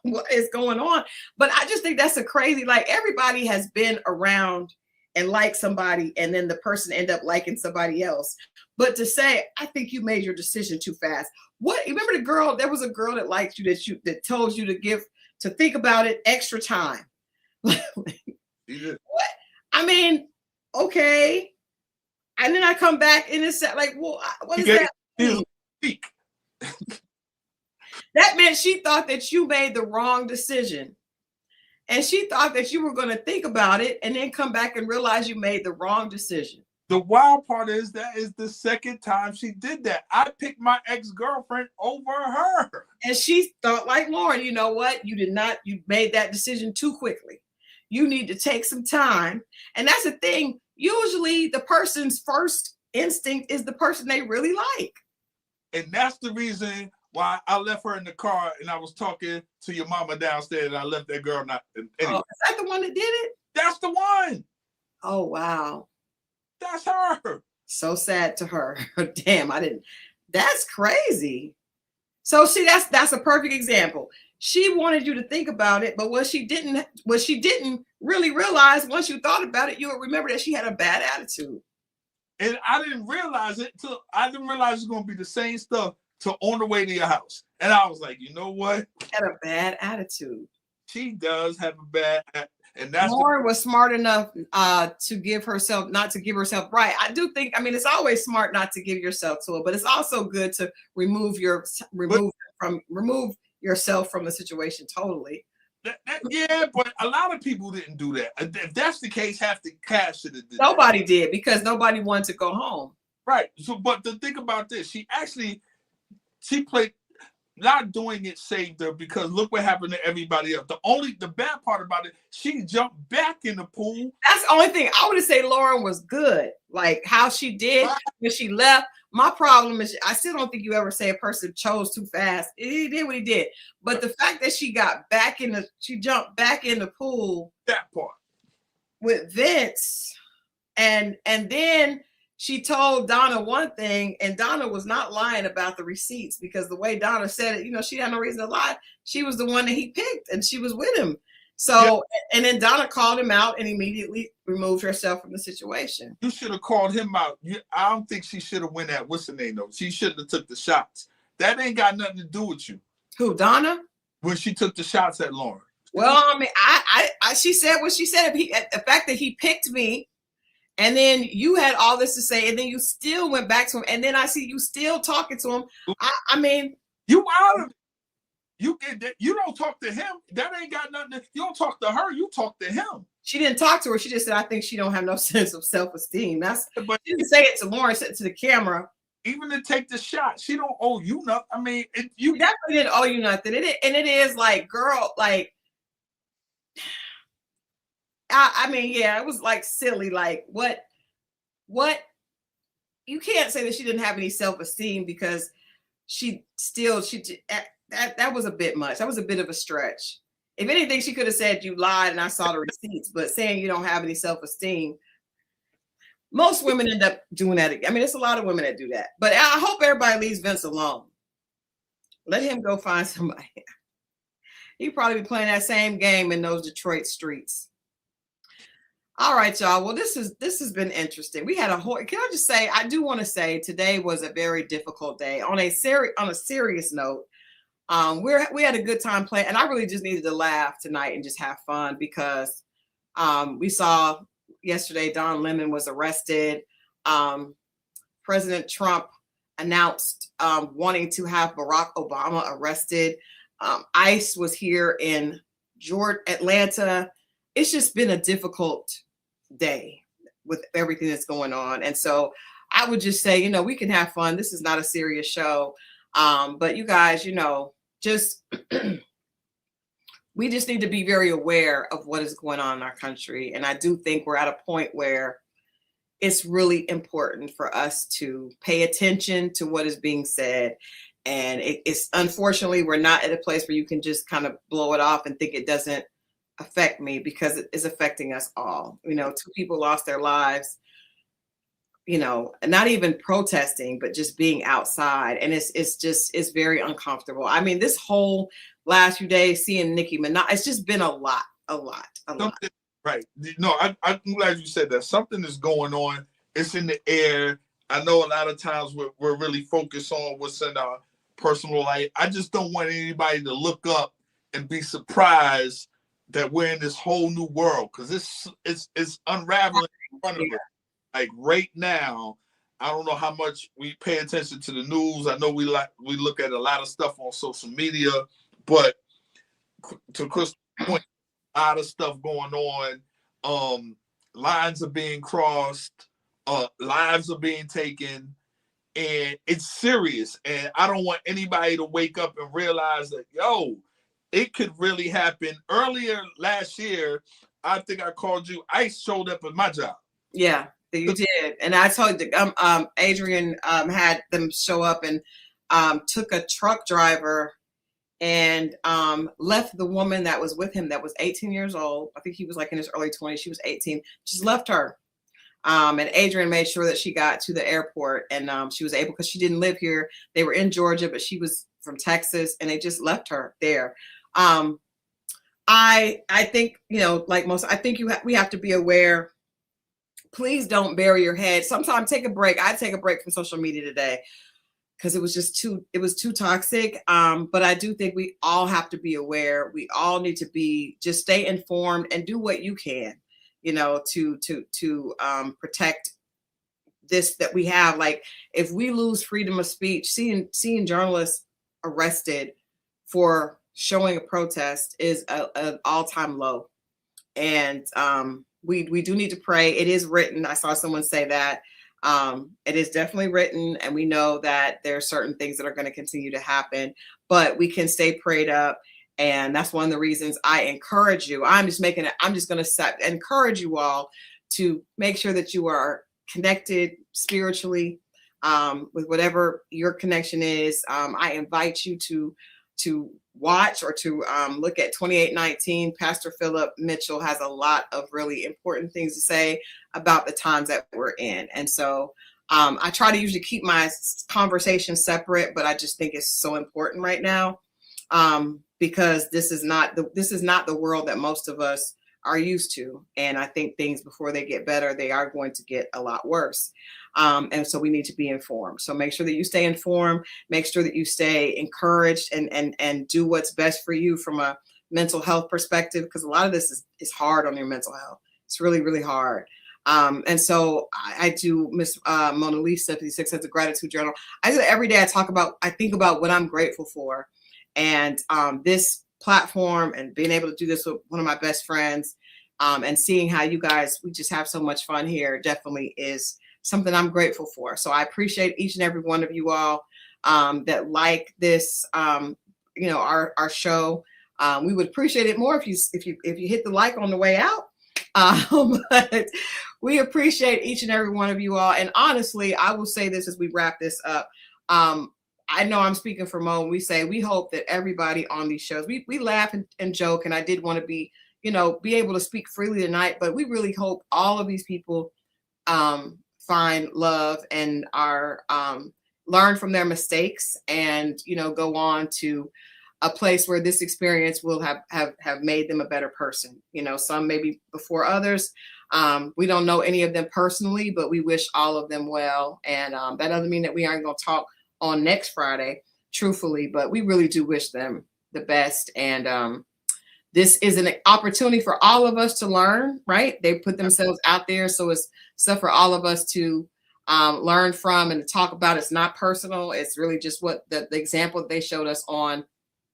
what is going on? But I just think that's a crazy. Like, everybody has been around and liked somebody, and then the person end up liking somebody else. But to say, I think you made your decision too fast. What? You remember the girl? There was a girl that liked you that told you to think about it extra time. What? I mean, okay. And then I come back and it's like, well, what does that mean? That meant she thought that you made the wrong decision. And she thought that you were going to think about it and then come back and realize you made the wrong decision. The wild part is that is the second time she did that. I picked my ex-girlfriend over her. And she thought like Lauren, you know what? You made that decision too quickly. You need to take some time. And that's the thing. Usually the person's first instinct is the person they really like. And that's the reason why I left her in the car and I was talking to your mama downstairs and I left that girl not. Anyway. Oh, is that the one that did it? That's the one. Oh, wow. That's her. So sad to her. Damn, that's crazy. So see, that's a perfect example. She wanted you to think about it, but what she didn't really realize, once you thought about it, you would remember that she had a bad attitude. And I didn't realize it till I didn't realize it's gonna be the same stuff till on the way to your house. And I was like, you know what? Had a bad attitude. She does have a bad, and that's Lauren was smart enough to give herself, not to give herself right. I do think, I mean, it's always smart not to give yourself to it, but it's also good to remove yourself from the situation totally. Yeah, but a lot of people didn't do that. If that's the case, half the cast should have did. Nobody did, because nobody wanted to go home. Right. So, but the thing about this, she played. Not doing it saved her, because look what happened to everybody else. The bad part about it, she jumped back in the pool. That's the only thing. I would say Lauren was good, like how she did when she left. My problem is, I still don't think you ever say a person chose too fast. He did what he did, but the fact that she jumped back in the pool. That part with Vince, and then she told Donna one thing, and Donna was not lying about the receipts, because the way Donna said it, she had no reason to lie. She was the one that he picked, and she was with him. So, And then Donna called him out and immediately removed herself from the situation. You should have called him out. I don't think she should have went at what's the name though. She shouldn't have took the shots. That ain't got nothing to do with you. Who, Donna? When she took the shots at Lauren. Well, I mean, she said what she said. The fact that he picked me, and then you had all this to say, and then you still went back to him, and then I see you still talking to him. I mean, you out of it. You don't talk to him. That ain't got nothing. You don't talk to her. You talk to him. She didn't talk to her. She just said, "I think she don't have no sense of self-esteem." But she didn't say it to Lauren. Said it to the camera. Even to take the shot, she don't owe you nothing. I mean, you definitely didn't owe you nothing. It is like, girl, like. I mean, yeah, it was like silly. Like, what? You can't say that she didn't have any self-esteem, because that was a bit much. That was a bit of a stretch. If anything, she could have said you lied and I saw the receipts, but saying you don't have any self-esteem, most women end up doing that. I mean, it's a lot of women that do that, but I hope everybody leaves Vince alone. Let him go find somebody. He'd probably be playing that same game in those Detroit streets. All right, y'all. Well, this has been interesting. We had a whole. Can I just say? I do want to say today was a very difficult day. On a serious note, we had a good time playing, and I really just needed to laugh tonight and just have fun, because we saw yesterday Don Lemon was arrested. President Trump announced wanting to have Barack Obama arrested. ICE was here in Atlanta. It's just been a difficult day with everything that's going on. And so I would just say, we can have fun. This is not a serious show. But you guys, just we just need to be very aware of what is going on in our country. And I do think we're at a point where it's really important for us to pay attention to what is being said. And it's unfortunately, we're not at a place where you can just kind of blow it off and think it doesn't affect me, because it is affecting us all. 2 people lost their lives, not even protesting, but just being outside. And it's very uncomfortable. I mean, this whole last few days, seeing Nicki Minaj, it's just been a lot. Right. No, I'm glad you said that. Something is going on. It's in the air. I know a lot of times we're really focused on what's in our personal life. I just don't want anybody to look up and be surprised that we're in this whole new world, because it's unraveling in front of us. Like right now, I don't know how much we pay attention to the news. I know we look at a lot of stuff on social media, but to Christal's point, a lot of stuff going on. Lines are being crossed. lives are being taken, and it's serious. And I don't want anybody to wake up and realize that, yo, it could really happen. Earlier last year, I think I called you. ICE showed up at my job. Yeah, you did. And I told you, Adrian had them show up and took a truck driver and left the woman that was with him that was 18 years old. I think he was like in his early 20s. She was 18. Just left her. And Adrian made sure that she got to the airport, and she was able, because she didn't live here. They were in Georgia, but she was from Texas, and they just left her there. I think, you know, like most, I think we have to be aware. Please don't bury your head. Sometimes take a break. I take a break from social media today because it was just too toxic. But I do think we all have to be aware. We all need to just stay informed and do what you can, you know, to protect this that we have. Like, if we lose freedom of speech, seeing journalists arrested for showing a protest is an all-time low. And we do need to pray. It is written. I saw someone say that. It is definitely written, and we know that there are certain things that are going to continue to happen, but we can stay prayed up. And that's one of the reasons I encourage you. I'm just going to encourage you all to make sure that you are connected spiritually with whatever your connection is. I invite you to watch or to look at 2819. Pastor Philip Mitchell has a lot of really important things to say about the times that we're in. And so I try to usually keep my conversation separate, but I just think it's so important right now because this is not the world that most of us are used to. And I think things, before they get better, they are going to get a lot worse. And so we need to be informed. So make sure that you stay informed, make sure that you stay encouraged and do what's best for you from a mental health perspective, because a lot of this is hard on your mental health. It's really, really hard. And so I do, Miss Mona Lisa 56 has a gratitude journal. I do it every day. I think about what I'm grateful for. And this platform and being able to do this with one of my best friends and seeing how you guys, we just have so much fun here, definitely is something I'm grateful for. So I appreciate each and every one of you all that like this, our show. We would appreciate it more if you hit the like on the way out. But we appreciate each and every one of you all. And honestly, I will say this as we wrap this up. I know I'm speaking for Mo. We hope that everybody on these shows, we laugh and joke, and I did want to be able to speak freely tonight, but we really hope all of these people find love and are learn from their mistakes and go on to a place where this experience will have made them a better person. Some maybe before others. We don't know any of them personally, but we wish all of them well. And that doesn't mean that we aren't going to talk on next Friday, truthfully, but we really do wish them the best. And this is an opportunity for all of us to learn, right? They put themselves out there. So it's stuff for all of us to learn from and to talk about. It's not personal. It's really just what the example that they showed us on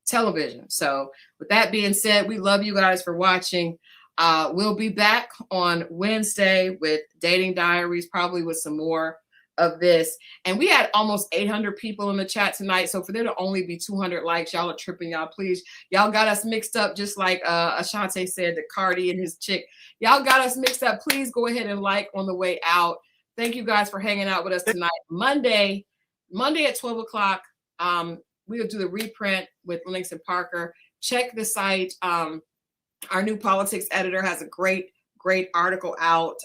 television. So with that being said, we love you guys for watching. We'll be back on Wednesday with Dating Diaries, probably with some more of this. And we had almost 800 people in the chat tonight. So for there to only be 200 likes, y'all are tripping, y'all. Please, y'all got us mixed up, just like Ashante said to Cardi and his chick. Y'all got us mixed up. Please go ahead and like on the way out. Thank you guys for hanging out with us tonight. Monday at 12 o'clock, we'll do the reprint with Lennox and Parker. Check the site. Our new politics editor has a great article out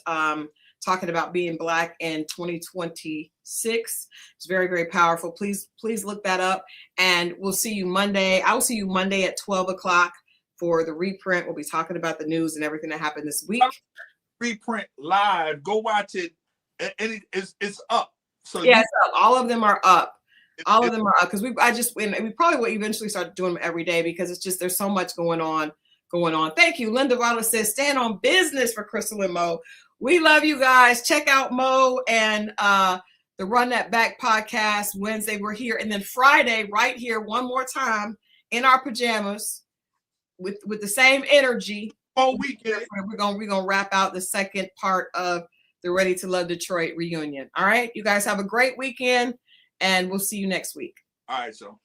talking about being Black in 2026. It's very, very powerful. Please look that up. And we'll see you Monday. I will see you Monday at 12 o'clock for the reprint. We'll be talking about the news and everything that happened this week. Reprint live. Go watch it. And it's up. So yeah, it's up. All of them are up. All of them are up because we probably will eventually start doing them every day because it's just there's so much going on. Thank you. Linda Valo says stand on business for Christal and Moe. We love you guys. Check out Moe and the Run That Back podcast. Wednesday we're here, and then Friday right here one more time in our pajamas with the same energy. Oh, weekend. We're gonna wrap out the second part of the Ready to Love Detroit reunion. All right. You guys have a great weekend, and we'll see you next week. All right, so.